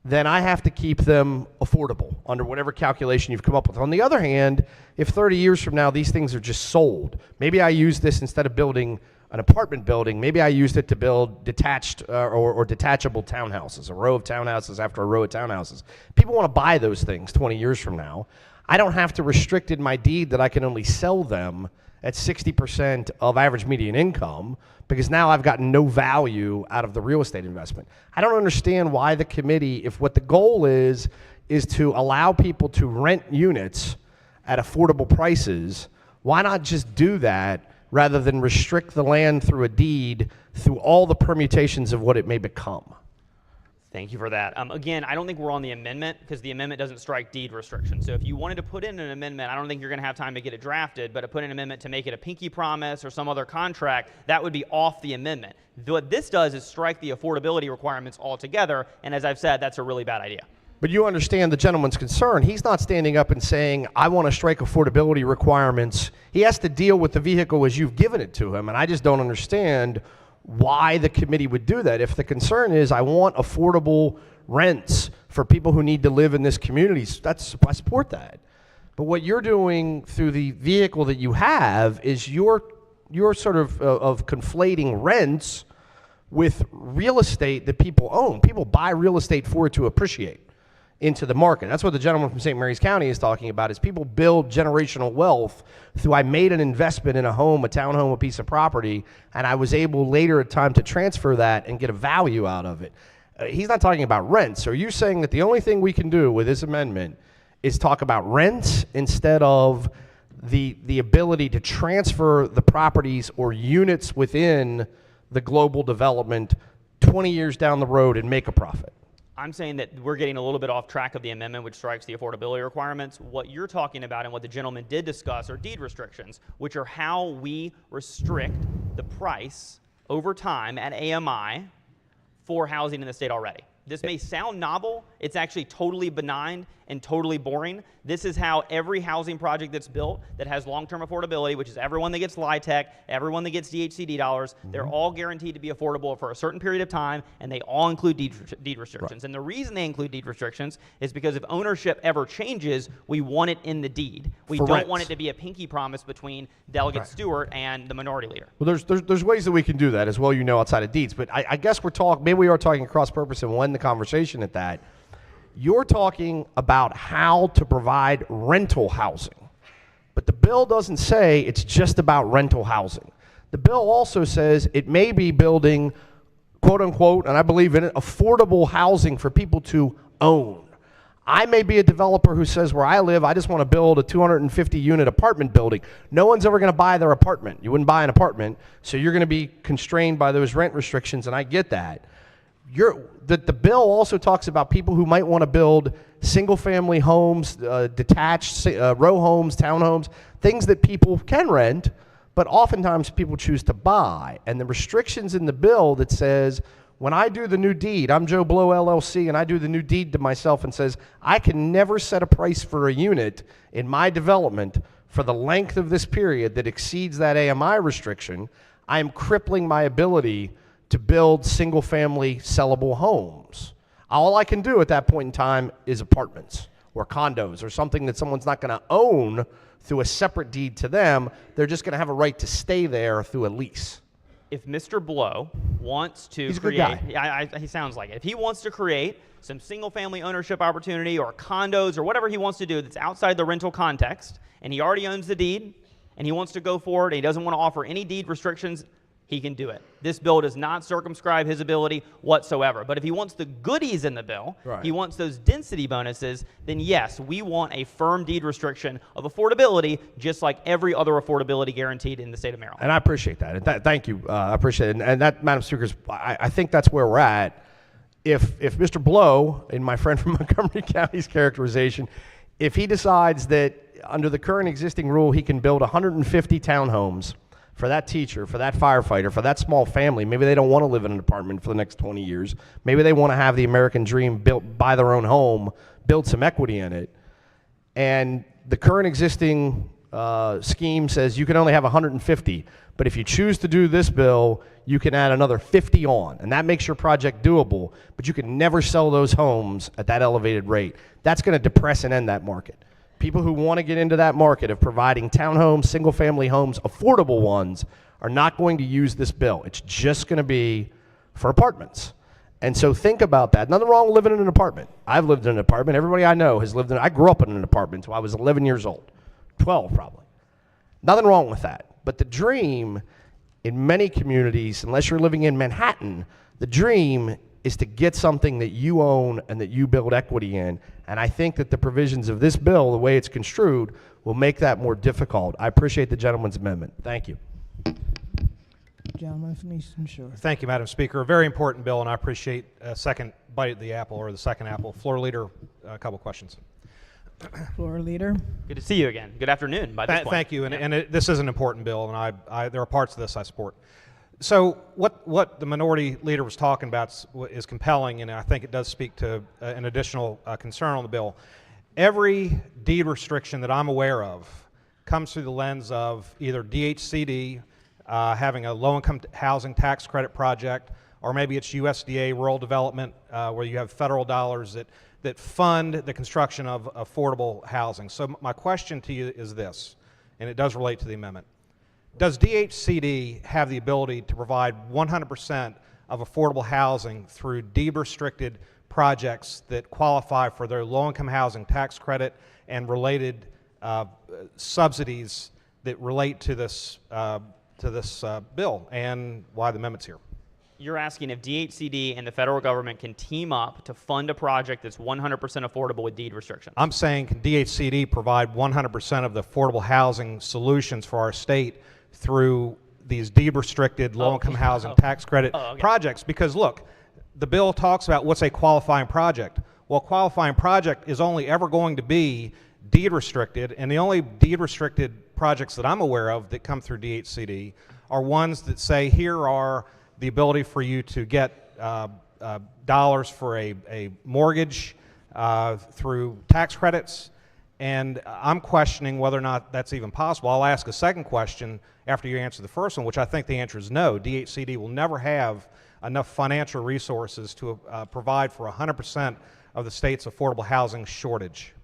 then I have to keep them affordable under whatever calculation you've come up with. On the other hand, if 30 years from now these things are just sold, maybe I use this instead of building an apartment building, maybe I used it to build detached or detachable townhouses, a row of townhouses after a row of townhouses. People want to buy those things 20 years from now. I don't have to restrict in my deed that I can only sell them at 60% of average median income, because now I've gotten no value out of the real estate investment. I don't understand why the committee, if what the goal is to allow people to rent units at affordable prices, why not just do that rather than restrict the land through a deed through all the permutations of what it may become? Thank you for that. Again, I don't think we're on the amendment because the amendment doesn't strike deed restrictions. So if you wanted to put in an amendment, I don't think you're going to have time to get it drafted, but to put in an amendment to make it a pinky promise or some other contract, that would be off the amendment. What this does is strike the affordability requirements altogether, and as I've said, that's a really bad idea. But you understand the gentleman's concern. He's not standing up and saying, I want to strike affordability requirements. He has to deal with the vehicle as you've given it to him, and I just don't understand why the committee would do that. If the concern is I want affordable rents for people who need to live in this community, I support that. But what you're doing through the vehicle that you have is you're sort of conflating rents with real estate that people own. People buy real estate for it to appreciate. into the market. That's what the gentleman from St. Mary's County is talking about, is people build generational wealth through I made an investment in a home, a townhome, a piece of property, and I was able later at time to transfer that and get a value out of it. He's not talking about rents. Are you saying that the only thing we can do with this amendment is talk about rents instead of the ability to transfer the properties or units within the global development 20 years down the road and make a profit? I'm saying that we're getting a little bit off track of the amendment, which strikes the affordability requirements. What you're talking about and what the gentleman did discuss are deed restrictions, which are how we restrict the price over time at AMI for housing in the state already. This may sound novel. It's actually totally benign and totally boring. This is how every housing project that's built that has long-term affordability, which is everyone that gets LIHTC, everyone that gets DHCD dollars, they're all guaranteed to be affordable for a certain period of time, and they all include deed restrictions. And the reason they include deed restrictions is because if ownership ever changes, we want it in the deed. We don't want it to be a pinky promise between Delegate Stewart and the minority leader. Well, there's ways that we can do that as well, outside of deeds. But I guess maybe we are talking cross-purpose and widen the conversation at that. You're talking about how to provide rental housing. But the bill doesn't say it's just about rental housing. The bill also says it may be building, quote unquote, and I believe in it, affordable housing for people to own. I may be a developer who says where I live, I just want to build a 250 unit apartment building. No one's ever going to buy their apartment. You wouldn't buy an apartment, so you're going to be constrained by those rent restrictions, and I get that. The bill also talks about people who might want to build single-family homes, detached row homes, townhomes, things that people can rent, but oftentimes people choose to buy. And the restrictions in the bill that says, when I do the new deed, I'm Joe Blow LLC, and I do the new deed to myself and says, I can never set a price for a unit in my development for the length of this period that exceeds that AMI restriction, I am crippling my ability to build single-family sellable homes. All I can do at that point in time is apartments or condos or something that someone's not going to own through a separate deed to them. They're just going to have a right to stay there through a lease. If Mr. Blow wants to He's a create, good guy. he sounds like it. If he wants to create some single-family ownership opportunity or condos or whatever he wants to do that's outside the rental context, and he already owns the deed, and he wants to go forward, and he doesn't want to offer any deed restrictions, he can do it. This bill does not circumscribe his ability whatsoever. But if he wants the goodies in the bill, he wants those density bonuses, then yes, we want a firm deed restriction of affordability, just like every other affordability guaranteed in the state of Maryland. And I appreciate that. And thank you. I appreciate it. And that, Madam Speaker, I think that's where we're at. If Mr. Blow, in my friend from Montgomery County's characterization, if he decides that under the current existing rule he can build 150 townhomes for that teacher, for that firefighter, for that small family, maybe they don't want to live in an apartment for the next 20 years. Maybe they want to have the American dream, buy their own home, build some equity in it. And the current existing scheme says you can only have 150. But if you choose to do this bill, you can add another 50 on. And that makes your project doable. But you can never sell those homes at that elevated rate. That's going to depress and end that market. People who want to get into that market of providing townhomes, single-family homes, affordable ones, are not going to use this bill. It's just going to be for apartments. And so think about that. Nothing wrong with living in an apartment. I've lived in an apartment. Everybody I know has lived in. I grew up in an apartment until I was 11 years old, 12 probably. Nothing wrong with that. But the dream in many communities, unless you're living in Manhattan, the dream is to get something that you own and that you build equity in. And I think that the provisions of this bill, the way it's construed, will make that more difficult. I appreciate the gentleman's amendment. Thank you. Gentleman from Eastern Shore. Thank you, Madam Speaker. A very important bill, and I appreciate a second bite at the apple, or the second apple. Floor Leader, a couple questions. Floor Leader. Good to see you again. Good afternoon by this point. Thank you, and this is an important bill, and there are parts of this I support. So what the minority leader was talking about is compelling, and I think it does speak to an additional concern on the bill. Every deed restriction that I'm aware of comes through the lens of either DHCD, having a low-income housing tax credit project, or maybe it's USDA rural development, where you have federal dollars that fund the construction of affordable housing. So my question to you is this, and it does relate to the amendment. Does DHCD have the ability to provide 100% of affordable housing through deed-restricted projects that qualify for their low-income housing tax credit and related subsidies that relate to this bill, and why the amendment's here. You're asking if DHCD and the federal government can team up to fund a project that's 100% affordable with deed restrictions. I'm saying, can DHCD provide 100% of the affordable housing solutions for our state through these deed-restricted low-income housing tax credit projects? Because look, the bill talks about what's a qualifying project. Well, a qualifying project is only ever going to be deed-restricted, and the only deed-restricted projects that I'm aware of that come through DHCD are ones that say, here are the ability for you to get dollars for a mortgage through tax credits, and I'm questioning whether or not that's even possible. I'll ask a second question after you answer the first one, which I think the answer is no. DHCD will never have enough financial resources to provide for 100% of the state's affordable housing shortage.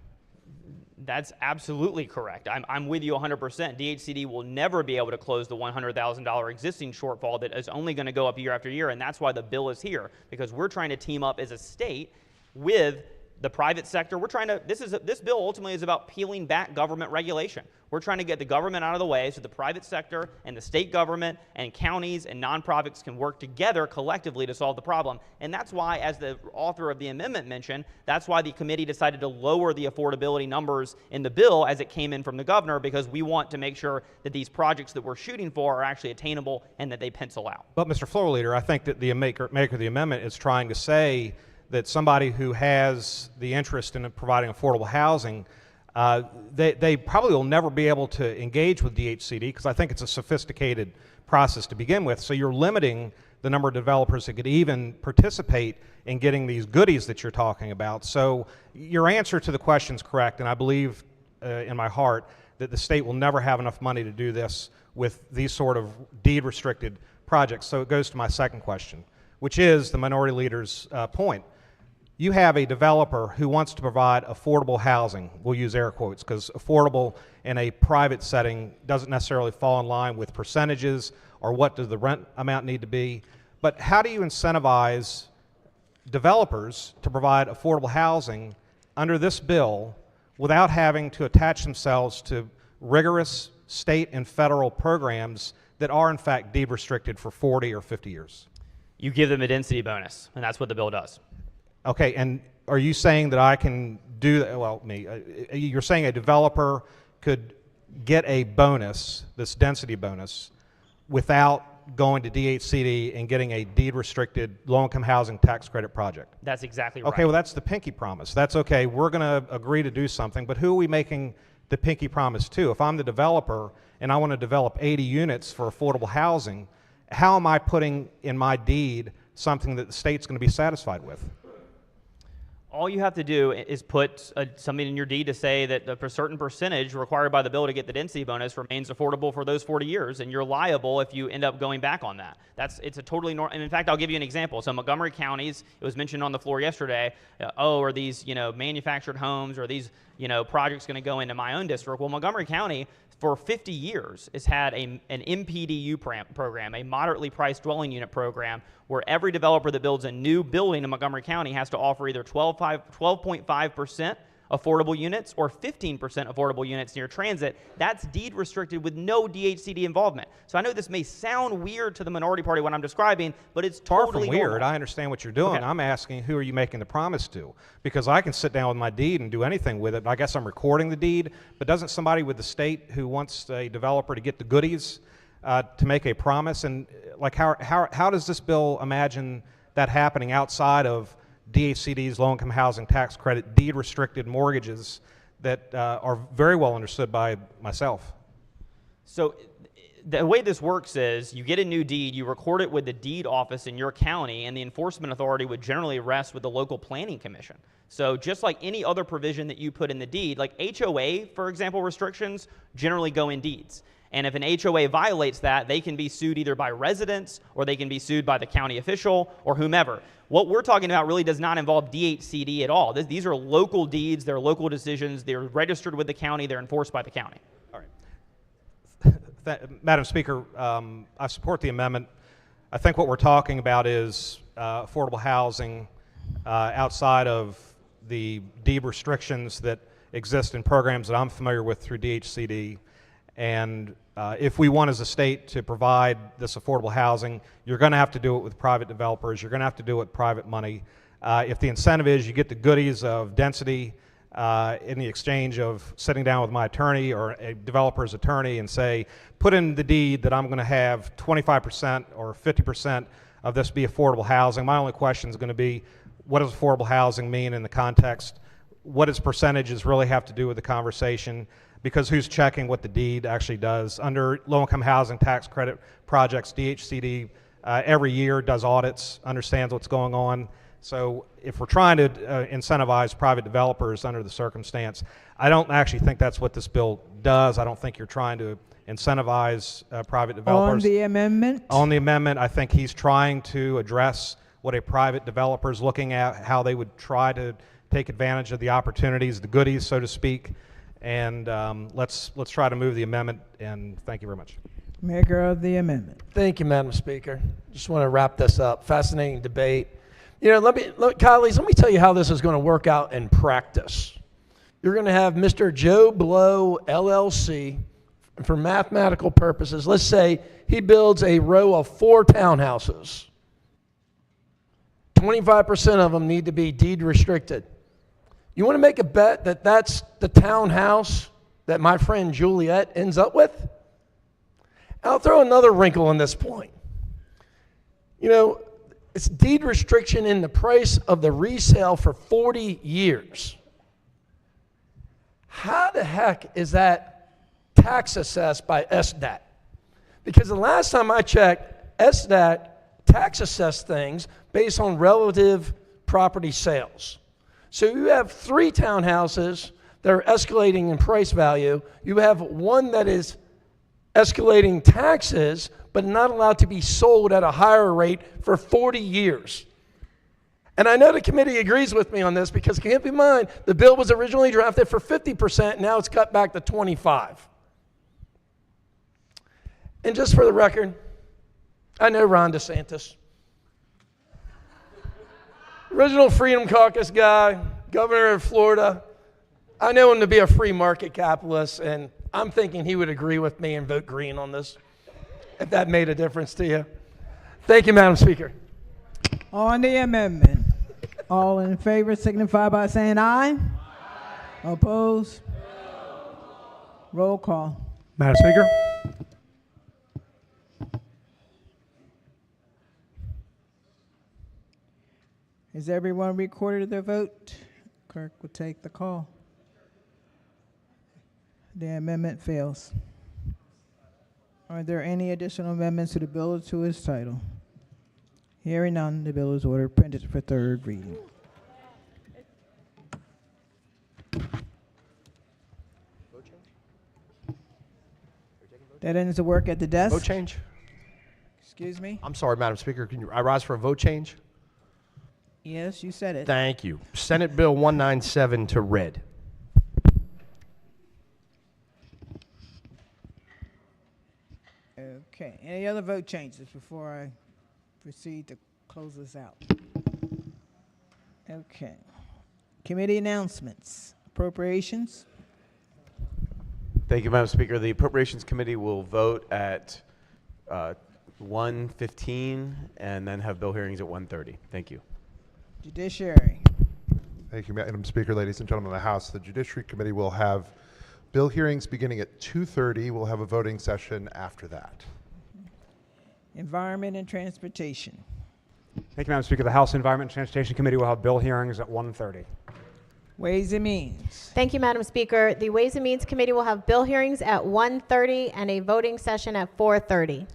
That's absolutely correct. I'm with you 100%. DHCD will never be able to close the $100,000 existing shortfall that is only going to go up year after year, and that's why the bill is here, because we're trying to team up as a state with the private sector. We're trying to, this bill ultimately is about peeling back government regulation. We're trying to get the government out of the way so the private sector and the state government and counties and nonprofits can work together collectively to solve the problem. And that's why, as the author of the amendment mentioned, that's why the committee decided to lower the affordability numbers in the bill as it came in from the governor, because we want to make sure that these projects that we're shooting for are actually attainable and that they pencil out. But Mr. Floor Leader, I think that the maker of the amendment is trying to say that somebody who has the interest in providing affordable housing, they probably will never be able to engage with DHCD, because I think it's a sophisticated process to begin with. So you're limiting the number of developers that could even participate in getting these goodies that you're talking about. So your answer to the question is correct, and I believe in my heart that the state will never have enough money to do this with these sort of deed-restricted projects. So it goes to my second question, which is the minority leader's point. You have a developer who wants to provide affordable housing. We'll use air quotes, because affordable in a private setting doesn't necessarily fall in line with percentages or what does the rent amount need to be. But how do you incentivize developers to provide affordable housing under this bill without having to attach themselves to rigorous state and federal programs that are in fact deed restricted for 40 or 50 years? You give them a density bonus, and that's what the bill does. Okay, and are you saying that I can do that? Well, you're saying a developer could get a bonus, this density bonus, without going to DHCD and getting a deed-restricted low-income housing tax credit project? That's exactly right. Okay, well, that's the pinky promise. That's okay. We're going to agree to do something, but who are we making the pinky promise to? If I'm the developer and I want to develop 80 units for affordable housing, how am I putting in my deed something that the state's going to be satisfied with? All you have to do is put something in your deed to say that a certain percentage required by the bill to get the density bonus remains affordable for those 40 years, and you're liable if you end up going back on that. It's a totally normal, and in fact, I'll give you an example. So Montgomery counties, it was mentioned on the floor yesterday, are these, manufactured homes, or these, projects going to go into my own district? Well, Montgomery County, for 50 years, has had an MPDU program, a moderately priced dwelling unit program, where every developer that builds a new building in Montgomery County has to offer either 12.5% affordable units or 15% affordable units near transit. That's deed restricted with no DHCD involvement. So I know this may sound weird to the minority party what I'm describing, but it's Far totally from weird. normal. I understand what you're doing. Okay. I'm asking, who are you making the promise to? Because I can sit down with my deed and do anything with it. I guess I'm recording the deed, but doesn't somebody with the state who wants a developer to get the goodies to make a promise? And like, how does this bill imagine that happening outside of DHCD's low-income housing tax credit deed-restricted mortgages that are very well understood by myself? So the way this works is you get a new deed, you record it with the deed office in your county, and the enforcement authority would generally rest with the local planning commission. So just like any other provision that you put in the deed, like HOA, for example, restrictions generally go in deeds. And if an HOA violates that, they can be sued either by residents or they can be sued by the county official or whomever. What we're talking about really does not involve DHCD at all. These are local deeds, they're local decisions, they're registered with the county, they're enforced by the county. All right. Madam Speaker, I support the amendment. I think what we're talking about is affordable housing outside of the deed restrictions that exist in programs that I'm familiar with through DHCD. And if we want as a state to provide this affordable housing, you're going to have to do it with private developers. You're going to have to do it with private money. If the incentive is you get the goodies of density in the exchange of sitting down with my attorney or a developer's attorney and say, put in the deed that I'm going to have 25% or 50% of this be affordable housing. My only question is going to be, what does affordable housing mean in the context? What does percentages really have to do with the conversation? Because who's checking what the deed actually does? Under low-income housing tax credit projects, DHCD every year does audits, understands what's going on. So if we're trying to incentivize private developers under the circumstance, I don't actually think that's what this bill does. I don't think you're trying to incentivize private developers. On the amendment? On the amendment, I think he's trying to address what a private developer is looking at, how they would try to take advantage of the opportunities, the goodies, so to speak. And let's try to move the amendment, and thank you very much. Maker of the amendment. Thank you, Madam Speaker. Just want to wrap this up. Fascinating debate. You know, colleagues, let me tell you how this is going to work out in practice. You're going to have Mr. Joe Blow, LLC, for mathematical purposes. Let's say he builds a row of 4 townhouses. 25% of them need to be deed restricted. You want to make a bet that that's the townhouse that my friend Juliet ends up with? I'll throw another wrinkle in this point. You know, it's deed restriction in the price of the resale for 40 years. How the heck is that tax assessed by SDAT? Because the last time I checked, SDAT tax assessed things based on relative property sales. So you have 3 townhouses that are escalating in price value. You have one that is escalating taxes, but not allowed to be sold at a higher rate for 40 years. And I know the committee agrees with me on this because keep in mind, the bill was originally drafted for 50%, now it's cut back to 25%. And just for the record, I know Ron DeSantis. Original Freedom Caucus guy, governor of Florida. I know him to be a free market capitalist, and I'm thinking he would agree with me and vote green on this, if that made a difference to you. Thank you, Madam Speaker. On the amendment, all in favor signify by saying aye. Aye. Opposed? No. Roll call. Madam Speaker. Has everyone recorded their vote? Clerk will take the call. The amendment fails. Are there any additional amendments to the bill or to its title? Hearing none, the bill is ordered printed for third reading. That ends the work at the desk. Vote change? Excuse me? I'm sorry, Madam Speaker. I rise for a vote change? Yes, you said it. Thank you. Senate Bill 197 to read. Okay. Any other vote changes before I proceed to close this out? Okay. Committee announcements. Appropriations. Thank you, Madam Speaker. The Appropriations Committee will vote at 1:15 and then have bill hearings at 1:30. Thank you. Judiciary. Thank you, Madam Speaker. Ladies and gentlemen of the House, the Judiciary Committee will have bill hearings beginning at 2:30. We'll have a voting session after that. Environment and Transportation. Thank you, Madam Speaker. The House Environment and Transportation Committee will have bill hearings at 1:30. Ways and Means. Thank you, Madam Speaker. The Ways and Means Committee will have bill hearings at 1:30 and a voting session at 4:30.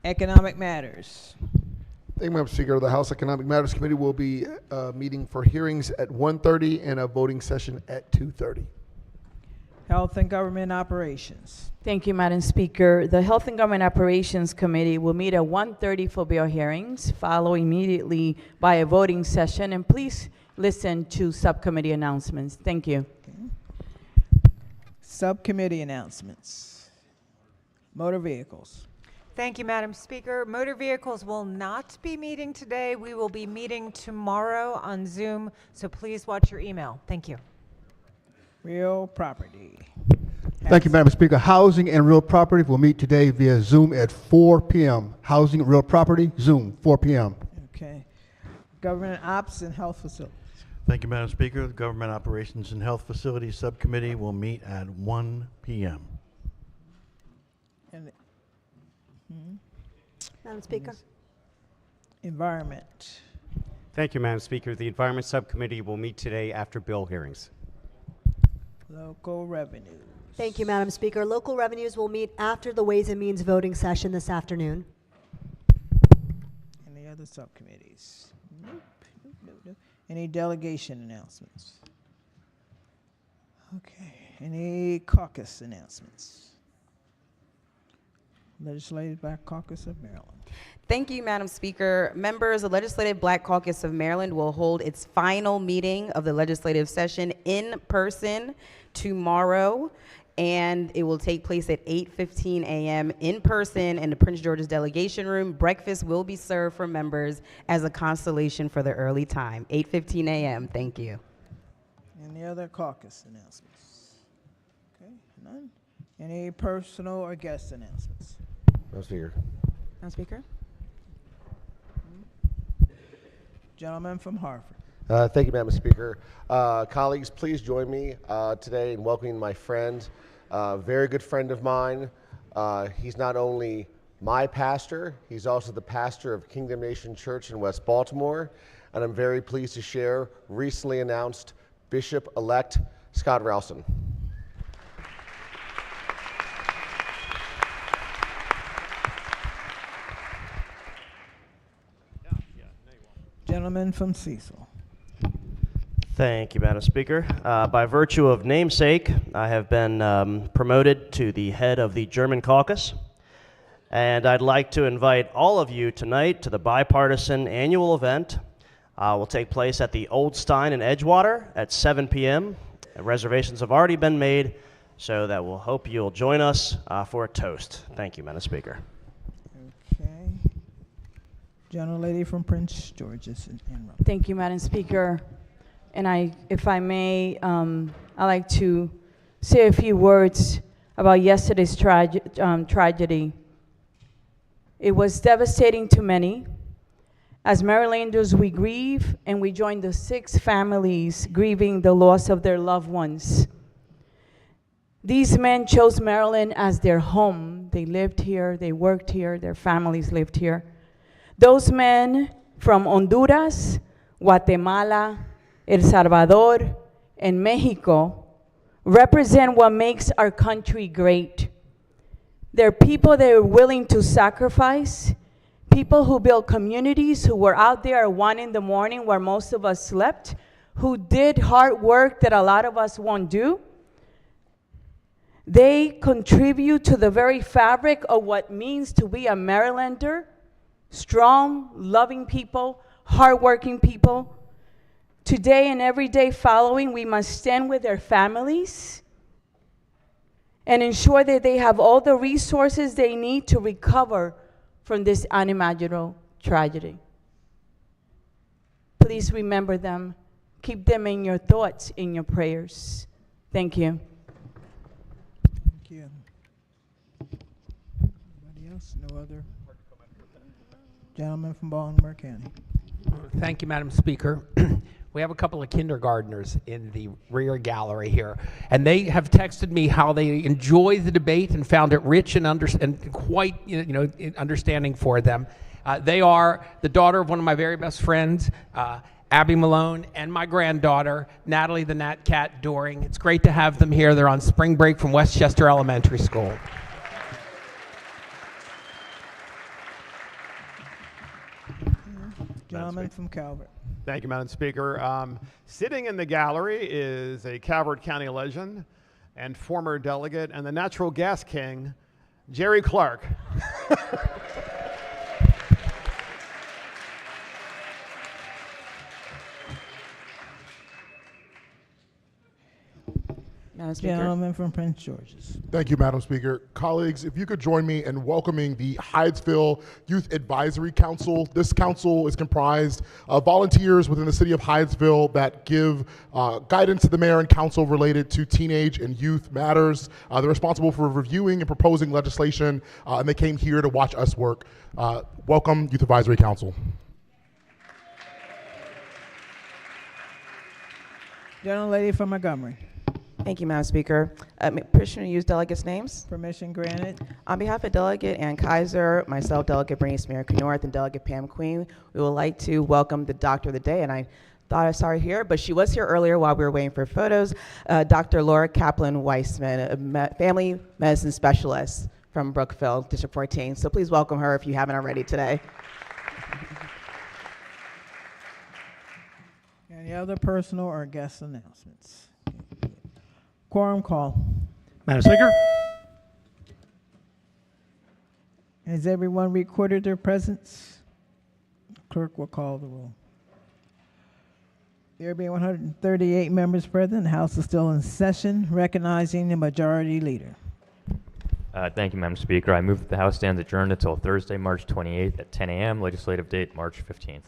Economic Matters. Thank you, Madam Speaker. The House Economic Matters Committee will be meeting for hearings at 1:30 and a voting session at 2:30. Health and Government Operations. Thank you, Madam Speaker. The Health and Government Operations Committee will meet at 1:30 for bill hearings, followed immediately by a voting session. And please listen to subcommittee announcements. Thank you. Subcommittee announcements. Motor Vehicles. Thank you, Madam Speaker. Motor vehicles will not be meeting today. We will be meeting tomorrow on Zoom, so please watch your email. Thank you. Real property. Thank you, Madam Speaker. Housing and real property will meet today via Zoom at 4 p.m. Housing and real property, Zoom, 4 p.m. Okay. Government ops and health facilities. Thank you, Madam Speaker. The Government Operations and Health Facilities Subcommittee will meet at 1 p.m. And Madam Speaker. Environment. Thank you, Madam Speaker. The Environment Subcommittee will meet today after bill hearings. Local revenues. Thank you, Madam Speaker. Local revenues will meet after the Ways and Means voting session this afternoon. Any other subcommittees? Nope. Any delegation announcements? Okay. Any caucus announcements? Legislative Black Caucus of Maryland. Thank you, Madam Speaker. Members, the Legislative Black Caucus of Maryland will hold its final meeting of the legislative session in person tomorrow, and it will take place at 8:15 a.m. in person in the Prince George's Delegation Room. Breakfast will be served for members as a consolation for the early time, 8:15 a.m. Thank you. Any other caucus announcements? Okay, none. Any personal or guest announcements? Madam Speaker. Madam Speaker. Gentleman from Hartford. Thank you, Madam Speaker. Colleagues, please join me today in welcoming my friend, very good friend of mine. He's not only my pastor, he's also the pastor of Kingdom Nation Church in West Baltimore, and I'm very pleased to share recently announced Bishop-elect Scott Ralston. Gentleman from Cecil. Thank you, Madam Speaker. By virtue of namesake, I have been promoted to the head of the German caucus, and I'd like to invite all of you tonight to the bipartisan annual event. Will take place at the Old Stein in Edgewater at 7 p.m. Reservations have already been made, so that we'll hope you'll join us for a toast. Thank you, Madam Speaker. Okay. Gentlelady from Prince George's in Rome. Thank you, Madam Speaker. And if I may, I'd like to say a few words about yesterday's tragedy. It was devastating to many. As Marylanders, we grieve, and we join the 6 families grieving the loss of their loved ones. These men chose Maryland as their home. They lived here, they worked here, their families lived here. Those men from Honduras, Guatemala, El Salvador, and Mexico represent what makes our country great. They're people that are willing to sacrifice, people who build communities, who were out there at 1 in the morning where most of us slept, who did hard work that a lot of us won't do. They contribute to the very fabric of what it means to be a Marylander, strong, loving people, hardworking people. Today and every day following, we must stand with their families and ensure that they have all the resources they need to recover from this unimaginable tragedy. Please remember them. Keep them in your thoughts, in your prayers. Thank you. Thank you. Anybody else? No other? Gentleman from Baltimore County. Thank you, Madam Speaker. We have a couple of kindergartners in the rear gallery here, and they have texted me how they enjoyed the debate and found it rich and quite understanding for them. They are the daughter of one of my very best friends, Abby Malone, and my granddaughter, Natalie the Nat Cat Doring. It's great to have them here. They're on spring break from Westchester Elementary School. Gentleman from Calvert. Thank you, Madam Speaker. Sitting in the gallery is a Calvert County legend and former delegate and the natural gas king, Jerry Clark. Madam Speaker. Gentleman from Prince George's. Thank you, Madam Speaker. Colleagues, if you could join me in welcoming the Hydesville Youth Advisory Council. This council is comprised of volunteers within the city of Hydesville that give guidance to the mayor and council related to teenage and youth matters. They're responsible for reviewing and proposing legislation, and they came here to watch us work. Welcome, Youth Advisory Council. Gentlelady from Montgomery. Thank you, Madam Speaker. Permission to use delegates' names? Permission granted. On behalf of Delegate Ann Kaiser, myself, Delegate Bernice Merrick-North, and Delegate Pam Queen, we would like to welcome the Doctor of the Day, and I thought I saw her here, but she was here earlier while we were waiting for photos, Dr. Laura Kaplan-Weissman, a family medicine specialist from Brookville, District 14. So please welcome her if you haven't already today. Any other personal or guest announcements? Quorum call. Madam Speaker. Has everyone recorded their presence? Clerk will call the roll. There being 138 members present, the House is still in session, recognizing the majority leader. Thank you, Madam Speaker. I move that the House stands adjourned until Thursday, March 28th at 10 a.m., legislative date March 15th.